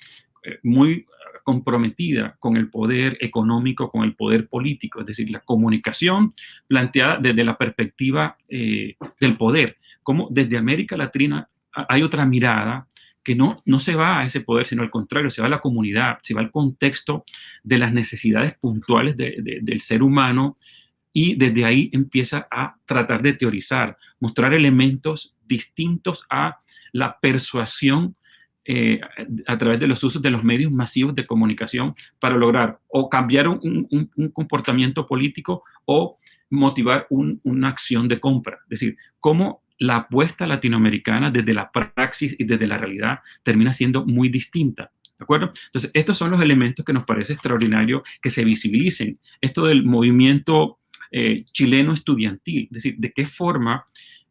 muy comprometida con el poder económico, con el poder político, es decir, la comunicación planteada desde la perspectiva del poder, como desde América Latina hay otra mirada que no se va a ese poder, sino al contrario, se va a la comunidad, se va al contexto de las necesidades puntuales del ser humano, y desde ahí empieza a tratar de teorizar, mostrar elementos distintos a la persuasión a través de los usos de los medios masivos de comunicación para lograr o cambiar un comportamiento político o motivar una acción de compra. Es decir, cómo la apuesta latinoamericana desde la praxis y desde la realidad termina siendo muy distinta. ¿De acuerdo? Entonces, estos son los elementos que nos parece extraordinario que se visibilicen. Esto del movimiento chileno estudiantil, es decir, de qué forma,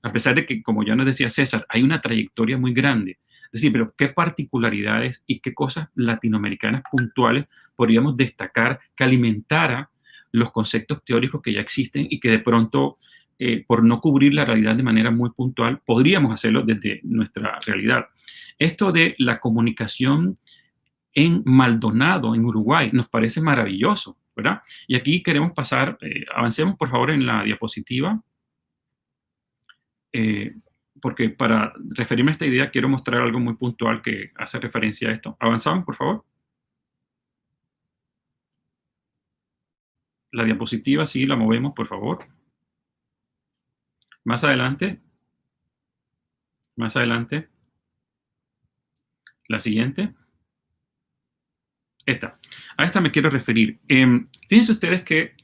a pesar de que, como ya nos decía César, hay una trayectoria muy grande. Es decir, pero qué particularidades y qué cosas latinoamericanas puntuales podríamos destacar que alimentara los conceptos teóricos que ya existen y que de pronto por no cubrir la realidad de manera muy puntual, podríamos hacerlo desde nuestra realidad. Esto de la comunicación en Maldonado, en Uruguay, nos parece maravilloso, ¿verdad? Y aquí queremos pasar, avancemos por favor en la diapositiva, porque para referirme a esta idea quiero mostrar algo muy puntual que hace referencia a esto. Avanzamos, por favor. La diapositiva, sí, la movemos, por favor. Más adelante. Más adelante. La siguiente. Esta. A esta me quiero referir. Fíjense ustedes que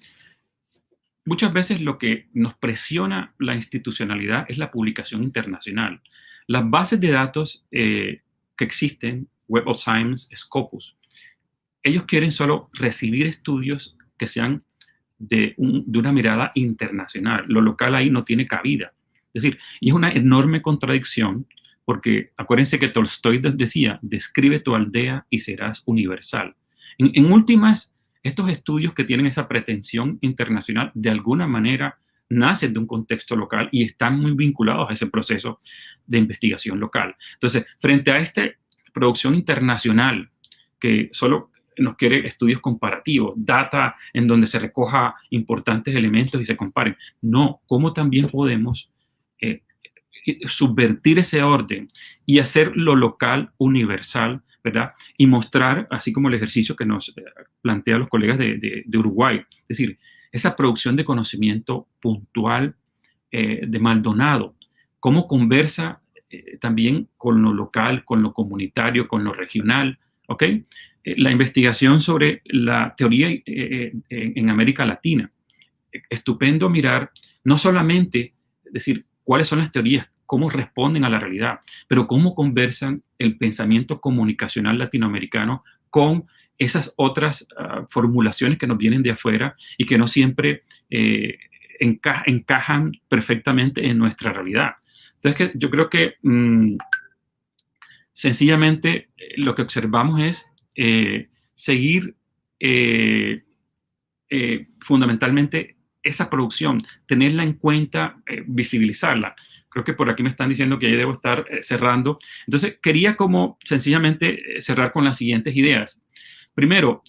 muchas veces lo que nos presiona la institucionalidad es la publicación internacional. Las bases de datos que existen, Web of Science, Scopus, ellos quieren solo recibir estudios que sean de una mirada internacional. Lo local ahí no tiene cabida. Es decir, y es una enorme contradicción porque acuérdense que Tolstoy decía, describe tu aldea y serás universal. En últimas, estos estudios que tienen esa pretensión internacional de alguna manera nacen de un contexto local y están muy vinculados a ese proceso de investigación local. Entonces, frente a esta producción internacional que solo nos quiere estudios comparativos, data en donde se recoja importantes elementos y se comparen. No, ¿cómo también podemos subvertir ese orden y hacer lo local universal, ¿verdad? Y mostrar, así como el ejercicio que nos plantean los colegas de Uruguay, es decir, esa producción de conocimiento puntual de Maldonado, cómo conversa también con lo local, con lo comunitario, con lo regional, ¿ok? La investigación sobre la teoría en América Latina. Estupendo mirar, no solamente decir cuáles son las teorías, cómo responden a la realidad, pero cómo conversan el pensamiento comunicacional latinoamericano con esas otras formulaciones que nos vienen de afuera y que no siempre encajan perfectamente en nuestra realidad. Entonces, yo creo que sencillamente lo que observamos es seguir fundamentalmente esa producción, tenerla en cuenta, visibilizarla. Creo que por aquí me están diciendo que ya debo estar cerrando. Entonces, quería como sencillamente cerrar con las siguientes ideas. Primero,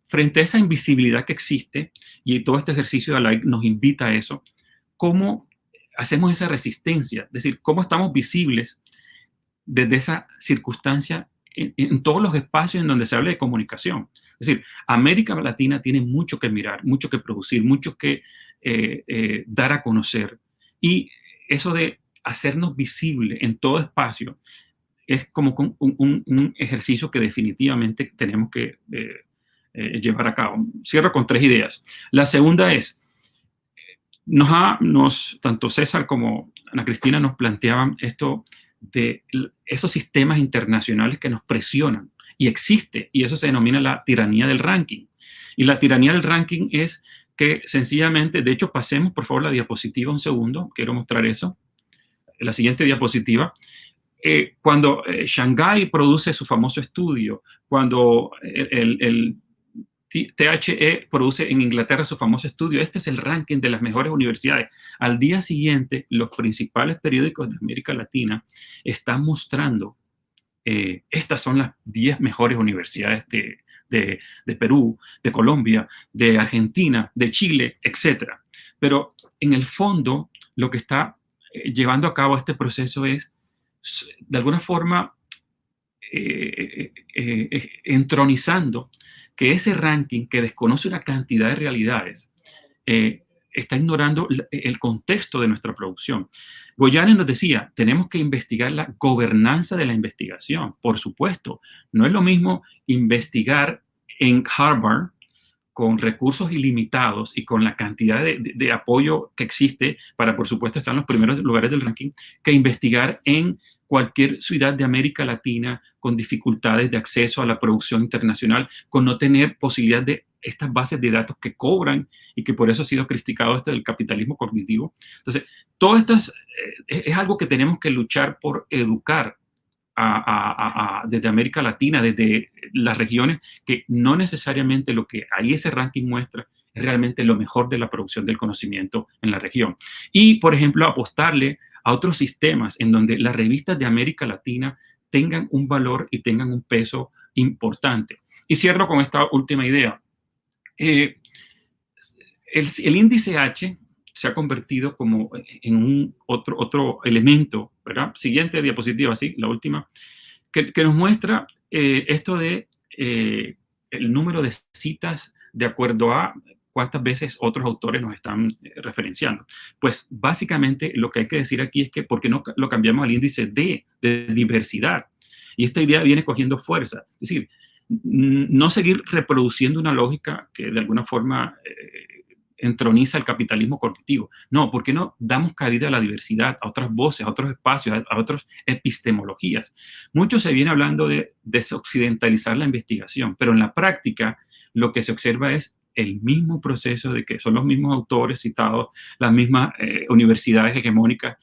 frente a esa invisibilidad que existe, y todo este ejercicio de ALAIC nos invita a eso, ¿cómo hacemos esa resistencia? Es decir, ¿cómo estamos visibles desde esa circunstancia en todos los espacios en donde se habla de comunicación? Es decir, América Latina tiene mucho que mirar, mucho que producir, mucho que dar a conocer. Y eso de hacernos visible en todo espacio es como un ejercicio que definitivamente tenemos que llevar a cabo. Cierro con 3 ideas. La segunda es, tanto César como Ana Cristina nos planteaban esto de esos sistemas internacionales que nos presionan. Y existe, y eso se denomina la tiranía del ranking. Y la tiranía del ranking es que sencillamente, de hecho, pasemos por favor la diapositiva un segundo, quiero mostrar eso. La siguiente diapositiva. Cuando Shanghái produce su famoso estudio, cuando el THE produce en Inglaterra su famoso estudio, este es el ranking de las mejores universidades. Al día siguiente, los principales periódicos de América Latina están mostrando estas son las 10 mejores universidades de Perú, de Colombia, de Argentina, de Chile, etc. Pero en el fondo, lo que está llevando a cabo este proceso es, de alguna forma, entronizando que ese ranking que desconoce una cantidad de realidades está ignorando el contexto de nuestra producción. Goyanes nos decía, tenemos que investigar la gobernanza de la investigación. Por supuesto, no es lo mismo investigar en Harvard con recursos ilimitados y con la cantidad de apoyo que existe para, por supuesto, estar en los primeros lugares del ranking, que investigar en cualquier ciudad de América Latina con dificultades de acceso a la producción internacional, con no tener posibilidad de estas bases de datos que cobran y que por eso ha sido criticado esto del capitalismo cognitivo. Entonces, todo esto es algo que tenemos que luchar por educar desde América Latina, desde las regiones, que no necesariamente lo que ahí ese ranking muestra es realmente lo mejor de la producción del conocimiento en la región. Y, por ejemplo, apostarle a otros sistemas en donde las revistas de América Latina tengan un valor y tengan un peso importante. Y cierro con esta última idea. El índice H se ha convertido como en un otro elemento, ¿verdad? Siguiente diapositiva, sí, la última, que nos muestra esto de el número de citas de acuerdo a cuántas veces otros autores nos están referenciando. Pues básicamente lo que hay que decir aquí es que ¿por qué no lo cambiamos al índice D, de diversidad? Y esta idea viene cogiendo fuerza. Es decir, no seguir reproduciendo una lógica que de alguna forma entroniza el capitalismo cognitivo. No, ¿por qué no damos cabida a la diversidad, a otras voces, a otros espacios, a otras epistemologías? Mucho se viene hablando de desoccidentalizar la investigación, pero en la práctica lo que se observa es el mismo proceso de que son los mismos autores citados, las mismas universidades hegemónicas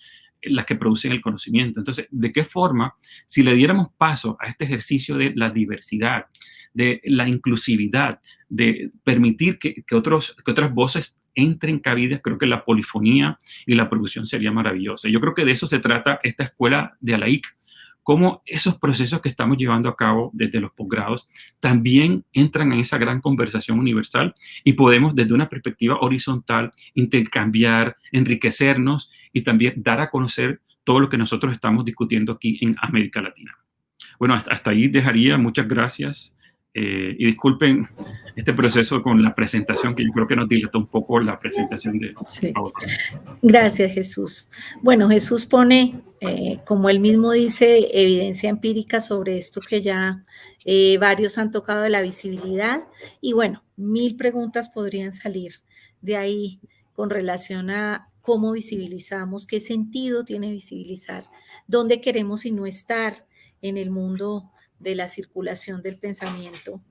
las que producen el conocimiento. Entonces, ¿de qué forma, si le diéramos paso a este ejercicio de la diversidad, de la inclusividad, de permitir que otras voces entren cabida, creo que la polifonía y la producción sería maravillosa? Yo creo que de eso se trata esta escuela de ALAIC, cómo esos procesos que estamos llevando a cabo desde los posgrados también entran en esa gran conversación universal y podemos desde una perspectiva horizontal intercambiar, enriquecernos y también dar a conocer todo lo que nosotros estamos discutiendo aquí en América Latina. Bueno, hasta ahí dejaría. Muchas gracias. Y disculpen este proceso con la presentación, que yo creo que nos dilató un poco la presentación de sí. Gracias, Jesús. Bueno, Jesús pone, como él mismo dice, evidencia empírica sobre esto que ya varios han tocado de la visibilidad. Y bueno, 1000 preguntas podrían salir de ahí con relación a cómo visibilizamos, qué sentido tiene visibilizar, dónde queremos y no estar en el mundo de la circulación del pensamiento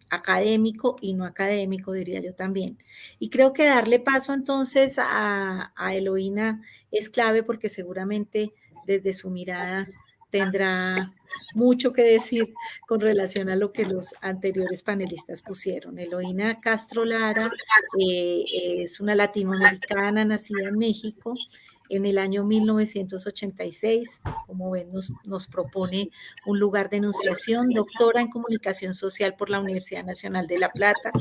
académico y no académico, diría yo también. Y creo que darle paso entonces a Eloína es clave, porque seguramente desde su mirada tendrá mucho que decir con relación a lo que los anteriores panelistas pusieron. Eloína Castro Lara es una latinoamericana nacida en México en el año 1986, como ven, nos propone un lugar de enunciación, doctora en comunicación social por la Universidad Nacional de La Plata,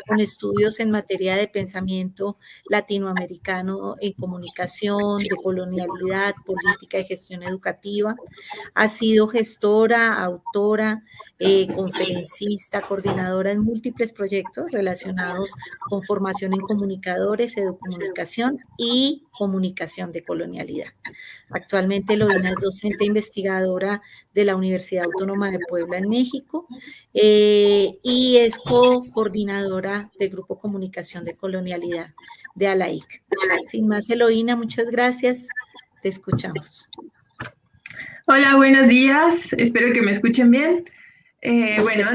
con estudios en materia de pensamiento latinoamericano en comunicación, de colonialidad, política y gestión educativa. Ha sido gestora, autora, conferencista, coordinadora en múltiples proyectos relacionados con formación en comunicadores, educomunicación y comunicación de colonialidad. Actualmente Eloína es docente e investigadora de la Universidad Autónoma de Puebla en México y es coordinadora del Grupo Comunicación de Colonialidad de ALAIC. Sin más, Eloína, muchas gracias. Te escuchamos. Hola, buenos días. Espero que me escuchen bien. Bueno,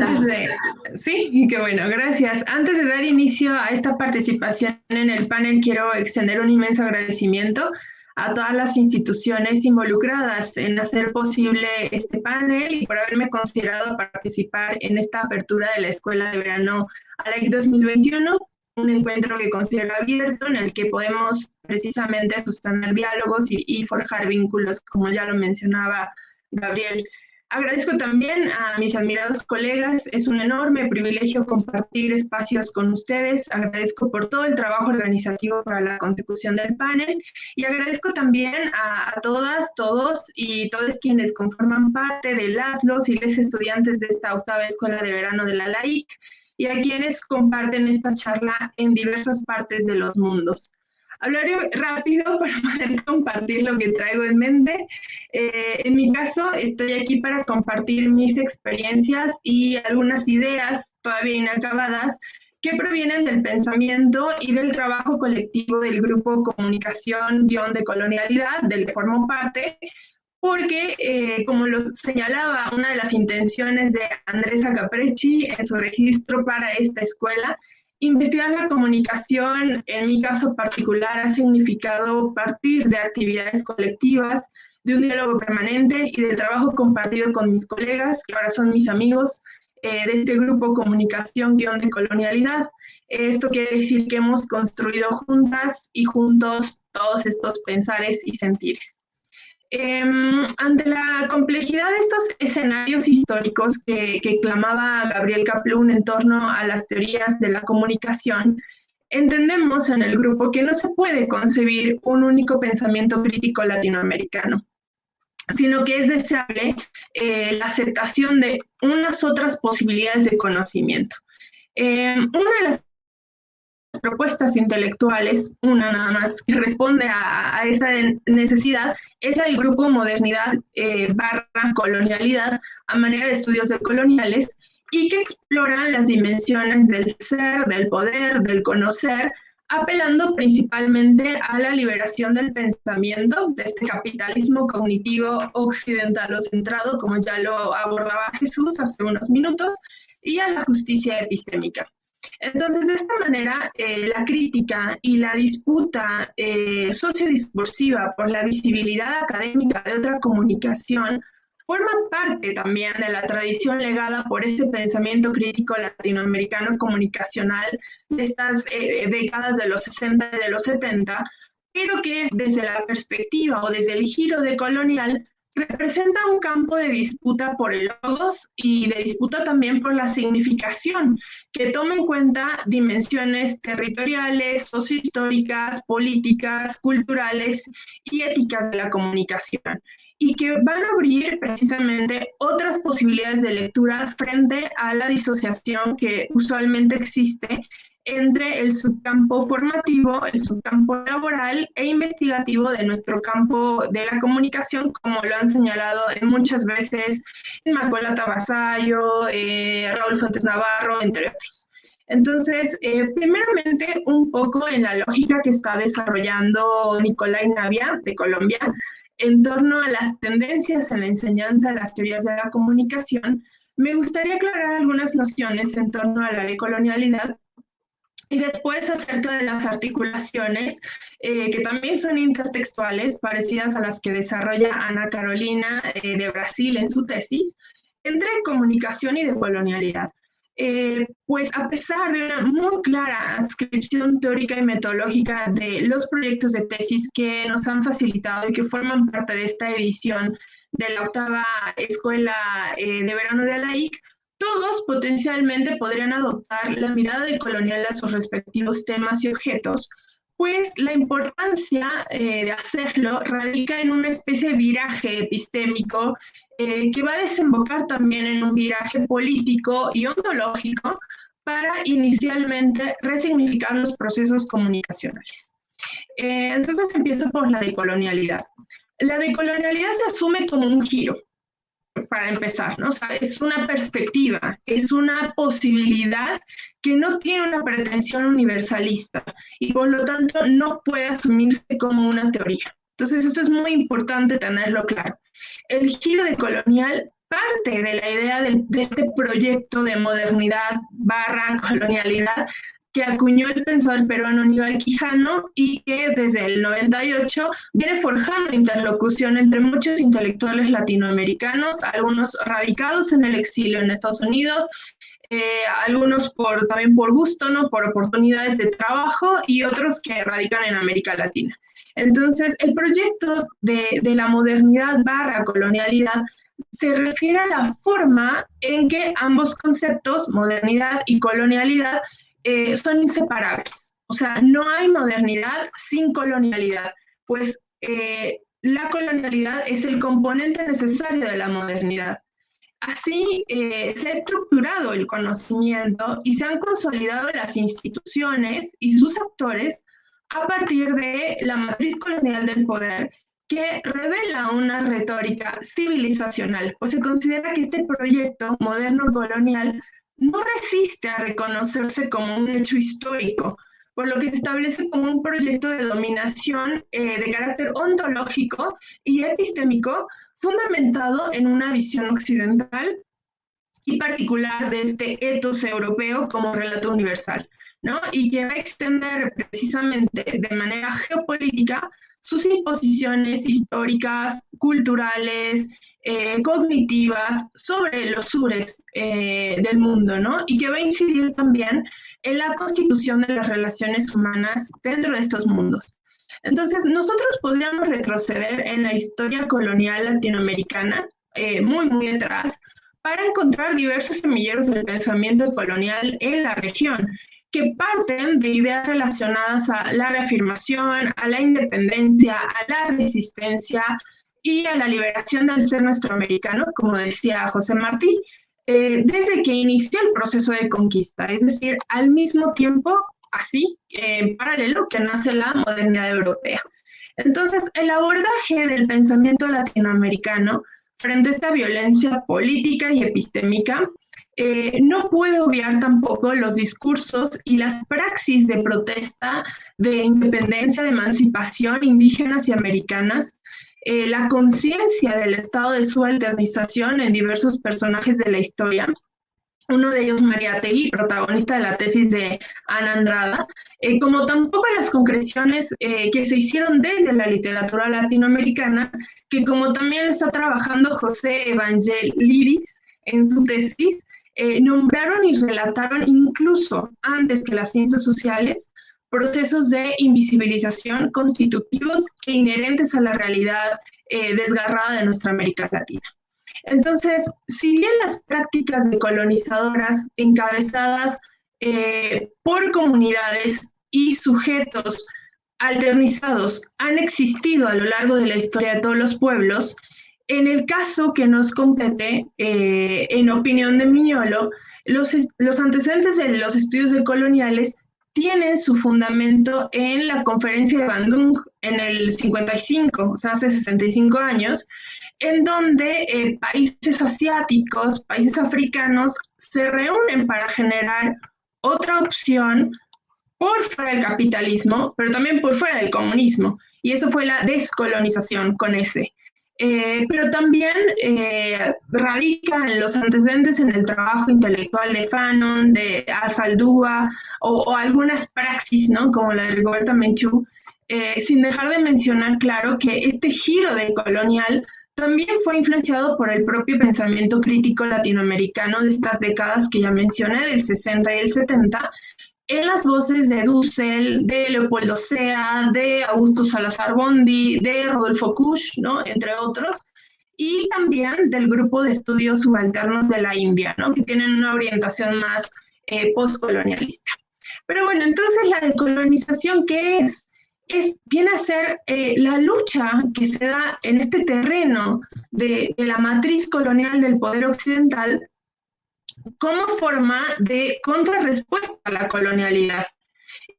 sí, qué bueno, gracias. Antes de dar inicio a esta participación en el panel, quiero extender un inmenso agradecimiento a todas las instituciones involucradas en hacer posible este panel y por haberme considerado participar en esta apertura de la Escuela de Verano ALAIC 2021, un encuentro que considero abierto en el que podemos precisamente sostener diálogos y forjar vínculos, como ya lo mencionaba Gabriel. Agradezco también a mis admirados colegas, es un enorme privilegio compartir espacios con ustedes, agradezco por todo el trabajo organizativo para la consecución del panel y agradezco también a todas, todos y todos quienes conforman parte de los y les estudiantes de esta octava Escuela de Verano de la ALAIC y a quienes comparten esta charla en diversas partes de los mundos. Hablaré rápido para poder compartir lo que traigo en mente. En mi caso, estoy aquí para compartir mis experiencias y algunas ideas todavía inacabadas que provienen del pensamiento y del trabajo colectivo del Grupo Comunicación de Colonialidad, del que formo parte, porque, como lo señalaba una de las intenciones de Andresa Capricci en su registro para esta escuela, investigar la comunicación, en mi caso particular, ha significado partir de actividades colectivas, de un diálogo permanente y del trabajo compartido con mis colegas, que ahora son mis amigos, de este grupo Comunicación de Colonialidad. Esto quiere decir que hemos construido juntas y juntos todos estos pensares y sentires. Ante la complejidad de estos escenarios históricos que clamaba Gabriel Kaplun en torno a las teorías de la comunicación, entendemos en el grupo que no se puede concebir un único pensamiento crítico latinoamericano, sino que es deseable la aceptación de unas otras posibilidades de conocimiento. Una de las propuestas intelectuales, una nada más que responde a esa necesidad, es el grupo Modernidad / Colonialidad a manera de estudios decoloniales, y que exploran las dimensiones del ser, del poder, del conocer, apelando principalmente a la liberación del pensamiento de este capitalismo cognitivo occidentalocentrado, como ya lo abordaba Jesús hace unos minutos, y a la justicia epistémica. Entonces, de esta manera, la crítica y la disputa sociodiscursiva por la visibilidad académica de otra comunicación forma parte también de la tradición legada por ese pensamiento crítico latinoamericano comunicacional de estas décadas de los 60 y de los 70, pero que desde la perspectiva o desde el giro decolonial representa un campo de disputa por el logos y de disputa también por la significación, que toma en cuenta dimensiones territoriales, sociohistóricas, políticas, culturales y éticas de la comunicación, y que van a abrir precisamente otras posibilidades de lectura frente a la disociación que usualmente existe entre el subcampo formativo, el subcampo laboral e investigativo de nuestro campo de la comunicación, como lo han señalado muchas veces Inmaculata Vasallo, Raúl Fuentes Navarro, entre otros. Entonces, primeramente, un poco en la lógica que está desarrollando Nicolai Navia, de Colombia, en torno a las tendencias en la enseñanza de las teorías de la comunicación, me gustaría aclarar algunas nociones en torno a la decolonialidad y después acerca de las articulaciones que también son intertextuales, parecidas a las que desarrolla Ana Carolina de Brasil en su tesis, entre comunicación y decolonialidad. Pues a pesar de una muy clara adscripción teórica y metodológica de los proyectos de tesis que nos han facilitado y que forman parte de esta edición de la 8ª Escuela de Verano de ALAIC, todos potencialmente podrían adoptar la mirada decolonial a sus respectivos temas y objetos, pues la importancia de hacerlo radica en una especie de viraje epistémico que va a desembocar también en un viraje político y ontológico para inicialmente resignificar los procesos comunicacionales. Entonces empiezo por la decolonialidad. La decolonialidad se asume como un giro, para empezar, ¿no? O sea, es una perspectiva, es una posibilidad que no tiene una pretensión universalista y por lo tanto no puede asumirse como una teoría. Entonces, esto es muy importante tenerlo claro. El giro decolonial parte de la idea de este proyecto de modernidad / colonialidad que acuñó el pensador peruano Aníbal Quijano y que desde el 98 viene forjando interlocución entre muchos intelectuales latinoamericanos, algunos radicados en el exilio en Estados Unidos, algunos también por gusto, ¿no? Por oportunidades de trabajo, y otros que radican en América Latina. Entonces, el proyecto de la modernidad / colonialidad se refiere a la forma en que ambos conceptos, modernidad y colonialidad, son inseparables. O sea, no hay modernidad sin colonialidad, pues la colonialidad es el componente necesario de la modernidad. Así se ha estructurado el conocimiento y se han consolidado las instituciones y sus actores a partir de la matriz colonial del poder, que revela una retórica civilizacional, pues se considera que este proyecto moderno colonial no resiste a reconocerse como un hecho histórico, por lo que se establece como un proyecto de dominación de carácter ontológico y epistémico fundamentado en una visión occidental y particular de este ethos europeo como relato universal, ¿no? Y que va a extender precisamente de manera geopolítica sus imposiciones históricas, culturales, cognitivas sobre los sures del mundo, ¿no? Y que va a incidir también en la constitución de las relaciones humanas dentro de estos mundos. Entonces, nosotros podríamos retroceder en la historia colonial latinoamericana, muy, muy atrás, para encontrar diversos semilleros del pensamiento colonial en la región, que parten de ideas relacionadas a la reafirmación, a la independencia, a la resistencia y a la liberación del ser nuestroamericano, como decía José Martí, desde que inició el proceso de conquista, es decir, al mismo tiempo, así, en paralelo, que nace la modernidad europea. Entonces, el abordaje del pensamiento latinoamericano frente a esta violencia política y epistémica no puede obviar tampoco los discursos y las praxis de protesta, de independencia, de emancipación indígenas y americanas, la conciencia del estado de subalternización en diversos personajes de la historia. Uno de ellos, Mariátegui, protagonista de la tesis de Ana Andrada, como tampoco las concreciones que se hicieron desde la literatura latinoamericana, que como también está trabajando José Evangelidis en su tesis, nombraron y relataron incluso antes que las ciencias sociales procesos de invisibilización constitutivos e inherentes a la realidad desgarrada de nuestra América Latina. Entonces, si bien las prácticas decolonizadoras encabezadas por comunidades y sujetos alternizados han existido a lo largo de la historia de todos los pueblos, en el caso que nos compete, en opinión de Miñolo, los antecedentes de los estudios decoloniales tienen su fundamento en la conferencia de Bandung en el 55, o sea, hace 65 años, en donde países asiáticos, países africanos, se reúnen para generar otra opción por fuera del capitalismo, pero también por fuera del comunismo, y eso fue la descolonización con ese. Pero también radican los antecedentes en el trabajo intelectual de Fanon, de Azaldúa, o algunas praxis, ¿no?, como la de Rigoberta Menchú, sin dejar de mencionar, claro, que este giro decolonial también fue influenciado por el propio pensamiento crítico latinoamericano de estas décadas que ya mencioné, del 60 y el 70, en las voces de Dussel, de Leopoldo Sea, de Augusto Salazar Bondi, de Rodolfo Kusch, ¿no?, entre otros, y también del grupo de estudios subalternos de la India, ¿no?, que tienen una orientación más postcolonialista. Pero bueno, entonces la decolonización, ¿qué es? Viene a ser la lucha que se da en este terreno de la matriz colonial del poder occidental como forma de contrarrespuesta a la colonialidad,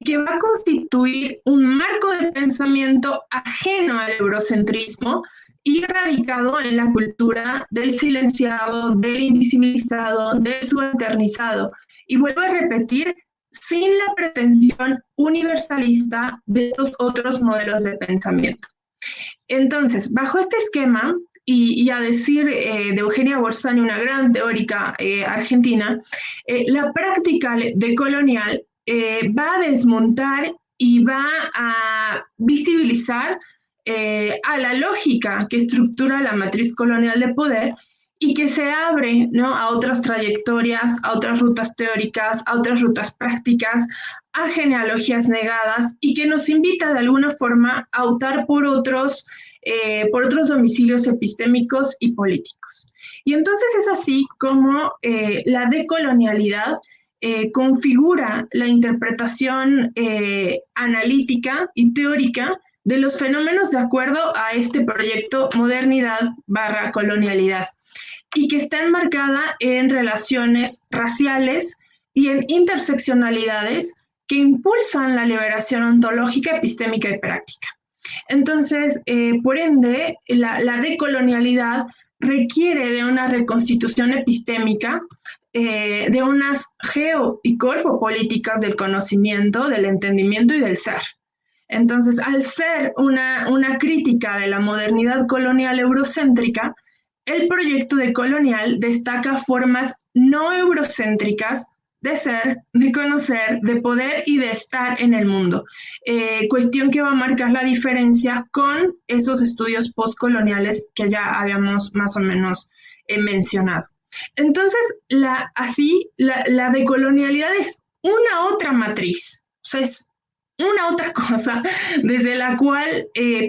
que va a constituir un marco de pensamiento ajeno al eurocentrismo y radicado en la cultura del silenciado, del invisibilizado, del subalternizado. Y vuelvo a repetir, sin la pretensión universalista de estos otros modelos de pensamiento. Entonces, bajo este esquema, y a decir de Eugenia Borsani, una gran teórica argentina, la práctica decolonial va a desmontar y va a visibilizar a la lógica que estructura la matriz colonial de poder y que se abre, ¿no?, a otras trayectorias, a otras rutas teóricas, a otras rutas prácticas, a genealogías negadas y que nos invita de alguna forma a optar por otros domicilios epistémicos y políticos. Y entonces es así como la decolonialidad configura la interpretación analítica y teórica de los fenómenos de acuerdo a este proyecto modernidad/colonialidad, y que está enmarcada en relaciones raciales y en interseccionalidades que impulsan la liberación ontológica, epistémica y práctica. Entonces, por ende, la decolonialidad requiere de una reconstitución epistémica, de unas geo- y corpopolíticas del conocimiento, del entendimiento y del ser. Entonces, al ser una crítica de la modernidad colonial eurocéntrica, el proyecto decolonial destaca formas no eurocéntricas de ser, de conocer, de poder y de estar en el mundo. Cuestión que va a marcar la diferencia con esos estudios postcoloniales que ya habíamos más o menos mencionado. Entonces, la decolonialidad es una otra matriz, o sea, es una otra cosa desde la cual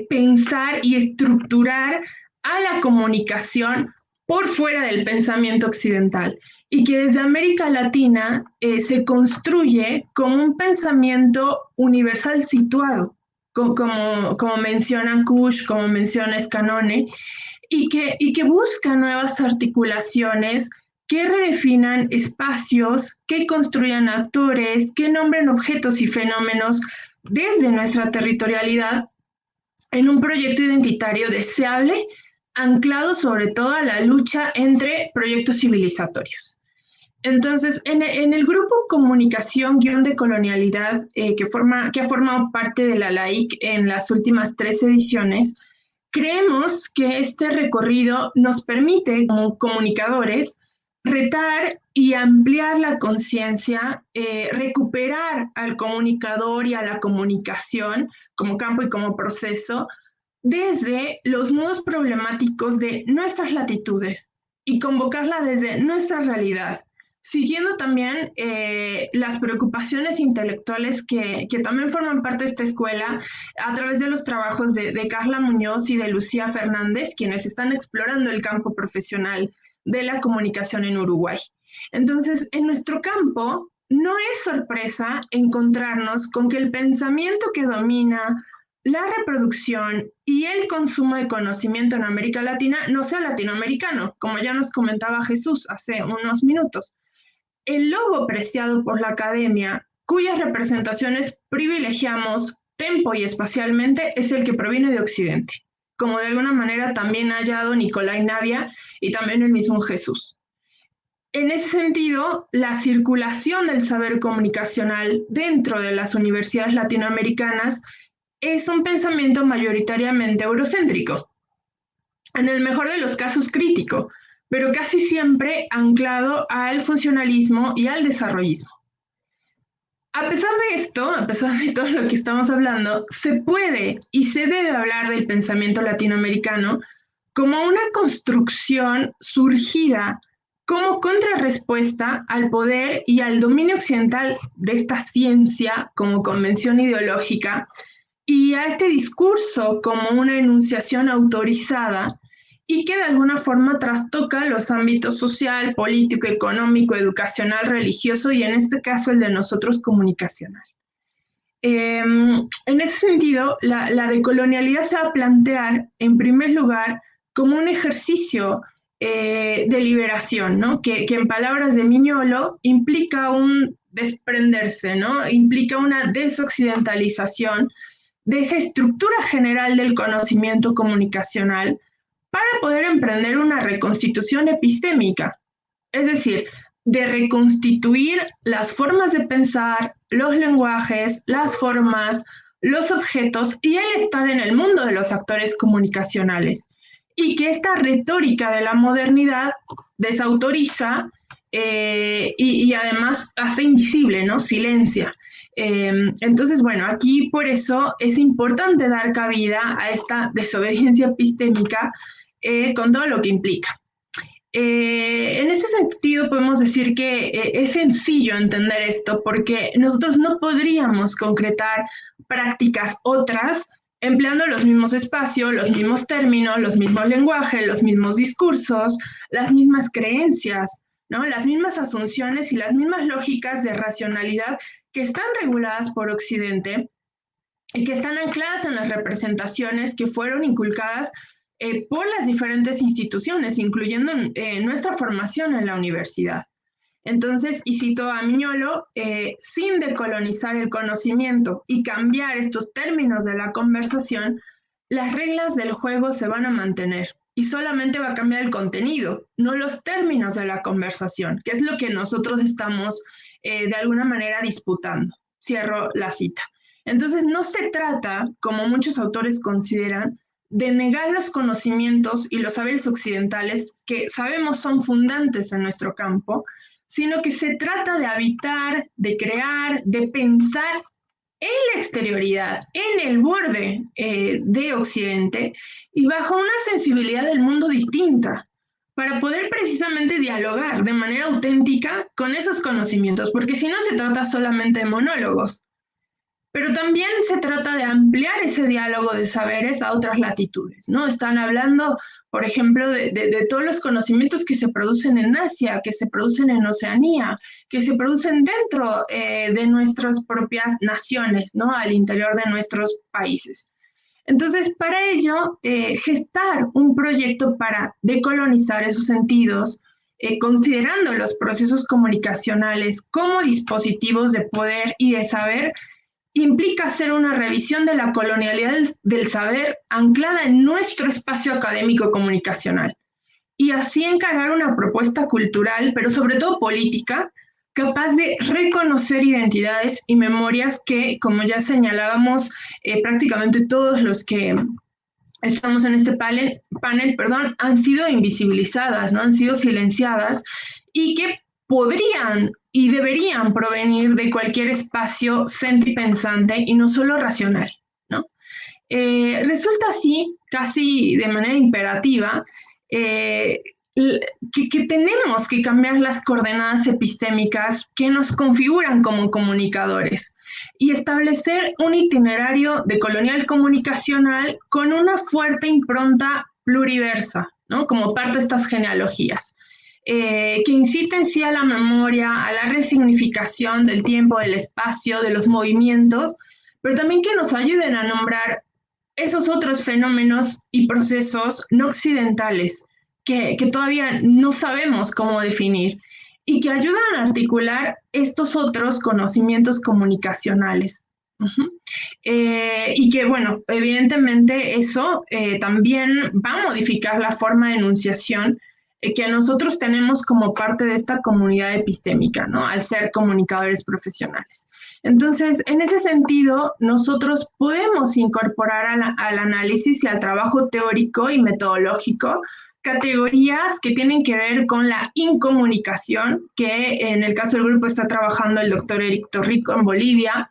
pensar y estructurar a la comunicación por fuera del pensamiento occidental, y que desde América Latina se construye como un pensamiento universal situado, como menciona Kusch, como menciona Scanone, y que busca nuevas articulaciones que redefinan espacios, que construyan actores, que nombren objetos y fenómenos desde nuestra territorialidad en un proyecto identitario deseable, anclado sobre todo a la lucha entre proyectos civilizatorios. Entonces, en el grupo Comunicación-Decolonialidad, que ha formado parte de la LAIC en las últimas 3 ediciones, creemos que este recorrido nos permite, como comunicadores, retar y ampliar la conciencia, recuperar al comunicador y a la comunicación como campo y como proceso, desde los modos problemáticos de nuestras latitudes y convocarla desde nuestra realidad, siguiendo también las preocupaciones intelectuales que también forman parte de esta escuela a través de los trabajos de Carla Muñoz y de Lucía Fernández, quienes están explorando el campo profesional de la comunicación en Uruguay. Entonces, en nuestro campo no es sorpresa encontrarnos con que el pensamiento que domina la reproducción y el consumo de conocimiento en América Latina no sea latinoamericano, como ya nos comentaba Jesús hace unos minutos. El logo preciado por la academia, cuyas representaciones privilegiamos tempo y espacialmente, es el que proviene de Occidente, como de alguna manera también ha hallado Nicolai Navia y también el mismo Jesús. En ese sentido, la circulación del saber comunicacional dentro de las universidades latinoamericanas es un pensamiento mayoritariamente eurocéntrico, en el mejor de los casos crítico, pero casi siempre anclado al funcionalismo y al desarrollismo. A pesar de esto, a pesar de todo lo que estamos hablando, se puede y se debe hablar del pensamiento latinoamericano como una construcción surgida como contrarrespuesta al poder y al dominio occidental de esta ciencia como convención ideológica, y a este discurso como una enunciación autorizada y que de alguna forma trastoca los ámbitos social, político, económico, educacional, religioso y en este caso el de nosotros comunicacional. En ese sentido, la decolonialidad se va a plantear en primer lugar como un ejercicio de liberación, ¿no? Que en palabras de Miñolo implica un desprenderse, ¿no? Implica una desoccidentalización de esa estructura general del conocimiento comunicacional para poder emprender una reconstitución epistémica, es decir, de reconstituir las formas de pensar, los lenguajes, las formas, los objetos y el estar en el mundo de los actores comunicacionales, y que esta retórica de la modernidad desautoriza y además hace invisible, ¿no? Silencia. Entonces, bueno, aquí por eso es importante dar cabida a esta desobediencia epistémica con todo lo que implica. En este sentido podemos decir que es sencillo entender esto porque nosotros no podríamos concretar prácticas otras empleando los mismos espacios, los mismos términos, los mismos lenguajes, los mismos discursos, las mismas creencias, ¿no? Las mismas asunciones y las mismas lógicas de racionalidad que están reguladas por Occidente y que están ancladas en las representaciones que fueron inculcadas por las diferentes instituciones, incluyendo nuestra formación en la universidad. Entonces, y cito a Miñolo, sin decolonizar el conocimiento y cambiar estos términos de la conversación, las reglas del juego se van a mantener y solamente va a cambiar el contenido, no los términos de la conversación, que es lo que nosotros estamos de alguna manera disputando. Cierro la cita. Entonces, no se trata, como muchos autores consideran, de negar los conocimientos y los saberes occidentales que sabemos son fundantes en nuestro campo, sino que se trata de habitar, de crear, de pensar en la exterioridad, en el borde de Occidente y bajo una sensibilidad del mundo distinta, para poder precisamente dialogar de manera auténtica con esos conocimientos, porque si no se trata solamente de monólogos, pero también se trata de ampliar ese diálogo de saberes a otras latitudes, ¿no? Están hablando, por ejemplo, de todos los conocimientos que se producen en Asia, que se producen en Oceanía, que se producen dentro de nuestras propias naciones, ¿no? Al interior de nuestros países. Entonces, para ello, gestar un proyecto para decolonizar esos sentidos, considerando los procesos comunicacionales como dispositivos de poder y de saber, implica hacer una revisión de la colonialidad del saber anclada en nuestro espacio académico comunicacional y así encarar una propuesta cultural, pero sobre todo política, capaz de reconocer identidades y memorias que, como ya señalábamos, prácticamente todos los que estamos en este panel, han sido invisibilizadas, ¿no? Han sido silenciadas y que podrían y deberían provenir de cualquier espacio sentipensante y no solo racional, ¿no? Resulta así, casi de manera imperativa, que tenemos que cambiar las coordenadas epistémicas que nos configuran como comunicadores y establecer un itinerario decolonial comunicacional con una fuerte impronta pluriversa, ¿no? Como parte de estas genealogías. Que inciten sí a la memoria, a la resignificación del tiempo, del espacio, de los movimientos, pero también que nos ayuden a nombrar esos otros fenómenos y procesos no occidentales que todavía no sabemos cómo definir y que ayudan a articular estos otros conocimientos comunicacionales. Y que, bueno, evidentemente eso también va a modificar la forma de enunciación que nosotros tenemos como parte de esta comunidad epistémica, ¿no? Al ser comunicadores profesionales. Entonces, en ese sentido, nosotros podemos incorporar al análisis y al trabajo teórico y metodológico categorías que tienen que ver con la incomunicación, que en el caso del grupo está trabajando el doctor Eric Torrico en Bolivia,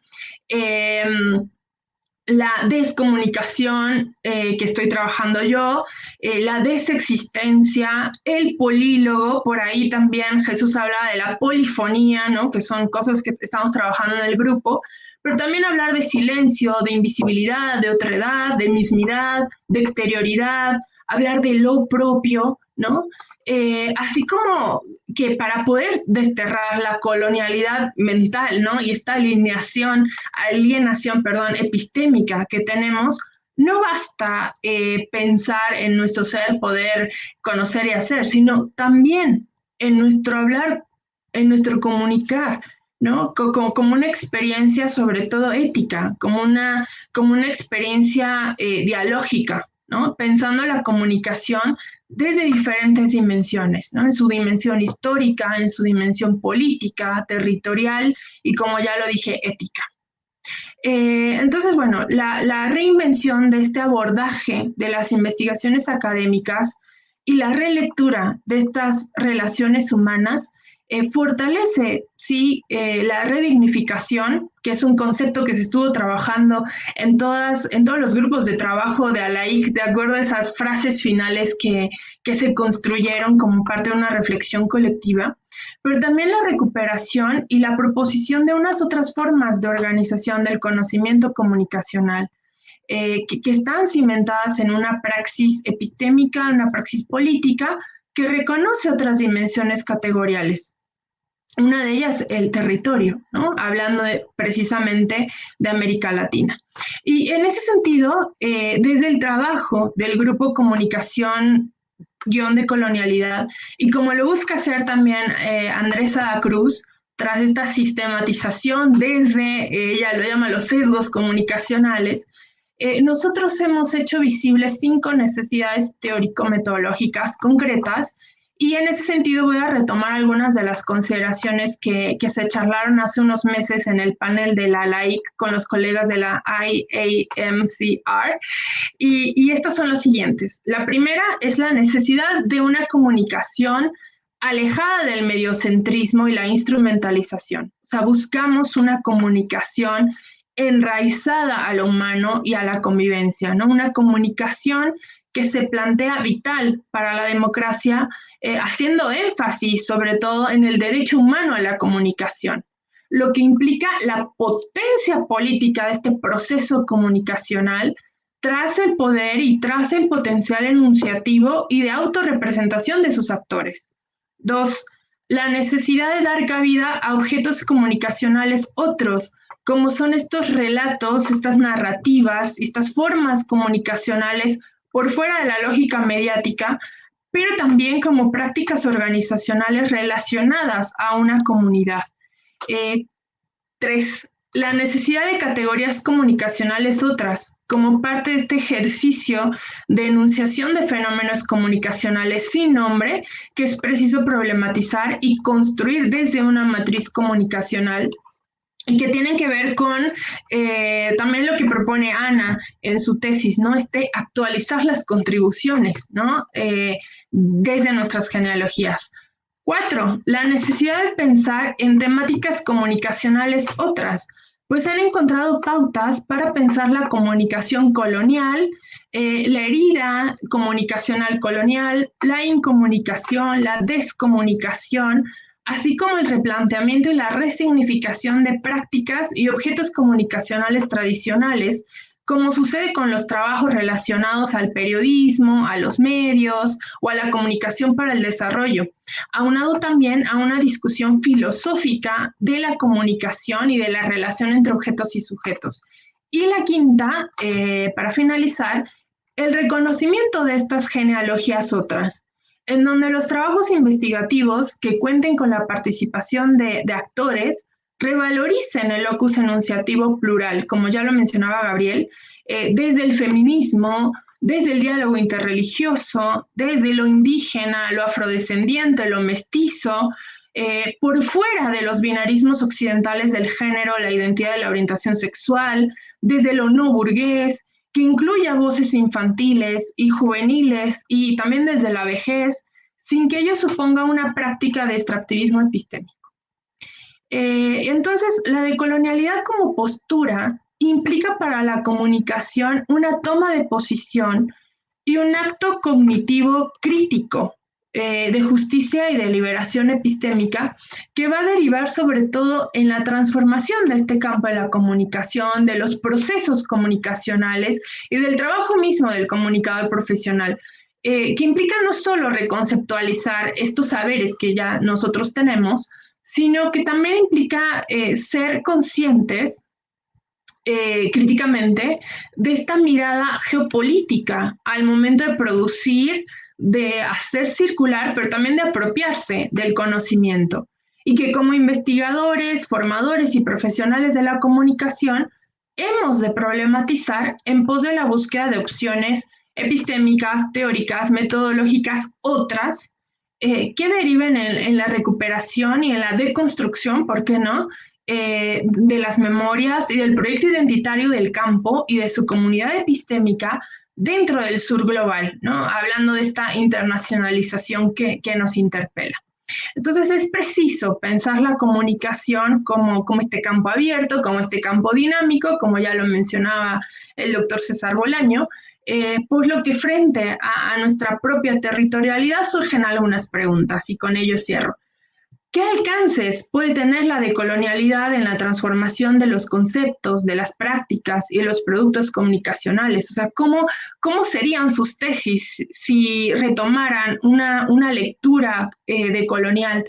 la descomunicación que estoy trabajando yo, la desexistencia, el polílogo, por ahí también Jesús hablaba de la polifonía, ¿no? Que son cosas que estamos trabajando en el grupo, pero también hablar de silencio, de invisibilidad, de otredad, de mismidad, de exterioridad, hablar de lo propio, ¿no? Así como que para poder desterrar la colonialidad mental, ¿no? Y esta alienación, epistémica que tenemos, no basta pensar en nuestro ser, poder conocer y hacer, sino también en nuestro hablar, en nuestro comunicar, ¿no? Como una experiencia sobre todo ética, como una experiencia dialógica, ¿no? Pensando la comunicación desde diferentes dimensiones, ¿no? En su dimensión histórica, en su dimensión política, territorial y, como ya lo dije, ética. Entonces, bueno, la reinvención de este abordaje de las investigaciones académicas y la relectura de estas relaciones humanas fortalece, sí, la redignificación, que es un concepto que se estuvo trabajando en todos los grupos de trabajo de ALAIC, de acuerdo a esas frases finales que se construyeron como parte de una reflexión colectiva, pero también la recuperación y la proposición de unas otras formas de organización del conocimiento comunicacional, que están cimentadas en una praxis epistémica, una praxis política, que reconoce otras dimensiones categoriales. Una de ellas, el territorio, ¿no? Hablando precisamente de América Latina. Y en ese sentido, desde el trabajo del Grupo Comunicación-Decolonialidad, y como lo busca hacer también Andrés Cruz, tras esta sistematización desde, ella lo llama los sesgos comunicacionales, nosotros hemos hecho visibles 5 necesidades teórico-metodológicas concretas. Y en ese sentido voy a retomar algunas de las consideraciones que se charlaron hace unos meses en el panel de la ALAIC con los colegas de la IAMCR. Y estas son las siguientes. La primera es la necesidad de una comunicación alejada del mediocentrismo y la instrumentalización. O sea, buscamos una comunicación enraizada a lo humano y a la convivencia, ¿no? Una comunicación que se plantea vital para la democracia, haciendo énfasis sobre todo en el derecho humano a la comunicación, lo que implica la potencia política de este proceso comunicacional tras el poder y tras el potencial enunciativo y de autorrepresentación de sus actores. 2. La necesidad de dar cabida a objetos comunicacionales otros, como son estos relatos, estas narrativas, estas formas comunicacionales por fuera de la lógica mediática, pero también como prácticas organizacionales relacionadas a una comunidad. 3. La necesidad de categorías comunicacionales otras, como parte de este ejercicio de enunciación de fenómenos comunicacionales sin nombre, que es preciso problematizar y construir desde una matriz comunicacional, y que tienen que ver con también lo que propone Ana en su tesis, ¿no? Actualizar las contribuciones, ¿no? Desde nuestras genealogías. 4. La necesidad de pensar en temáticas comunicacionales otras, pues han encontrado pautas para pensar la comunicación colonial, la herida comunicacional colonial, la incomunicación, la descomunicación, así como el replanteamiento y la resignificación de prácticas y objetos comunicacionales tradicionales, como sucede con los trabajos relacionados al periodismo, a los medios o a la comunicación para el desarrollo, aunado también a una discusión filosófica de la comunicación y de la relación entre objetos y sujetos. Y la quinta, para finalizar, el reconocimiento de estas genealogías otras, en donde los trabajos investigativos que cuenten con la participación de actores revaloricen el locus enunciativo plural, como ya lo mencionaba Gabriel, desde el feminismo, desde el diálogo interreligioso, desde lo indígena, lo afrodescendiente, lo mestizo, por fuera de los binarismos occidentales del género, la identidad de la orientación sexual, desde lo no burgués, que incluya voces infantiles y juveniles, y también desde la vejez, sin que ello suponga una práctica de extractivismo epistémico. Entonces, la decolonialidad como postura implica para la comunicación una toma de posición y un acto cognitivo crítico de justicia y de liberación epistémica que va a derivar sobre todo en la transformación de este campo de la comunicación, de los procesos comunicacionales y del trabajo mismo del comunicador profesional, que implica no solo reconceptualizar estos saberes que ya nosotros tenemos, sino que también implica ser conscientes críticamente de esta mirada geopolítica al momento de producir, de hacer circular, pero también de apropiarse del conocimiento. Y que como investigadores, formadores y profesionales de la comunicación, hemos de problematizar en pos de la búsqueda de opciones epistémicas, teóricas, metodológicas, otras, que deriven en la recuperación y en la deconstrucción, ¿por qué no?, de las memorias y del proyecto identitario del campo y de su comunidad epistémica dentro del sur global, ¿no? Hablando de esta internacionalización que nos interpela. Entonces es preciso pensar la comunicación como este campo abierto, como este campo dinámico, como ya lo mencionaba el doctor César Bolaño, por lo que frente a nuestra propia territorialidad surgen algunas preguntas y con ello cierro. ¿Qué alcances puede tener la decolonialidad en la transformación de los conceptos, de las prácticas y de los productos comunicacionales? O sea, ¿cómo serían sus tesis si retomaran una lectura decolonial?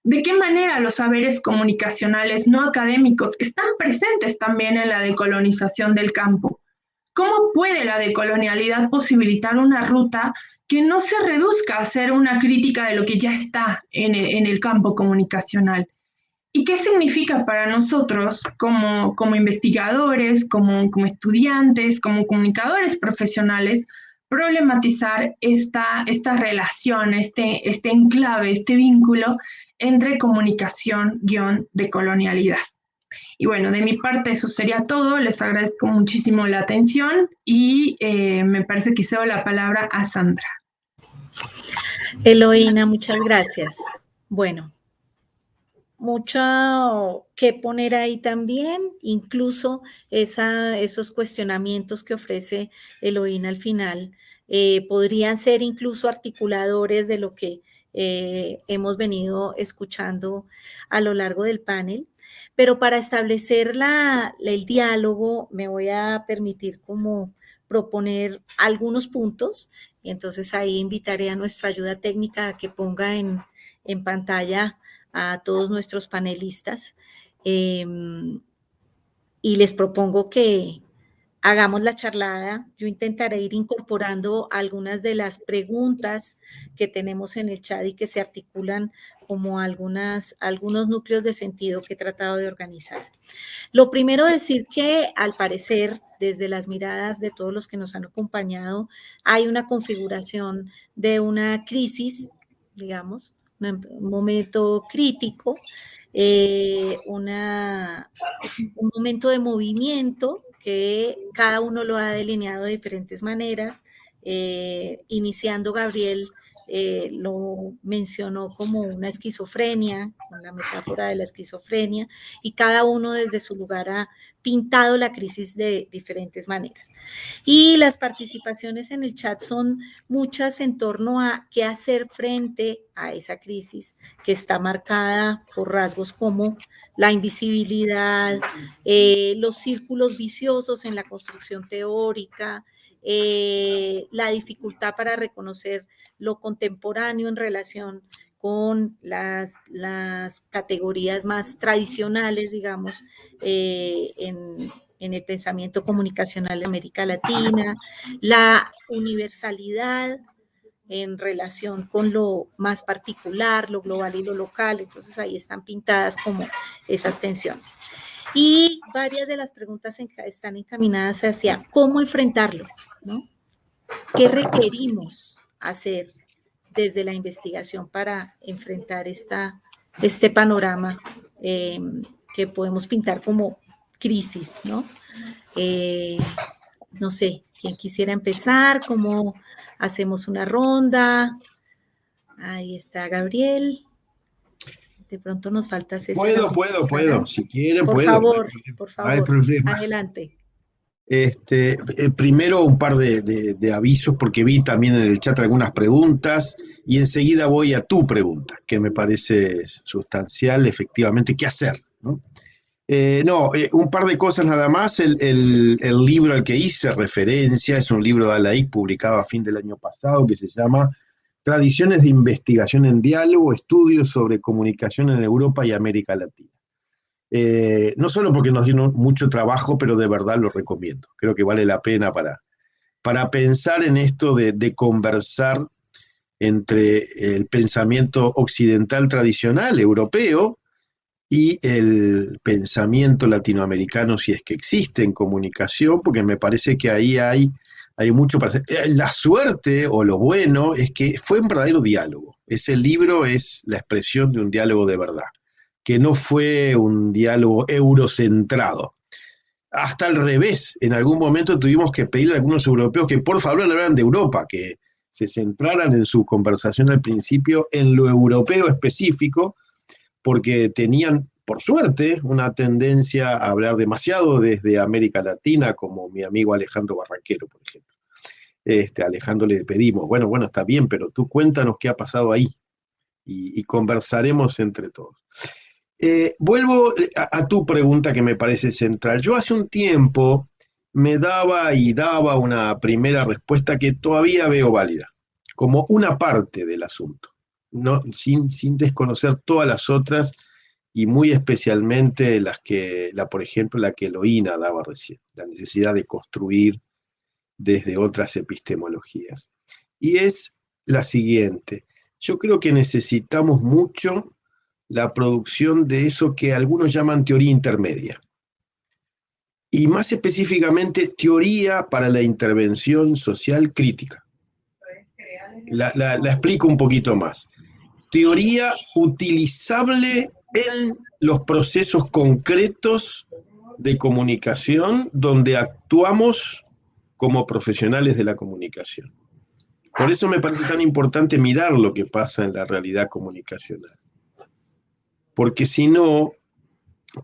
¿De qué manera los saberes comunicacionales no académicos están presentes también en la decolonización del campo? ¿Cómo puede la decolonialidad posibilitar una ruta que no se reduzca a ser una crítica de lo que ya está en el campo comunicacional? ¿Y qué significa para nosotros como investigadores, como estudiantes, como comunicadores profesionales, problematizar esta relación, este enclave, este vínculo entre comunicación-decolonialidad? Y bueno, de mi parte eso sería todo. Les agradezco muchísimo la atención y me parece que cedo la palabra a Sandra. Eloína, muchas gracias. Bueno, mucho que poner ahí también, incluso esos cuestionamientos que ofrece Eloína al final, podrían ser incluso articuladores de lo que hemos venido escuchando a lo largo del panel. Pero para establecer el diálogo, me voy a permitir como proponer algunos puntos, y entonces ahí invitaré a nuestra ayuda técnica a que ponga en pantalla a todos nuestros panelistas, y les propongo que hagamos la charlada. Yo intentaré ir incorporando algunas de las preguntas que tenemos en el chat y que se articulan como algunos núcleos de sentido que he tratado de organizar. Lo primero, decir que al parecer, desde las miradas de todos los que nos han acompañado, hay una configuración de una crisis, digamos, un momento crítico, un momento de movimiento que cada uno lo ha delineado de diferentes maneras. Iniciando Gabriel lo mencionó como una esquizofrenia, con la metáfora de la esquizofrenia, y cada uno desde su lugar ha pintado la crisis de diferentes maneras. Y las participaciones en el chat son muchas en torno a qué hacer frente a esa crisis que está marcada por rasgos como la invisibilidad, los círculos viciosos en la construcción teórica, la dificultad para reconocer lo contemporáneo en relación con las categorías más tradicionales, digamos, en el pensamiento comunicacional de América Latina, la universalidad en relación con lo más particular, lo global y lo local. Entonces ahí están pintadas como esas tensiones. Y varias de las preguntas están encaminadas hacia cómo enfrentarlo, ¿no? ¿Qué requerimos hacer desde la investigación para enfrentar este panorama que podemos pintar como crisis, ¿no? No sé, ¿quién quisiera empezar? ¿Cómo hacemos una ronda? Ahí está Gabriel. De pronto nos falta sesión. Puedo. Si quieren, por puedo. Favor, no hay problema. Adelante. Primero un par de avisos, porque vi también en el chat algunas preguntas, y enseguida voy a tu pregunta, que me parece sustancial, efectivamente, ¿qué hacer? ¿No? Un par de cosas nada más. El libro al que hice referencia es un libro de Alaik publicado a fin del año pasado, que se llama Tradiciones de investigación en diálogo, estudios sobre comunicación en Europa y América Latina. No solo porque nos dio mucho trabajo, pero de verdad lo recomiendo. Creo que vale la pena para pensar en esto de conversar entre el pensamiento occidental tradicional, europeo, y el pensamiento latinoamericano, si es que existe en comunicación, porque me parece que ahí hay mucho para hacer. La suerte o lo bueno es que fue un verdadero diálogo. Ese libro es la expresión de un diálogo de verdad, que no fue un diálogo eurocentrado. Hasta al revés, en algún momento tuvimos que pedirle a algunos europeos que por favor hablaran de Europa, que se centraran en su conversación al principio en lo europeo específico, porque tenían, por suerte, una tendencia a hablar demasiado desde América Latina, como mi amigo Alejandro Barranquero, por ejemplo. A Alejandro le pedimos, bueno, está bien, pero tú cuéntanos qué ha pasado ahí, y conversaremos entre todos. Vuelvo a tu pregunta, que me parece central. Yo hace un tiempo me daba una primera respuesta que todavía veo válida, como una parte del asunto, no, sin desconocer todas las otras, y muy especialmente por ejemplo, la que Eloína daba recién, la necesidad de construir desde otras epistemologías. Y es la siguiente: yo creo que necesitamos mucho la producción de eso que algunos llaman teoría intermedia, y más específicamente teoría para la intervención social crítica. La explico un poquito más. Teoría utilizable en los procesos concretos de comunicación donde actuamos como profesionales de la comunicación. Por eso me parece tan importante mirar lo que pasa en la realidad comunicacional. Porque si no,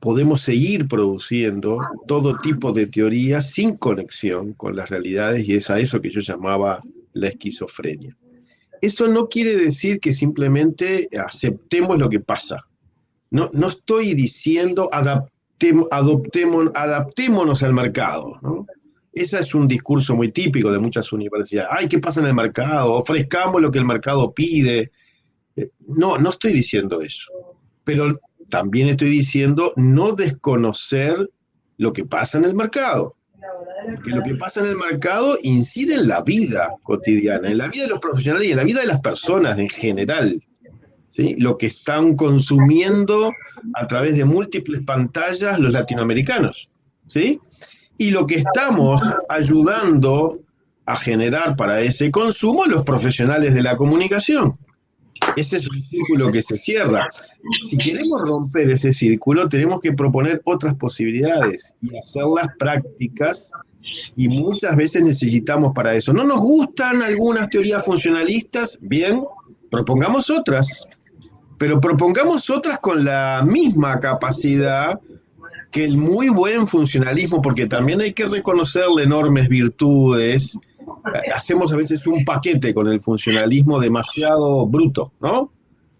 podemos seguir produciendo todo tipo de teorías sin conexión con las realidades, y es a eso que yo llamaba la esquizofrenia. Eso no quiere decir que simplemente aceptemos lo que pasa. No estoy diciendo adaptémonos al mercado, ¿no? Ese es un discurso muy típico de muchas universidades. Ay, ¿qué pasa en el mercado? Ofrezcamos lo que el mercado pide. No estoy diciendo eso. Pero también estoy diciendo no desconocer lo que pasa en el mercado. Porque lo que pasa en el mercado incide en la vida cotidiana, en la vida de los profesionales y en la vida de las personas en general. ¿Sí? Lo que están consumiendo a través de múltiples pantallas los latinoamericanos. ¿Sí? Y lo que estamos ayudando a generar para ese consumo los profesionales de la comunicación. Ese es un círculo que se cierra. Si queremos romper ese círculo, tenemos que proponer otras posibilidades y hacerlas prácticas, y muchas veces necesitamos para eso. ¿No nos gustan algunas teorías funcionalistas? Bien, propongamos otras, pero propongamos otras con la misma capacidad que el muy buen funcionalismo, porque también hay que reconocerle enormes virtudes. Hacemos a veces un paquete con el funcionalismo demasiado bruto, ¿no?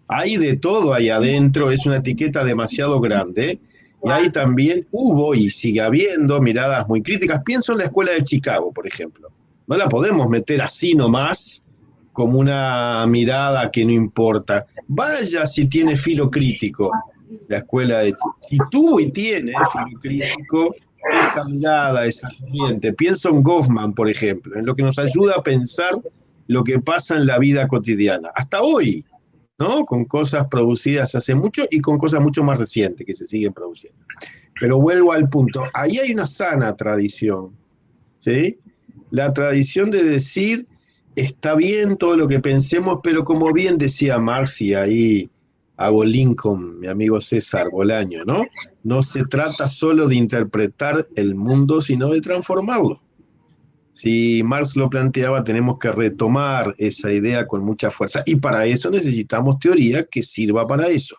Hay de todo ahí adentro, es una etiqueta demasiado grande, y ahí también hubo y sigue habiendo miradas muy críticas. Pienso en la escuela de Chicago, por ejemplo. No la podemos meter así nomás, como una mirada que no importa. Vaya si tiene filo crítico la escuela de Chicago. Si tuvo y tiene filo crítico, esa mirada, esa corriente. Pienso en Goffman, por ejemplo, en lo que nos ayuda a pensar lo que pasa en la vida cotidiana, hasta hoy, ¿no? Con cosas producidas hace mucho y con cosas mucho más recientes que se siguen produciendo. Pero vuelvo al punto, ahí hay una sana tradición, ¿sí? La tradición de decir, está bien todo lo que pensemos, pero como bien decía Marx, y ahí hago link con mi amigo César Bolaño, ¿no? No se trata solo de interpretar el mundo, sino de transformarlo. Si Marx lo planteaba, tenemos que retomar esa idea con mucha fuerza, y para eso necesitamos teoría que sirva para eso.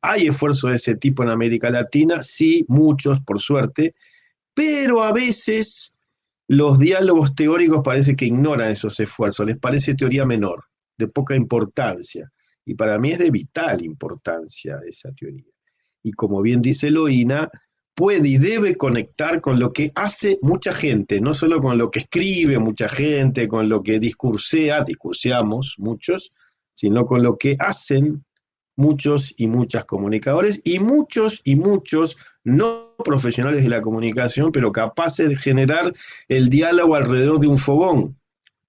¿Hay esfuerzos de ese tipo en América Latina? Sí, muchos, por suerte, pero a veces los diálogos teóricos parece que ignoran esos esfuerzos, les parece teoría menor, de poca importancia. Y para mí es de vital importancia esa teoría. Y como bien dice Eloína, puede y debe conectar con lo que hace mucha gente, no solo con lo que escribe mucha gente, con lo que discurseamos muchos, sino con lo que hacen muchos y muchas comunicadores y muchos no profesionales de la comunicación, pero capaces de generar el diálogo alrededor de un fogón.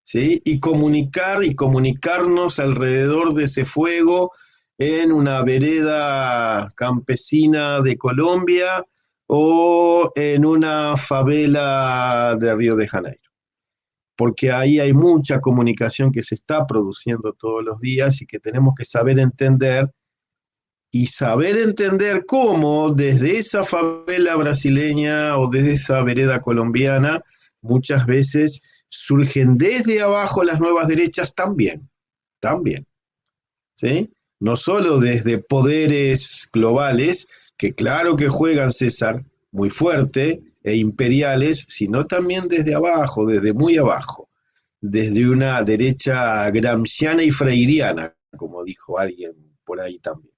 ¿Sí? Y comunicarnos alrededor de ese fuego en una vereda campesina de Colombia o en una favela de Río de Janeiro. Porque ahí hay mucha comunicación que se está produciendo todos los días y que tenemos que saber entender, y saber entender cómo desde esa favela brasileña o desde esa vereda colombiana muchas veces surgen desde abajo las nuevas derechas también, ¿sí? No solo desde poderes globales, que claro que juegan, César, muy fuerte, e imperiales, sino también desde abajo, desde muy abajo, desde una derecha gramsciana y freiriana, como dijo alguien por ahí también,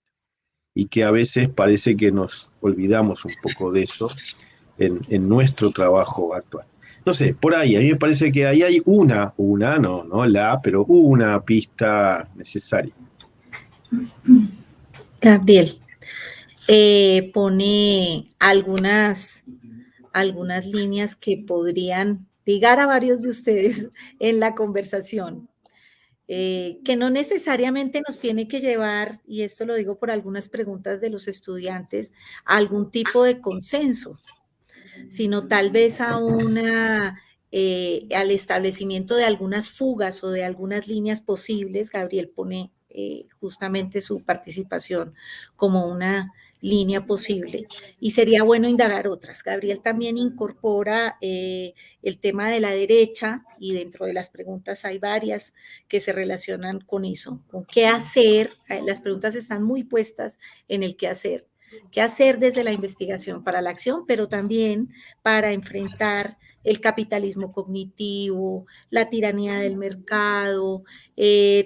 y que a veces parece que nos olvidamos un poco de eso en nuestro trabajo actual. No sé, por ahí, a mí me parece que ahí hay pero una pista necesaria. Gabriel, pone algunas líneas que podrían ligar a varios de ustedes en la conversación, que no necesariamente nos tiene que llevar, y esto lo digo por algunas preguntas de los estudiantes, a algún tipo de consenso, sino tal vez a al establecimiento de algunas fugas o de algunas líneas posibles. Gabriel pone justamente su participación como una línea posible, y sería bueno indagar otras. Gabriel también incorpora el tema de la derecha, y dentro de las preguntas hay varias que se relacionan con eso, con qué hacer. Las preguntas están muy puestas en el qué hacer desde la investigación para la acción, pero también para enfrentar el capitalismo cognitivo, la tiranía del mercado,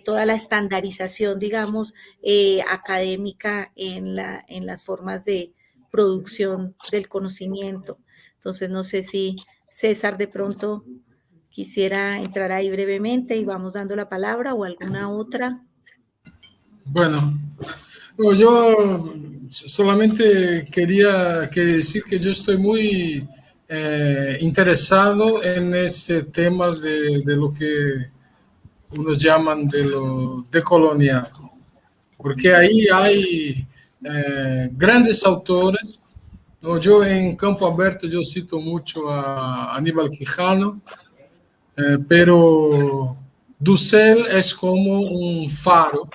toda la estandarización, digamos, académica en las formas de producción del conocimiento. Entonces, no sé si César de pronto quisiera entrar ahí brevemente y vamos dando la palabra, o alguna otra. Bueno, yo solamente quería decir que yo estoy muy interesado en ese tema de lo que unos llaman de lo decolonial, porque ahí hay grandes autores, ¿no? Yo en Campo Abierto yo cito mucho a Aníbal Quijano, pero Dussel es como un faro,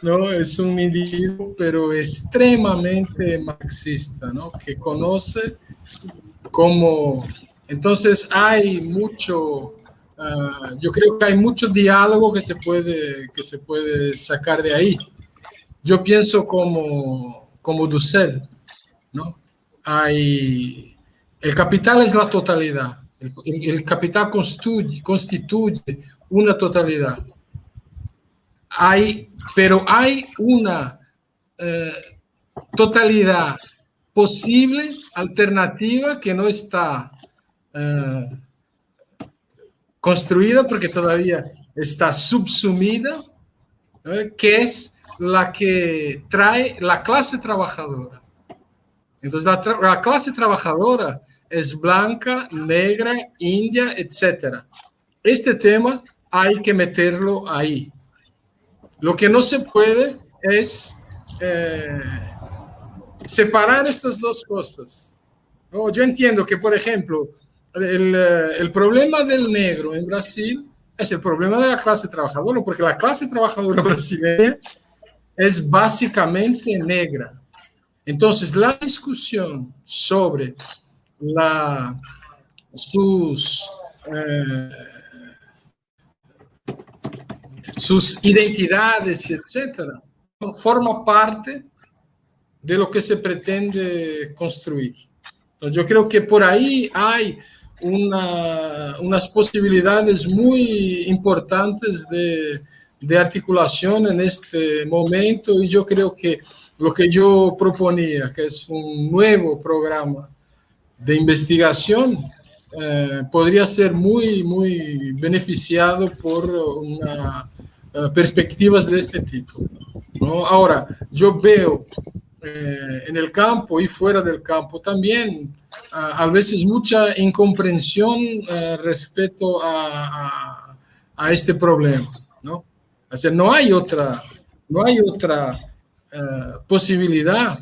¿no? Es un individuo, pero extremadamente marxista, ¿no? Que conoce cómo. Entonces hay mucho, yo creo que hay mucho diálogo que se puede sacar de ahí. Yo pienso como Dussel, ¿no? El capital es la totalidad. El capital constituye una totalidad. Pero hay una totalidad posible, alternativa, que no está construida porque todavía está subsumida, que es la que trae la clase trabajadora. Entonces, la clase trabajadora es blanca, negra, india, etc. Este tema hay que meterlo ahí. Lo que no se puede es separar estas dos cosas. ¿No? Yo entiendo que, por ejemplo, el problema del negro en Brasil es el problema de la clase trabajadora, porque la clase trabajadora brasileña es básicamente negra. Entonces, la discusión sobre sus identidades, etcétera, forma parte de lo que se pretende construir. Entonces, yo creo que por ahí hay unas posibilidades muy importantes de articulación en este momento, y yo creo que lo que yo proponía, que es un nuevo programa de investigación, podría ser muy, muy beneficiado por perspectivas de este tipo, ¿no? Ahora, yo veo en el campo y fuera del campo también a veces mucha incomprensión respecto a este problema, ¿no? O sea, no hay otra posibilidad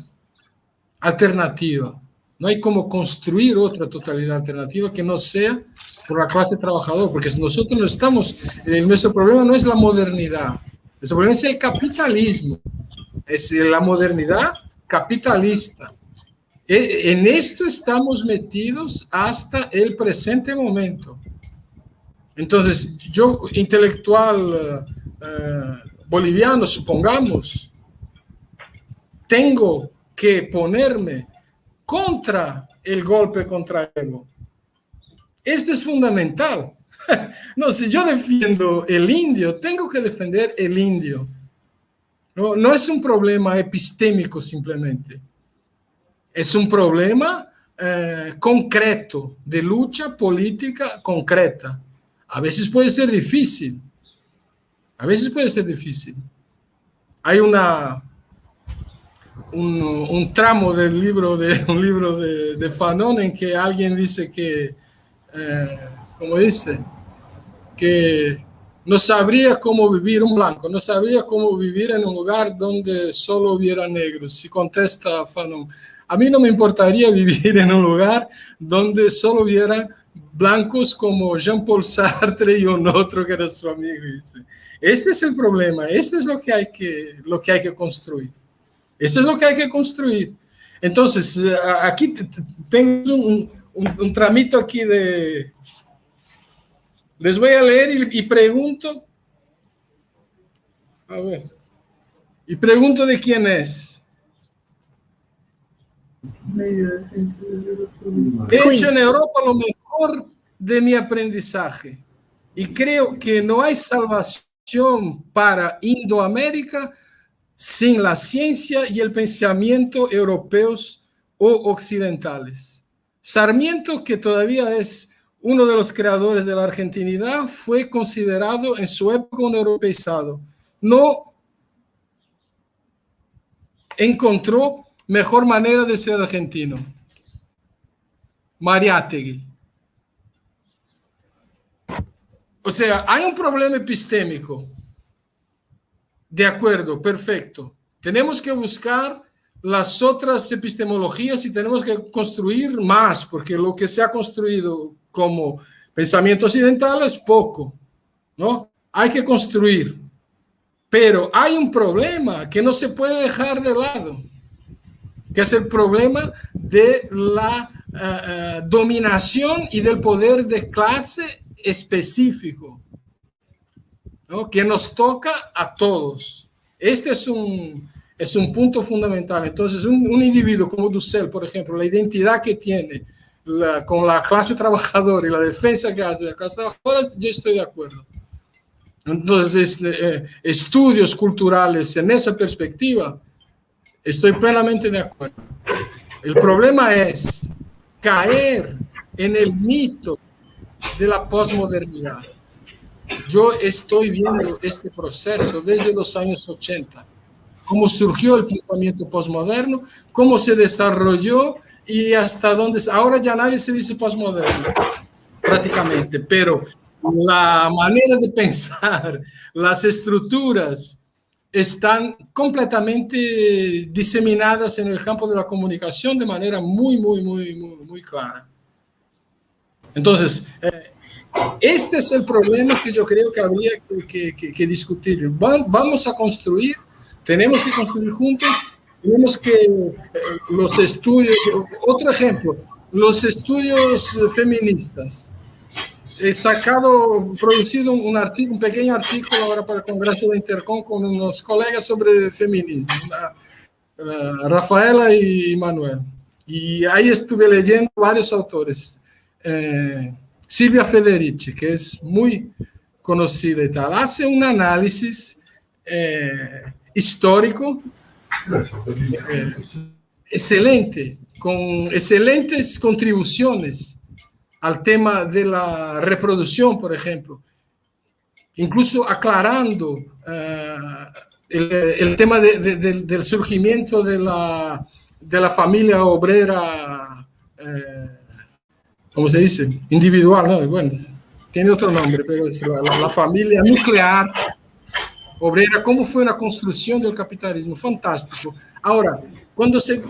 alternativa. No hay como construir otra totalidad alternativa que no sea por la clase trabajadora, porque nosotros no estamos, nuestro problema no es la modernidad, nuestro problema es el capitalismo, es la modernidad capitalista. En esto estamos metidos hasta el presente momento. Entonces, yo, intelectual boliviano, supongamos, tengo que ponerme contra el golpe contra Evo. Esto es fundamental. No, si yo defiendo el indio, tengo que defender el indio. No es un problema epistémico simplemente. Es un problema concreto, de lucha política concreta. A veces puede ser difícil. Hay un tramo del libro de Fanon en que alguien dice que, como dice, que no sabría cómo vivir un blanco, no sabría cómo vivir en un lugar donde solo hubiera negros. Y contesta Fanon: a mí no me importaría vivir en un lugar donde solo hubiera blancos como Jean-Paul Sartre y un otro que era su amigo. Dice, este es el problema, esto es lo que hay que construir. Esto es lo que hay que construir. Entonces, aquí tengo un tramito aquí de... Les voy a leer y pregunto. A ver. Y pregunto de quién es. He hecho en Europa lo mejor de mi aprendizaje y creo que no hay salvación para Indoamérica sin la ciencia y el pensamiento europeos o occidentales. Sarmiento, que todavía es uno de los creadores de la argentinidad, fue considerado en su época un europeizado. No encontró mejor manera de ser argentino. Mariátegui. O sea, hay un problema epistémico. De acuerdo, perfecto. Tenemos que buscar las otras epistemologías y tenemos que construir más, porque lo que se ha construido como pensamiento occidental es poco, ¿no? Hay que construir. Pero hay un problema que no se puede dejar de lado, que es el problema de la dominación y del poder de clase específico, ¿no? Que nos toca a todos. Este es un punto fundamental. Entonces, un individuo como Dussel, por ejemplo, la identidad que tiene con la clase trabajadora y la defensa que hace de la clase trabajadora, yo estoy de acuerdo. Entonces, estudios culturales en esa perspectiva, estoy plenamente de acuerdo. El problema es caer en el mito de la posmodernidad. Yo estoy viendo este proceso desde los años 80, cómo surgió el pensamiento posmoderno, cómo se desarrolló y hasta dónde... Ahora ya nadie se dice posmoderno, prácticamente, pero la manera de pensar, las estructuras están completamente diseminadas en el campo de la comunicación de manera muy clara. Entonces, este es el problema que yo creo que habría que discutir. Vamos a construir, tenemos que construir juntos, tenemos que los estudios, otro ejemplo, los estudios feministas. He producido un pequeño artículo ahora para el Congreso de Intercom con unos colegas sobre feminismo, Rafaela y Manuel. Y ahí estuve leyendo varios autores. Silvia Federici, que es muy conocida y tal, hace un análisis histórico excelente, con excelentes contribuciones al tema de la reproducción, por ejemplo, incluso aclarando el tema del surgimiento de la familia obrera, ¿cómo se dice? Individual, ¿no? Bueno, tiene otro nombre, pero es la familia nuclear obrera, cómo fue una construcción del capitalismo, fantástico. Ahora, cuando se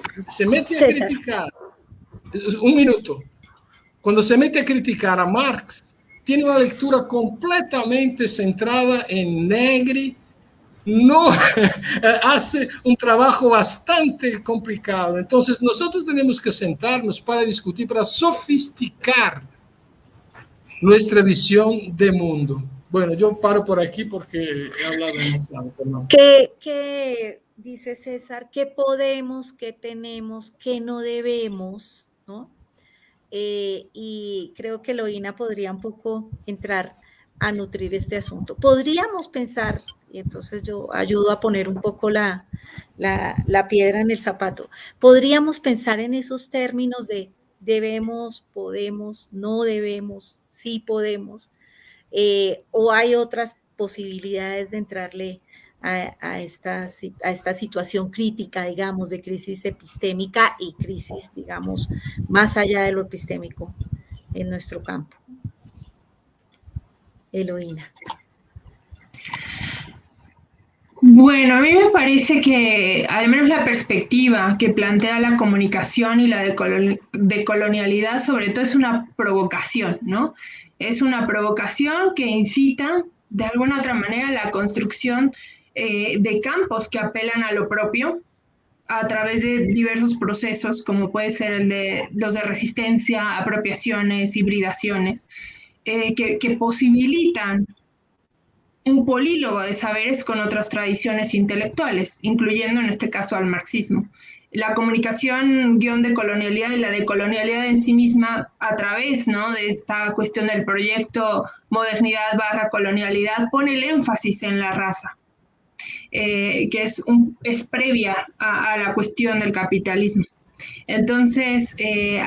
mete a criticar, un minuto, cuando se mete a criticar a Marx, tiene una lectura completamente centrada en Negri, no hace un trabajo bastante complicado. Entonces, nosotros tenemos que sentarnos para discutir, para sofisticar nuestra visión de mundo. Bueno, yo paro por aquí porque he hablado demasiado. ¿Qué dice César? ¿Qué podemos, qué tenemos, qué no debemos, ¿no? Y creo que Loína podría un poco entrar a nutrir este asunto. Podríamos pensar, y entonces yo ayudo a poner un poco la piedra en el zapato, podríamos pensar en esos términos de debemos, podemos, no debemos, sí podemos, o hay otras posibilidades de entrarle a esta situación crítica, digamos, de crisis epistémica y crisis, digamos, más allá de lo epistémico en nuestro campo. Eloína. Bueno, a mí me parece que al menos la perspectiva que plantea la comunicación y la decolonialidad sobre todo es una provocación, ¿no? Es una provocación que incita de alguna otra manera la construcción de campos que apelan a lo propio a través de diversos procesos, como puede ser los de resistencia, apropiaciones, hibridaciones, que posibilitan un polílogo de saberes con otras tradiciones intelectuales, incluyendo en este caso al marxismo. La comunicación de colonialidad y la decolonialidad en sí misma a través, ¿no?, de esta cuestión del proyecto modernidad/colonialidad pone el énfasis en la raza, que es previa a la cuestión del capitalismo. Entonces,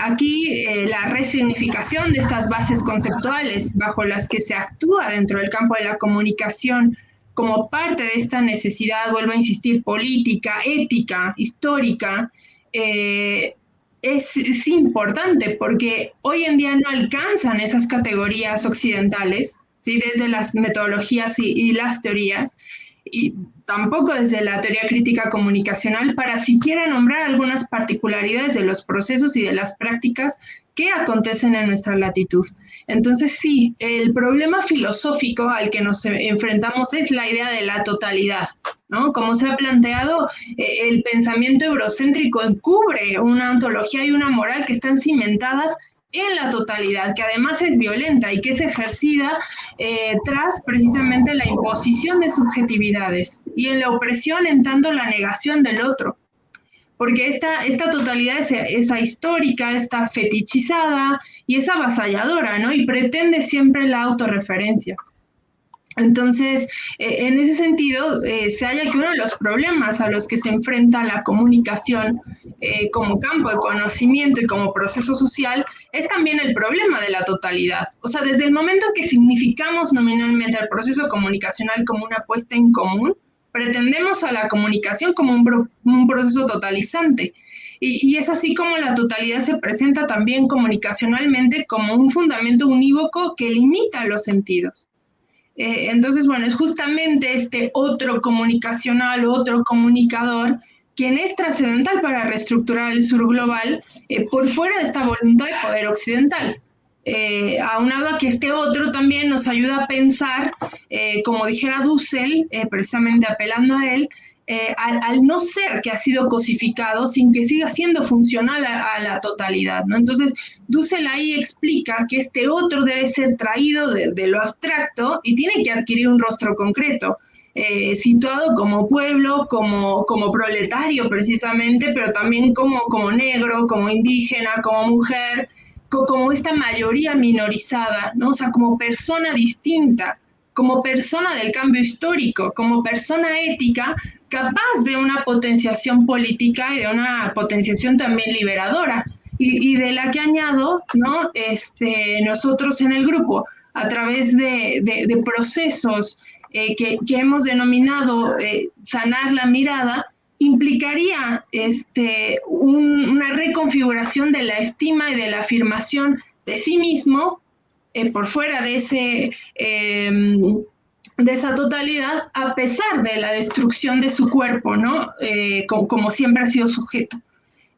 aquí la resignificación de estas bases conceptuales bajo las que se actúa dentro del campo de la comunicación como parte de esta necesidad, vuelvo a insistir, política, ética, histórica, es importante porque hoy en día no alcanzan esas categorías occidentales, ¿sí?, desde las metodologías y las teorías, y tampoco desde la teoría crítica comunicacional para siquiera nombrar algunas particularidades de los procesos y de las prácticas que acontecen en nuestra latitud. Entonces sí, el problema filosófico al que nos enfrentamos es la idea de la totalidad, ¿no? Como se ha planteado, el pensamiento eurocéntrico encubre una ontología y una moral que están cimentadas en la totalidad, que además es violenta y que es ejercida tras precisamente la imposición de subjetividades y en la opresión en tanto la negación del otro. Porque esta totalidad es ahistórica, está fetichizada y es avasalladora, ¿no? Y pretende siempre la autorreferencia. Entonces, en ese sentido, se halla que uno de los problemas a los que se enfrenta la comunicación como campo de conocimiento y como proceso social es también el problema de la totalidad. O sea, desde el momento que significamos nominalmente el proceso comunicacional como una puesta en común, pretendemos a la comunicación como un proceso totalizante. Y es así como la totalidad se presenta también comunicacionalmente como un fundamento unívoco que limita los sentidos. Entonces, bueno, es justamente este otro comunicacional, otro comunicador, quien es trascendental para reestructurar el sur global por fuera de esta voluntad de poder occidental. Aunado a que este otro también nos ayuda a pensar, como dijera Dussel, precisamente apelando a él, al no ser que ha sido cosificado sin que siga siendo funcional a la totalidad, ¿no? Entonces, Dussel ahí explica que este otro debe ser traído de lo abstracto y tiene que adquirir un rostro concreto, situado como pueblo, como proletario precisamente, pero también como negro, como indígena, como mujer, como esta mayoría minorizada, ¿no? O sea, como persona distinta, como persona del cambio histórico, como persona ética, capaz de una potenciación política y de una potenciación también liberadora, y de la que añado, ¿no? Nosotros en el grupo, a través de procesos que hemos denominado sanar la mirada, implicaría una reconfiguración de la estima y de la afirmación de sí mismo por fuera de esa totalidad, a pesar de la destrucción de su cuerpo, ¿no? Como siempre ha sido sujeto.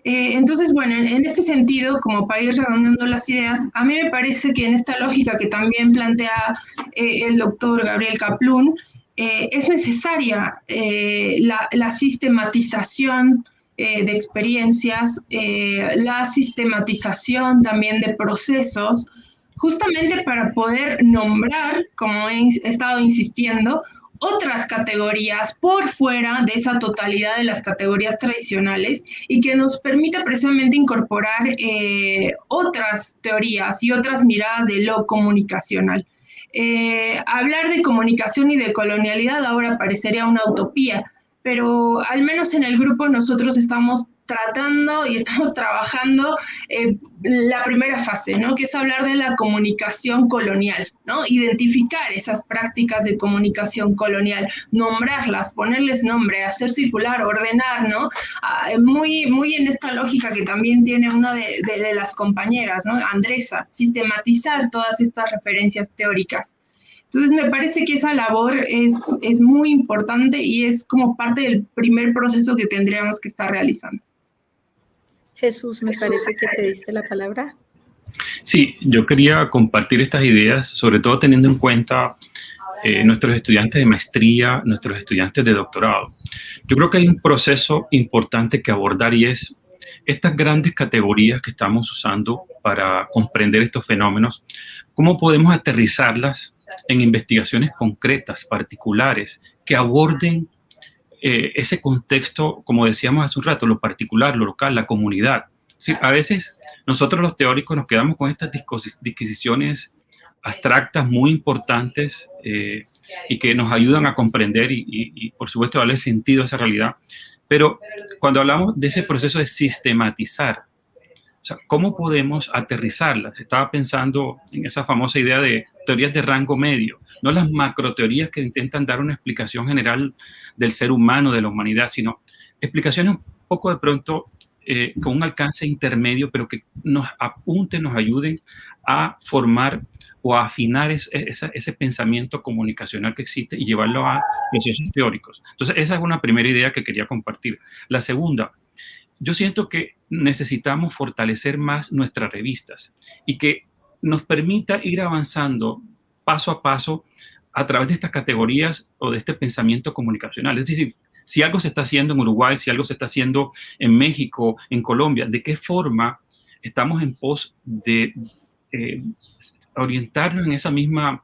Entonces, bueno, en este sentido, como para ir redondeando las ideas, a mí me parece que en esta lógica que también plantea el doctor Gabriel Kaplun, es necesaria la sistematización de experiencias, la sistematización también de procesos, justamente para poder nombrar, como he estado insistiendo, otras categorías por fuera de esa totalidad de las categorías tradicionales y que nos permita precisamente incorporar otras teorías y otras miradas de lo comunicacional. Hablar de comunicación y de colonialidad ahora parecería una utopía, pero al menos en el grupo nosotros estamos tratando y estamos trabajando la primera fase, ¿no? Que es hablar de la comunicación colonial, ¿no? Identificar esas prácticas de comunicación colonial, nombrarlas, ponerles nombre, hacer circular, ordenar, ¿no? Muy en esta lógica que también tiene una de las compañeras, ¿no? Andresa, sistematizar todas estas referencias teóricas. Entonces me parece que esa labor es muy importante y es como parte del primer proceso que tendríamos que estar realizando. Jesús, me parece que pediste la palabra. Sí, yo quería compartir estas ideas, sobre todo teniendo en cuenta nuestros estudiantes de maestría, nuestros estudiantes de doctorado. Yo creo que hay un proceso importante que abordar y es estas grandes categorías que estamos usando para comprender estos fenómenos, ¿cómo podemos aterrizarlas en investigaciones concretas, particulares, que aborden ese contexto, como decíamos hace un rato, lo particular, lo local, la comunidad? Sí, a veces nosotros los teóricos nos quedamos con estas disquisiciones abstractas muy importantes y que nos ayudan a comprender y por supuesto darle sentido a esa realidad. Pero cuando hablamos de ese proceso de sistematizar, o sea, ¿cómo podemos aterrizarlas? Estaba pensando en esa famosa idea de teorías de rango medio, no las macroteorías que intentan dar una explicación general del ser humano, de la humanidad, sino explicaciones un poco de pronto con un alcance intermedio, pero que nos apunten, nos ayuden a formar o a afinar ese pensamiento comunicacional que existe y llevarlo a procesos teóricos. Entonces, esa es una primera idea que quería compartir. La segunda, yo siento que necesitamos fortalecer más nuestras revistas y que nos permita ir avanzando paso a paso a través de estas categorías o de este pensamiento comunicacional. Es decir, si algo se está haciendo en Uruguay, si algo se está haciendo en México, en Colombia, ¿de qué forma estamos en pos de orientarnos en esa misma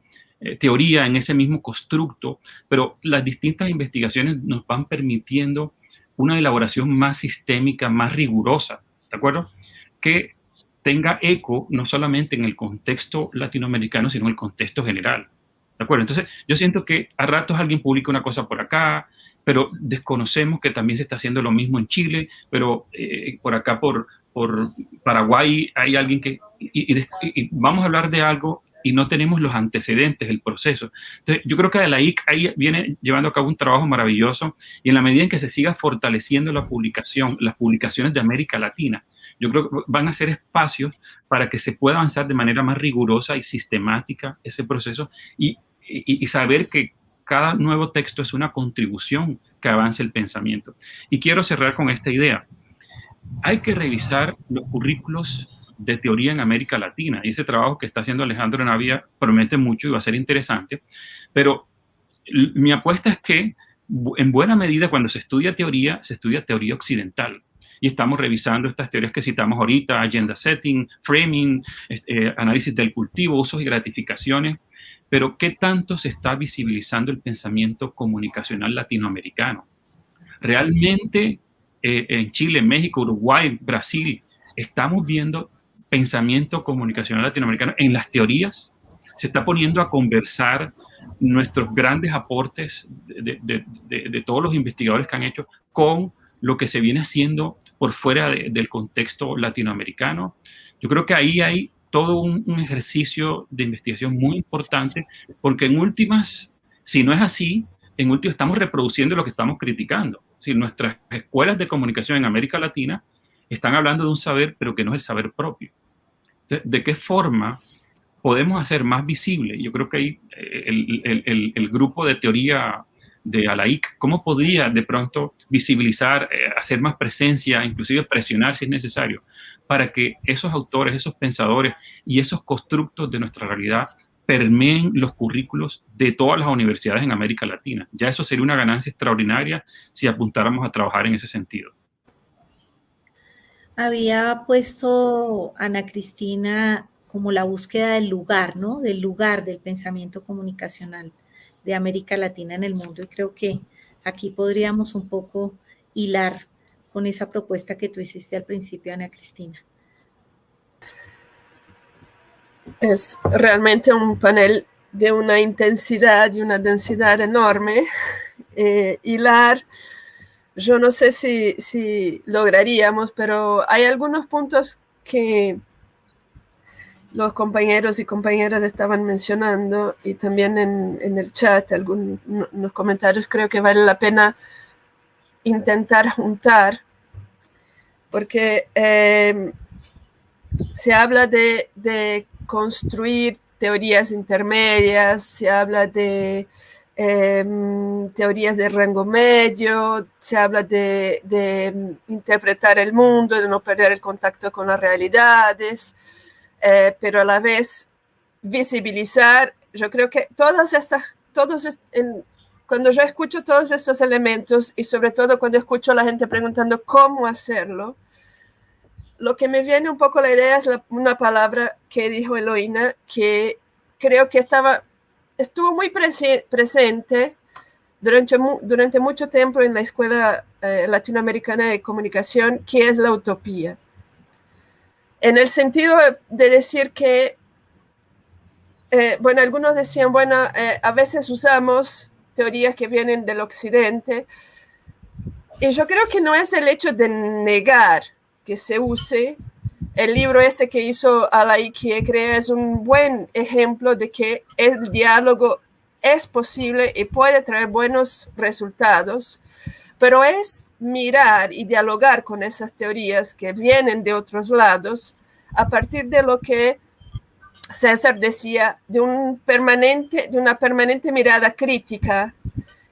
teoría, en ese mismo constructo? Pero las distintas investigaciones nos van permitiendo una elaboración más sistémica, más rigurosa, ¿de acuerdo? Que tenga eco no solamente en el contexto latinoamericano, sino en el contexto general, ¿de acuerdo? Entonces, yo siento que a ratos alguien publica una cosa por acá, pero desconocemos que también se está haciendo lo mismo en Chile, pero por acá, por Paraguay, hay alguien que... Y vamos a hablar de algo y no tenemos los antecedentes, el proceso. Entonces, yo creo que la IC ahí viene llevando a cabo un trabajo maravilloso y en la medida en que se siga fortaleciendo la publicación, las publicaciones de América Latina, yo creo que van a ser espacios para que se pueda avanzar de manera más rigurosa y sistemática ese proceso y saber que cada nuevo texto es una contribución que avance el pensamiento. Y quiero cerrar con esta idea. Hay que revisar los currículos de teoría en América Latina y ese trabajo que está haciendo Alejandro Navia promete mucho y va a ser interesante, pero mi apuesta es que en buena medida cuando se estudia teoría occidental. Y estamos revisando estas teorías que citamos ahorita, agenda setting, framing, análisis del cultivo, usos y gratificaciones, pero ¿qué tanto se está visibilizando el pensamiento comunicacional latinoamericano? Realmente en Chile, México, Uruguay, Brasil, estamos viendo pensamiento comunicacional latinoamericano en las teorías. Se está poniendo a conversar nuestros grandes aportes de todos los investigadores que han hecho con lo que se viene haciendo por fuera del contexto latinoamericano. Yo creo que ahí hay todo un ejercicio de investigación muy importante, porque en últimas, si no es así, en últimas estamos reproduciendo lo que estamos criticando. Si nuestras escuelas de comunicación en América Latina están hablando de un saber, pero que no es el saber propio. Entonces, ¿de qué forma podemos hacer más visible? Yo creo que ahí el grupo de teoría de ALAIC, ¿cómo podría de pronto visibilizar, hacer más presencia, inclusive presionar si es necesario, para que esos autores, esos pensadores y esos constructos de nuestra realidad permeen los currículos de todas las universidades en América Latina? Ya eso sería una ganancia extraordinaria si apuntáramos a trabajar en ese sentido. Había puesto Ana Cristina como la búsqueda del lugar, ¿no? Del lugar del pensamiento comunicacional de América Latina en el mundo. Y creo que aquí podríamos un poco hilar con esa propuesta que tú hiciste al principio, Ana Cristina. Es realmente un panel de una intensidad y una densidad enorme. Hilar, yo no sé si lograríamos, pero hay algunos puntos que los compañeros y compañeras estaban mencionando y también en el chat, algunos comentarios creo que vale la pena intentar juntar, porque se habla de construir teorías intermedias, se habla de teorías de rango medio, se habla de interpretar el mundo, de no perder el contacto con las realidades, pero a la vez visibilizar. Yo creo que cuando yo escucho todos estos elementos y sobre todo cuando escucho a la gente preguntando cómo hacerlo, lo que me viene un poco la idea es una palabra que dijo Eloína, que creo que estuvo muy presente durante mucho tiempo en la Escuela Latinoamericana de Comunicación, que es la utopía. En el sentido de decir que, bueno, algunos decían, bueno, a veces usamos teorías que vienen del occidente, y yo creo que no es el hecho de negar que se use. El libro ese que hizo Alain Kiekre es un buen ejemplo de que el diálogo es posible y puede traer buenos resultados, pero es mirar y dialogar con esas teorías que vienen de otros lados a partir de lo que César decía, de una permanente mirada crítica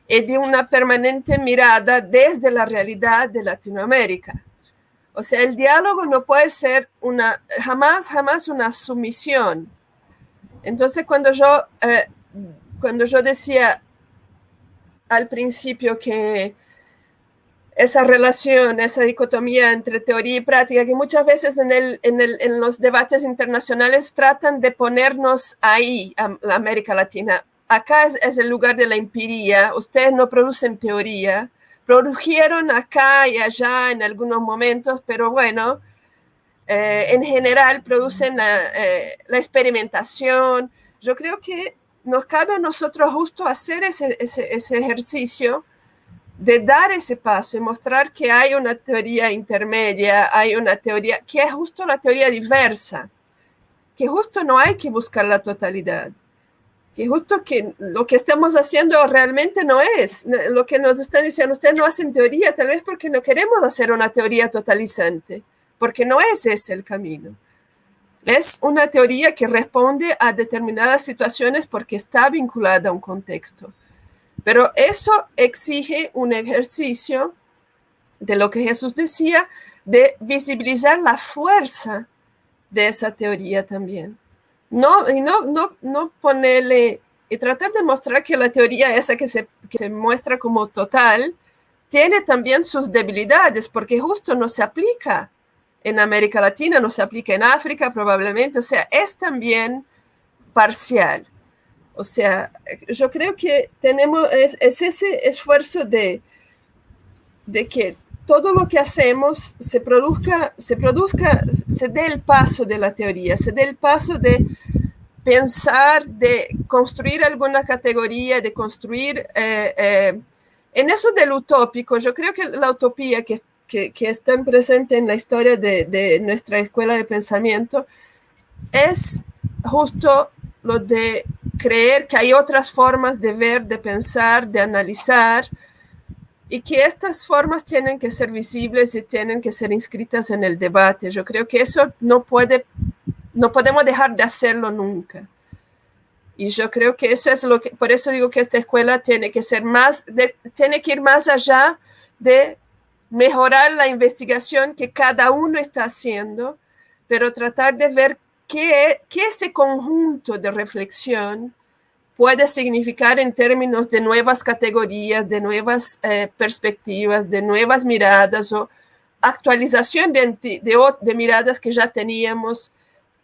y de una permanente mirada desde la realidad de Latinoamérica. O sea, el diálogo no puede ser jamás una sumisión. Entonces, cuando yo decía al principio que esa relación, esa dicotomía entre teoría y práctica, que muchas veces en los debates internacionales tratan de ponernos ahí, a la América Latina. Acá es el lugar de la empiría, ustedes no producen teoría, produjeron acá y allá en algunos momentos, pero bueno, en general producen la experimentación. Yo creo que nos cabe a nosotros justo hacer ese ejercicio de dar ese paso y mostrar que hay una teoría intermedia, hay una teoría que es justo la teoría diversa, que justo no hay que buscar la totalidad, que justo que lo que estamos haciendo realmente no es lo que nos están diciendo. Ustedes no hacen teoría, tal vez porque no queremos hacer una teoría totalizante, porque no es ese el camino. Es una teoría que responde a determinadas situaciones porque está vinculada a un contexto. Pero eso exige un ejercicio de lo que Jesús decía, de visibilizar la fuerza de esa teoría también. No ponerle y tratar de mostrar que la teoría esa que se muestra como total tiene también sus debilidades, porque justo no se aplica en América Latina, no se aplica en África probablemente, o sea, es también parcial. O sea, yo creo que es ese esfuerzo de que todo lo que hacemos se dé el paso de la teoría, se dé el paso de pensar, de construir alguna categoría, de construir, en eso del utópico. Yo creo que la utopía que está presente en la historia de nuestra escuela de pensamiento es justo lo de creer que hay otras formas de ver, de pensar, de analizar, y que estas formas tienen que ser visibles y tienen que ser inscritas en el debate. Yo creo que eso no podemos dejar de hacerlo nunca. Y yo creo que eso es por eso digo que esta escuela tiene que ir más allá de mejorar la investigación que cada uno está haciendo, pero tratar de ver qué ese conjunto de reflexión puede significar en términos de nuevas categorías, de nuevas perspectivas, de nuevas miradas o actualización de miradas que ya teníamos.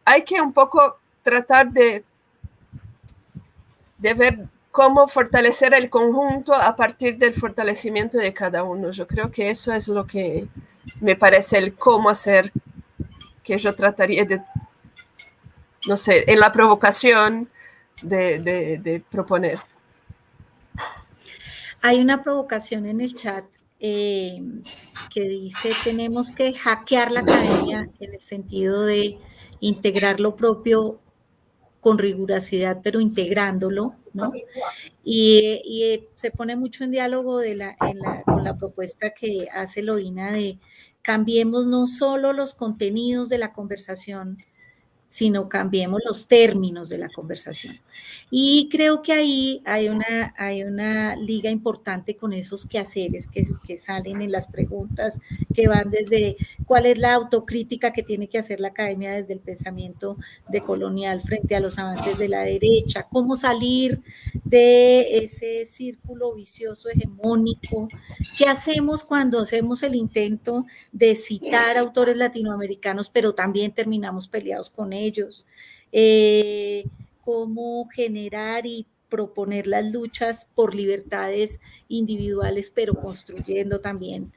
Hay que un poco tratar de ver cómo fortalecer el conjunto a partir del fortalecimiento de cada uno. Yo creo que eso es lo que me parece el cómo hacer, que yo trataría de, no sé, en la provocación de proponer. Hay una provocación en el chat que dice: tenemos que hackear la academia en el sentido de integrar lo propio con rigurosidad, pero integrándolo, ¿no? Y se pone mucho en diálogo con la propuesta que hace Eloína de cambiemos no solo los contenidos de la conversación, sino cambiemos los términos de la conversación. Y creo que ahí hay una liga importante con esos quehaceres que salen en las preguntas, que van desde cuál es la autocrítica que tiene que hacer la academia desde el pensamiento decolonial frente a los avances de la derecha, cómo salir de ese círculo vicioso hegemónico, qué hacemos cuando hacemos el intento de citar autores latinoamericanos, pero también terminamos peleados con ellos, cómo generar y proponer las luchas por libertades individuales, pero construyendo también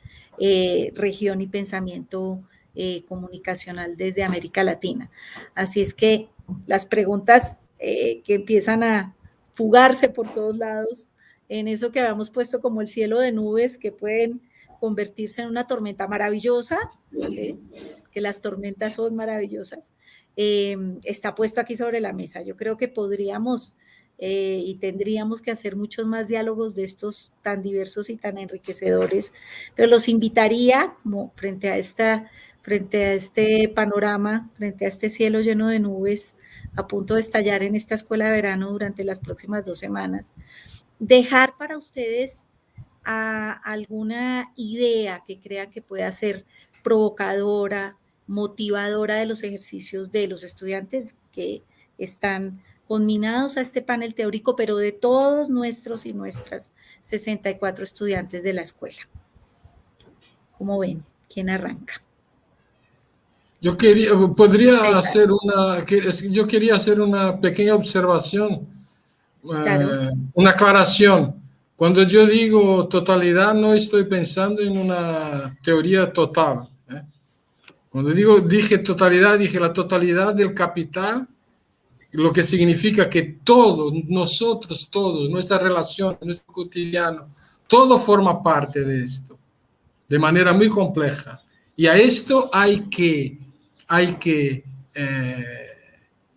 región y pensamiento comunicacional desde América Latina. Así es que las preguntas que empiezan a fugarse por todos lados, en eso que habíamos puesto como el cielo de nubes, que pueden convertirse en una tormenta maravillosa, que las tormentas son maravillosas, está puesto aquí sobre la mesa. Yo creo que podríamos y tendríamos que hacer muchos más diálogos de estos tan diversos y tan enriquecedores, pero los invitaría como frente a este panorama, frente a este cielo lleno de nubes a punto de estallar en esta escuela de verano durante las próximas 2 semanas, dejar para ustedes alguna idea que crean que pueda ser provocadora, motivadora de los ejercicios de los estudiantes que están conminados a este panel teórico, pero de todos nuestros y nuestras 64 estudiantes de la escuela. ¿Cómo ven? ¿Quién arranca? Yo quería hacer una pequeña observación, Claro. una aclaración. Cuando yo digo totalidad, no estoy pensando en una teoría total. Cuando dije totalidad, dije la totalidad del capital, lo que significa que todos, nosotros todos, nuestra relación, nuestro cotidiano, todo forma parte de esto, de manera muy compleja. Y a esto hay que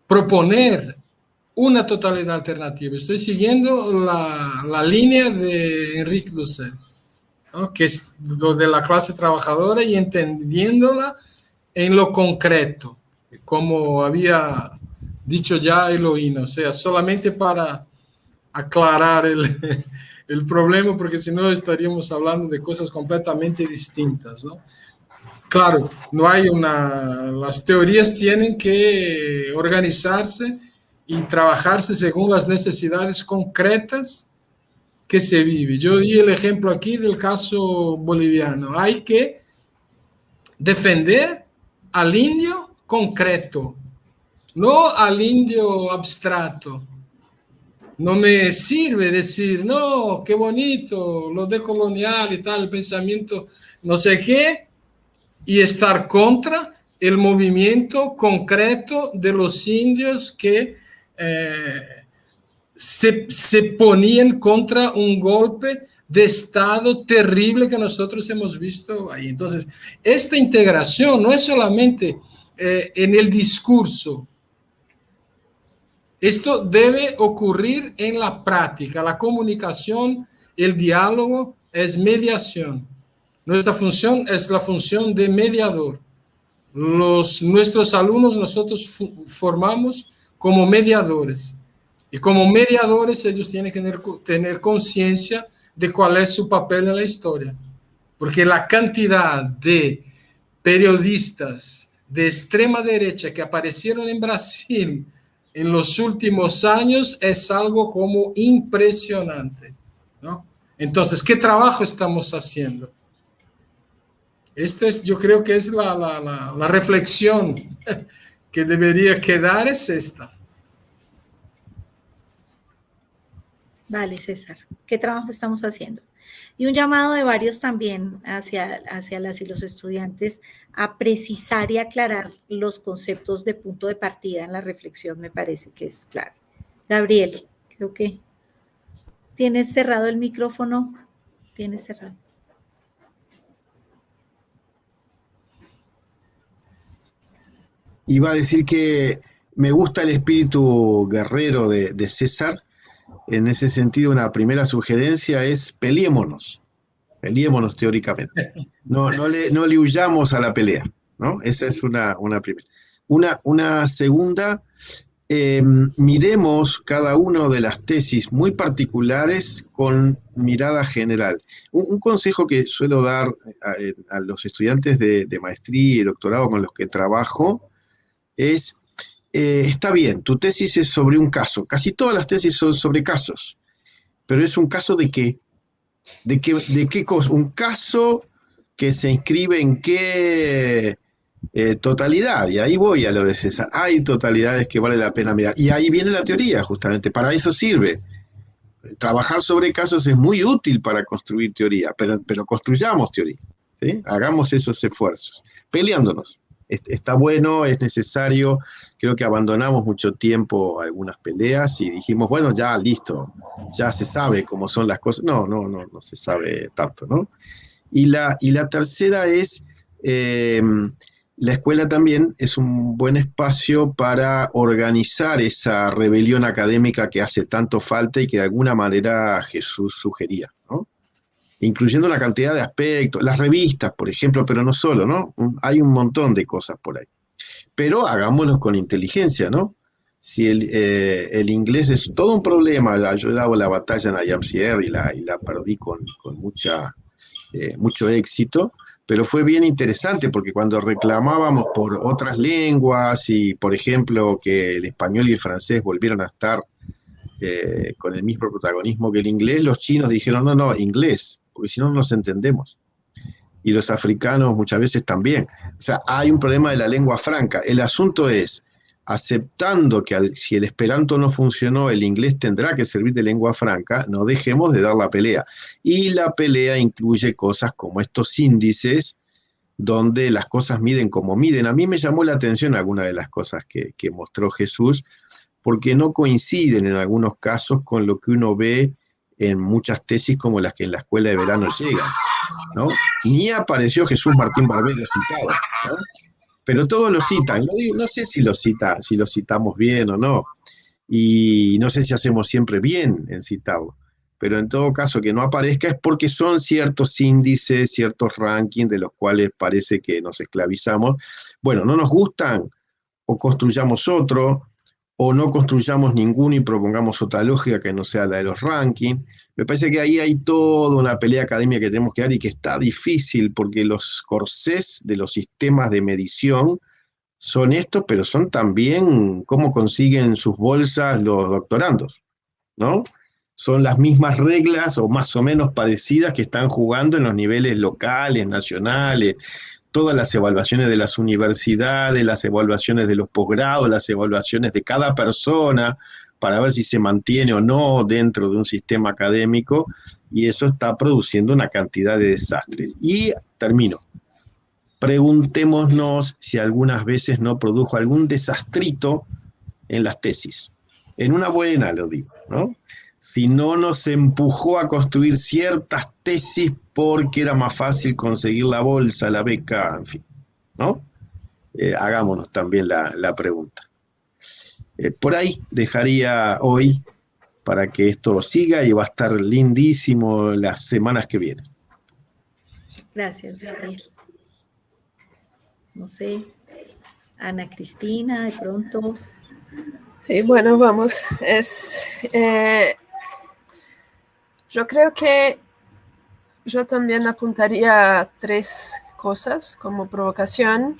proponer una totalidad alternativa. Estoy siguiendo la línea de Enrique Dussel, ¿no? Que es lo de la clase trabajadora y entendiéndola en lo concreto, como había dicho ya Eloína, o sea, solamente para aclarar el problema, porque si no estaríamos hablando de cosas completamente distintas, ¿no? Claro, no hay las teorías tienen que organizarse y trabajarse según las necesidades concretas que se vive. Yo di el ejemplo aquí del caso boliviano. Hay que defender al indio concreto, no al indio abstracto. No me sirve decir, no, qué bonito, lo decolonial y tal, el pensamiento no sé qué, y estar contra el movimiento concreto de los indios que se ponían contra un golpe de Estado terrible que nosotros hemos visto ahí. Entonces, esta integración no es solamente en el discurso. Esto debe ocurrir en la práctica. La comunicación, el diálogo es mediación. Nuestra función es la función de mediador. Nuestros alumnos nosotros formamos como mediadores. Y como mediadores ellos tienen que tener conciencia de cuál es su papel en la historia. Porque la cantidad de periodistas de extrema derecha que aparecieron en Brasil en los últimos años es algo como impresionante, ¿no? Entonces, ¿qué trabajo estamos haciendo? Yo creo que es la reflexión que debería quedar es esta. Vale, César. ¿Qué trabajo estamos haciendo? Y un llamado de varios también hacia las y los estudiantes a precisar y aclarar los conceptos de punto de partida en la reflexión, me parece que es clave. Gabriel, creo que tienes cerrado el micrófono. Tienes cerrado. Iba a decir que me gusta el espíritu guerrero de César. En ese sentido, una primera sugerencia es peleémonos teóricamente. No le huyamos a la pelea, ¿no? Esa es una primera. Una segunda, miremos cada una de las tesis muy particulares con mirada general. Un consejo que suelo dar a los estudiantes de maestría y doctorado con los que trabajo es, está bien, tu tesis es sobre un caso, casi todas las tesis son sobre casos, pero es un caso de qué, de qué cosa, un caso que se inscribe en qué totalidad, y ahí voy a lo de César. Hay totalidades que vale la pena mirar, y ahí viene la teoría, justamente, para eso sirve. Trabajar sobre casos es muy útil para construir teoría, pero construyamos teoría, ¿sí? Hagamos esos esfuerzos, peleándonos. Está bueno, es necesario, creo que abandonamos mucho tiempo algunas peleas y dijimos, bueno, ya listo, ya se sabe cómo son las cosas. No se sabe tanto, ¿no? Y la tercera es, la escuela también es un buen espacio para organizar esa rebelión académica que hace tanto falta y que de alguna manera Jesús sugería, ¿no? Incluyendo una cantidad de aspectos, las revistas, por ejemplo, pero no solo, ¿no? Hay un montón de cosas por ahí. Pero hagámoslo con inteligencia, ¿no? Si el inglés es todo un problema, yo he dado la batalla en IAMCR y la perdí con mucho éxito, pero fue bien interesante porque cuando reclamábamos por otras lenguas y, por ejemplo, que el español y el francés volvieran a estar con el mismo protagonismo que el inglés, los chinos dijeron, no, inglés, porque si no nos entendemos. Y los africanos muchas veces también. O sea, hay un problema de la lengua franca. El asunto es, aceptando que si el esperanto no funcionó, el inglés tendrá que servir de lengua franca, no dejemos de dar la pelea. Y la pelea incluye cosas como estos índices, donde las cosas miden como miden. A mí me llamó la atención alguna de las cosas que mostró Jesús, porque no coinciden en algunos casos con lo que uno ve en muchas tesis como las que en la escuela de verano llegan, ¿no? Ni apareció Jesús Martín Barbero citado, ¿no? Pero todos lo citan. No sé si lo citamos bien o no, y no sé si hacemos siempre bien en citarlo, pero en todo caso que no aparezca es porque son ciertos índices, ciertos rankings de los cuales parece que nos esclavizamos. Bueno, no nos gustan, o construyamos otro, o no construyamos ninguno y propongamos otra lógica que no sea la de los rankings. Me parece que ahí hay toda una pelea académica que tenemos que dar y que está difícil porque los corsés de los sistemas de medición son estos, pero son también cómo consiguen sus bolsas los doctorandos, ¿no? Son las mismas reglas o más o menos parecidas que están jugando en los niveles locales, nacionales, todas las evaluaciones de las universidades, las evaluaciones de los posgrados, las evaluaciones de cada persona, para ver si se mantiene o no dentro de un sistema académico, y eso está produciendo una cantidad de desastres. Y termino. Preguntémonos si algunas veces no produjo algún desastrito en las tesis. En una buena, lo digo, ¿no? Si no nos empujó a construir ciertas tesis porque era más fácil conseguir la bolsa, la beca, en fin, ¿no? Hagámonos también la pregunta. Por ahí dejaría hoy para que esto siga y va a estar lindísimo las semanas que vienen. Gracias, Gabriel. No sé, Ana Cristina, de pronto. Sí, bueno, vamos. Yo creo que yo también apuntaría a 3 cosas como provocación.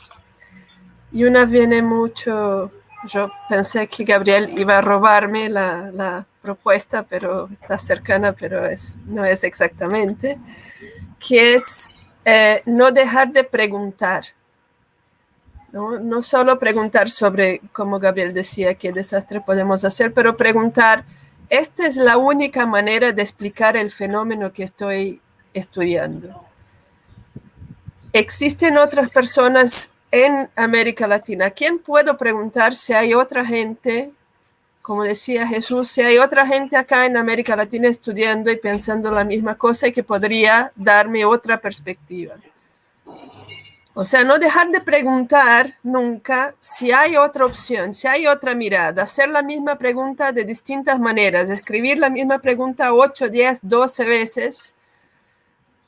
Y una viene mucho, yo pensé que Gabriel iba a robarme la propuesta, pero está cercana, pero no es exactamente, que es no dejar de preguntar. No solo preguntar sobre, como Gabriel decía, qué desastre podemos hacer, pero preguntar, ¿esta es la única manera de explicar el fenómeno que estoy estudiando? ¿Existen otras personas en América Latina? ¿A quién puedo preguntar si hay otra gente, como decía Jesús, si hay otra gente acá en América Latina estudiando y pensando la misma cosa y que podría darme otra perspectiva? O sea, no dejar de preguntar nunca si hay otra opción, si hay otra mirada, hacer la misma pregunta de distintas maneras, escribir la misma pregunta 8, 10, 12 veces,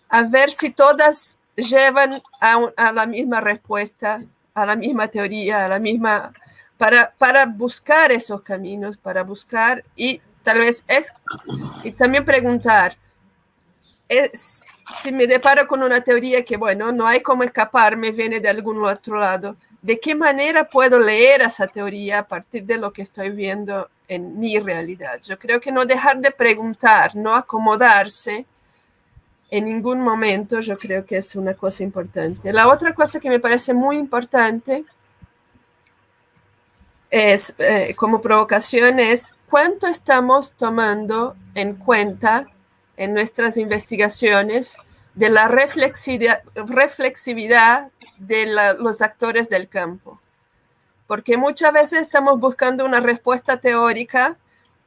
a ver si todas llevan a la misma respuesta, a la misma teoría, a la misma, para buscar esos caminos, para buscar y tal vez y también preguntar, si me deparo con una teoría que, bueno, no hay cómo escaparme, viene de algún otro lado, ¿de qué manera puedo leer esa teoría a partir de lo que estoy viendo en mi realidad? Yo creo que no dejar de preguntar, no acomodarse en ningún momento, yo creo que es una cosa importante. La otra cosa que me parece muy importante es, como provocación, es cuánto estamos tomando en cuenta en nuestras investigaciones de la reflexividad de los actores del campo. Porque muchas veces estamos buscando una respuesta teórica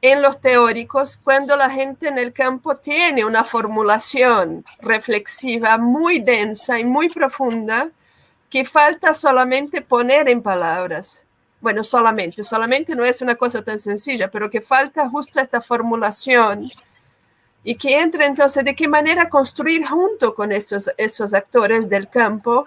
en los teóricos cuando la gente en el campo tiene una formulación reflexiva muy densa y muy profunda que falta solamente poner en palabras. Bueno, solamente no es una cosa tan sencilla, pero que falta justo esta formulación y que entre entonces de qué manera construir junto con esos actores del campo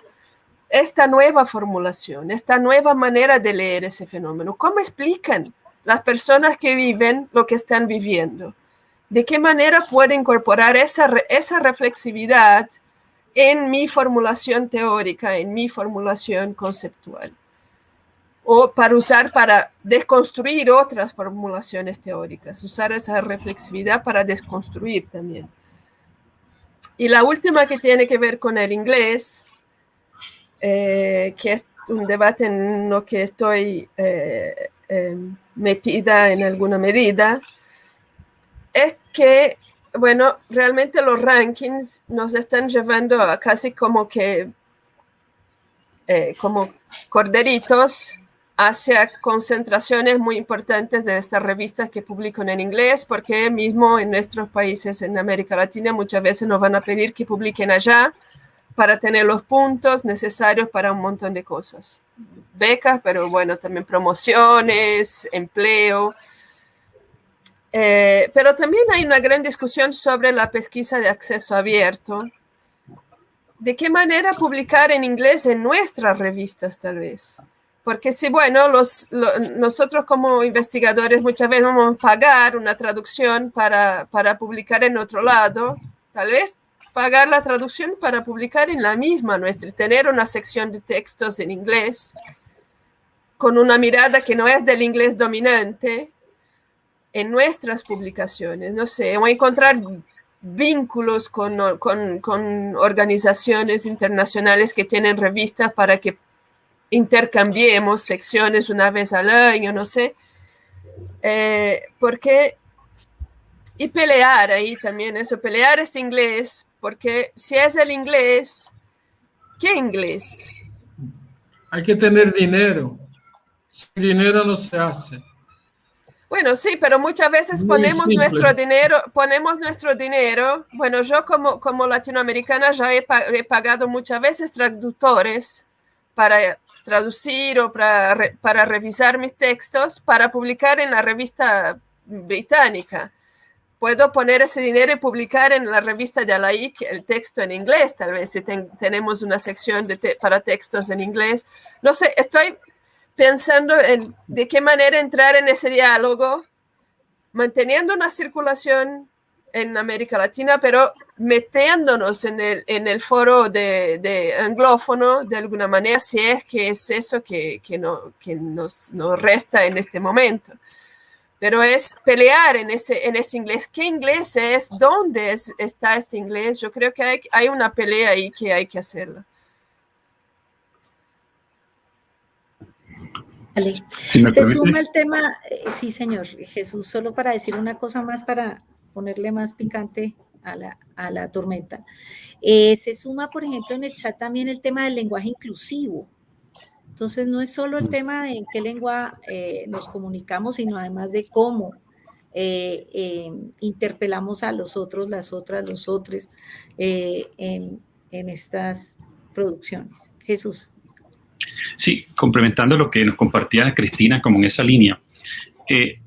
esta nueva formulación, esta nueva manera de leer ese fenómeno. ¿Cómo explican las personas que viven lo que están viviendo? ¿De qué manera puedo incorporar esa reflexividad en mi formulación teórica, en mi formulación conceptual? O para desconstruir otras formulaciones teóricas, usar esa reflexividad para desconstruir también. Y la última, que tiene que ver con el inglés, que es un debate en lo que estoy metida en alguna medida, es que, bueno, realmente los rankings nos están llevando a casi como corderitos hacia concentraciones muy importantes de estas revistas que publican en inglés, porque mismo en nuestros países en América Latina muchas veces nos van a pedir que publiquen allá para tener los puntos necesarios para un montón de cosas. Becas, pero bueno, también promociones, empleo. Pero también hay una gran discusión sobre la pesquisa de acceso abierto. ¿De qué manera publicar en inglés en nuestras revistas, tal vez? Porque si, bueno, nosotros como investigadores muchas veces vamos a pagar una traducción para publicar en otro lado, tal vez pagar la traducción para publicar en la misma nuestra, tener una sección de textos en inglés, con una mirada que no es del inglés dominante, en nuestras publicaciones. No sé, voy a encontrar vínculos con organizaciones internacionales que tienen revistas para que intercambiemos secciones una vez al año, no sé, y pelear ahí también eso, pelear este inglés, porque si es el inglés, ¿qué inglés? Hay que tener dinero, sin dinero no se hace. Bueno, sí, pero muchas veces ponemos nuestro dinero, bueno, yo como latinoamericana ya he pagado muchas veces traductores para traducir o para revisar mis textos, para publicar en la revista británica. Puedo poner ese dinero y publicar en la revista de ALAIC el texto en inglés, tal vez si tenemos una sección para textos en inglés. No sé, estoy pensando en de qué manera entrar en ese diálogo, manteniendo una circulación en América Latina, pero metiéndonos en el foro de anglófono de alguna manera, si es que es eso que nos resta en este momento. Pero es pelear en ese inglés. ¿Qué inglés es? ¿Dónde está este inglés? Yo creo que hay una pelea ahí que hay que hacerla. Vale. Se suma el tema, sí señor, Jesús, solo para decir una cosa más, para ponerle más picante a la tormenta. Se suma, por ejemplo, en el chat también el tema del lenguaje inclusivo. Entonces, no es solo el tema de en qué lengua nos comunicamos, sino además de cómo interpelamos a los otros, las otras, los otros en estas producciones. Jesús. Sí, complementando lo que nos compartía Cristina, como en esa línea,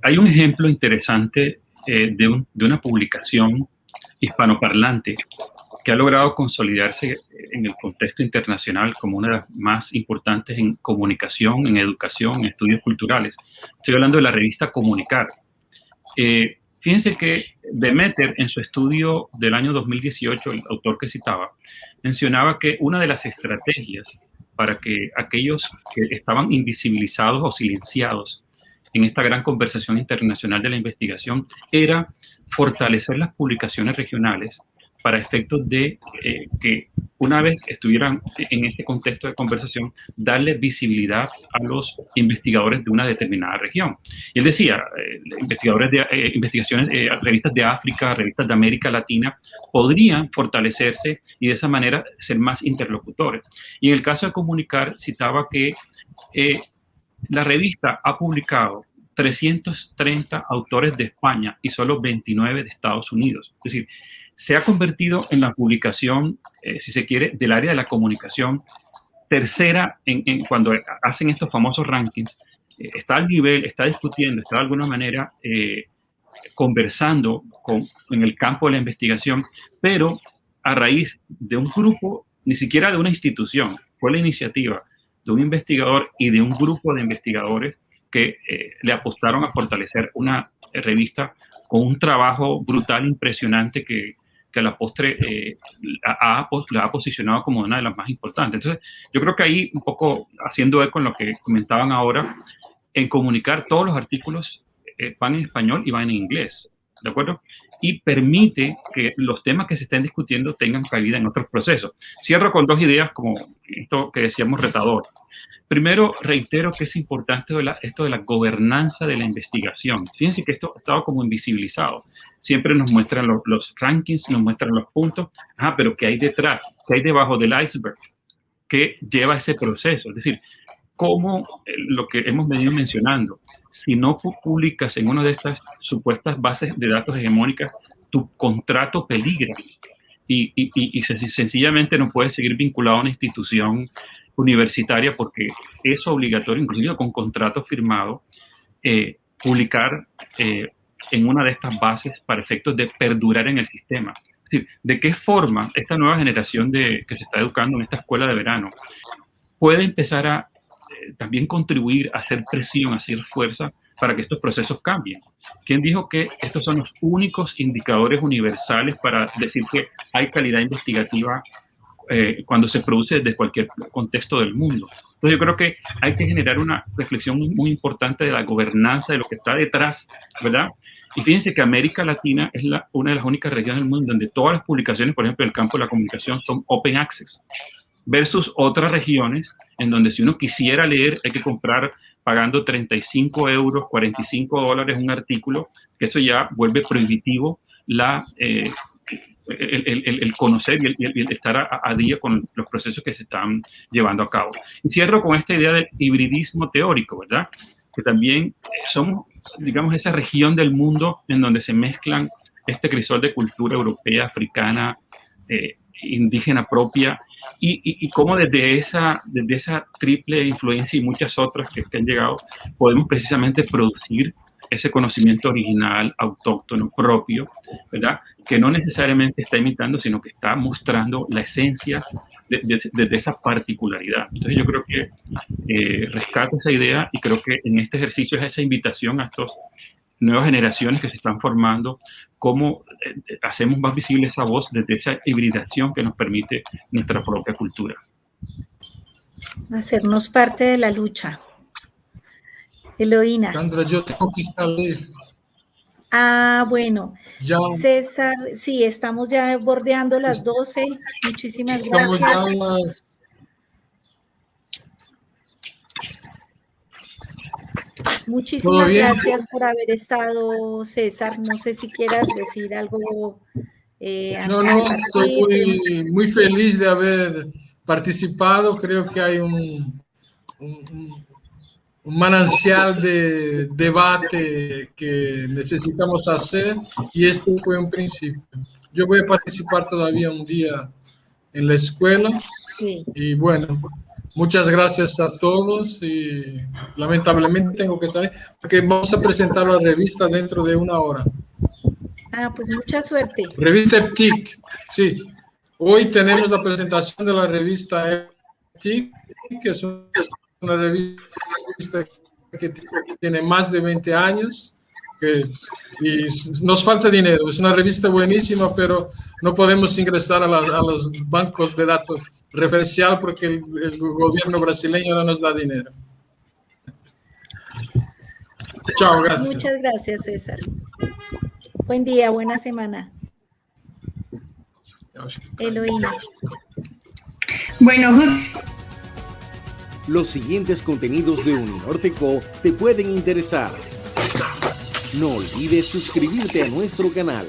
hay un ejemplo interesante de una publicación hispanoparlante que ha logrado consolidarse en el contexto internacional como una de las más importantes en comunicación, en educación, en estudios culturales. Estoy hablando de la revista Comunicar. Fíjense que Demeter, en su estudio del año 2018, el autor que citaba, mencionaba que una de las estrategias para que aquellos que estaban invisibilizados o silenciados en esta gran conversación internacional de la investigación era fortalecer las publicaciones regionales para efectos de que una vez estuvieran en ese contexto de conversación, darle visibilidad a los investigadores de una determinada región. Y él decía, investigadores de investigaciones, revistas de África, revistas de América Latina, podrían fortalecerse y de esa manera ser más interlocutores. Y en el caso de Comunicar, citaba que la revista ha publicado 330 autores de España y solo 29 de Estados Unidos. Es decir, se ha convertido en la publicación, si se quiere, del área de la comunicación tercera cuando hacen estos famosos rankings. Está al nivel, está discutiendo, está de alguna manera conversando en el campo de la investigación, pero a raíz de un grupo, ni siquiera de una institución, fue la iniciativa de un investigador y de un grupo de investigadores que le apostaron a fortalecer una revista con un trabajo brutal, impresionante, que a la postre la ha posicionado como una de las más importantes. Entonces, yo creo que ahí, un poco haciendo eco con lo que comentaban ahora, en Comunicar, todos los artículos van en español y van en inglés, ¿de acuerdo? Y permite que los temas que se estén discutiendo tengan cabida en otros procesos. Cierro con dos ideas como esto que decíamos retador. Primero, reitero que es importante esto de la gobernanza de la investigación. Fíjense que esto ha estado como invisibilizado. Siempre nos muestran los rankings, nos muestran los puntos. Pero ¿qué hay detrás? ¿Qué hay debajo del iceberg? ¿Qué lleva ese proceso? Es decir, cómo lo que hemos venido mencionando, si no publicas en una de estas supuestas bases de datos hegemónicas, tu contrato peligra y sencillamente no puedes seguir vinculado a una institución universitaria porque es obligatorio, inclusive con contrato firmado, publicar en una de estas bases para efectos de perdurar en el sistema. Es decir, ¿de qué forma esta nueva generación que se está educando en esta escuela de verano puede empezar a también contribuir a hacer presión, a hacer fuerza para que estos procesos cambien? ¿Quién dijo que estos son los únicos indicadores universales para decir que hay calidad investigativa cuando se produce desde cualquier contexto del mundo? Entonces yo creo que hay que generar una reflexión muy importante de la gobernanza, de lo que está detrás, ¿verdad? Y fíjense que América Latina es una de las únicas regiones del mundo donde todas las publicaciones, por ejemplo, en el campo de la comunicación, son open access, versus otras regiones en donde si uno quisiera leer hay que comprar pagando 35 euros, 45 dólares un artículo, que eso ya vuelve prohibitivo el conocer y el estar a día con los procesos que se están llevando a cabo. Y cierro con esta idea del hibridismo teórico, ¿verdad? Que también somos, digamos, esa región del mundo en donde se mezclan este crisol de cultura europea, africana, indígena propia, y cómo desde esa triple influencia y muchas otras que han llegado, podemos precisamente producir ese conocimiento original, autóctono, propio, ¿verdad? Que no necesariamente está imitando, sino que está mostrando la esencia de esa particularidad. Entonces yo creo que rescato esa idea y creo que en este ejercicio es esa invitación a estas nuevas generaciones que se están formando, cómo hacemos más visible esa voz desde esa hibridación que nos permite nuestra propia cultura. Hacernos parte de la lucha. Eloína. Sandra, yo tengo que salir. Bueno. Ya. César, sí, estamos ya bordeando las 12. Muchísimas gracias. Muchísimas gracias por haber estado, César. No sé si quieras decir algo. No, estoy muy feliz de haber participado. Creo que hay un manancial de debate que necesitamos hacer y este fue un principio. Yo voy a participar todavía un día en la escuela. Sí. Y bueno, muchas gracias a todos y lamentablemente tengo que salir porque vamos a presentar la revista dentro de 1 hora. Pues mucha suerte. Revista TIC, sí. Hoy tenemos la presentación de la revista ETIC, que es una revista que tiene más de 20 años y nos falta dinero. Es una revista buenísima, pero no podemos ingresar a los bancos de datos referencial porque el gobierno brasileño no nos da dinero. Chao, gracias. Muchas gracias, César. Buen día, buena semana. Eloína. Bueno, Los siguientes contenidos de Uninorteco te pueden interesar. No olvides suscribirte a nuestro canal.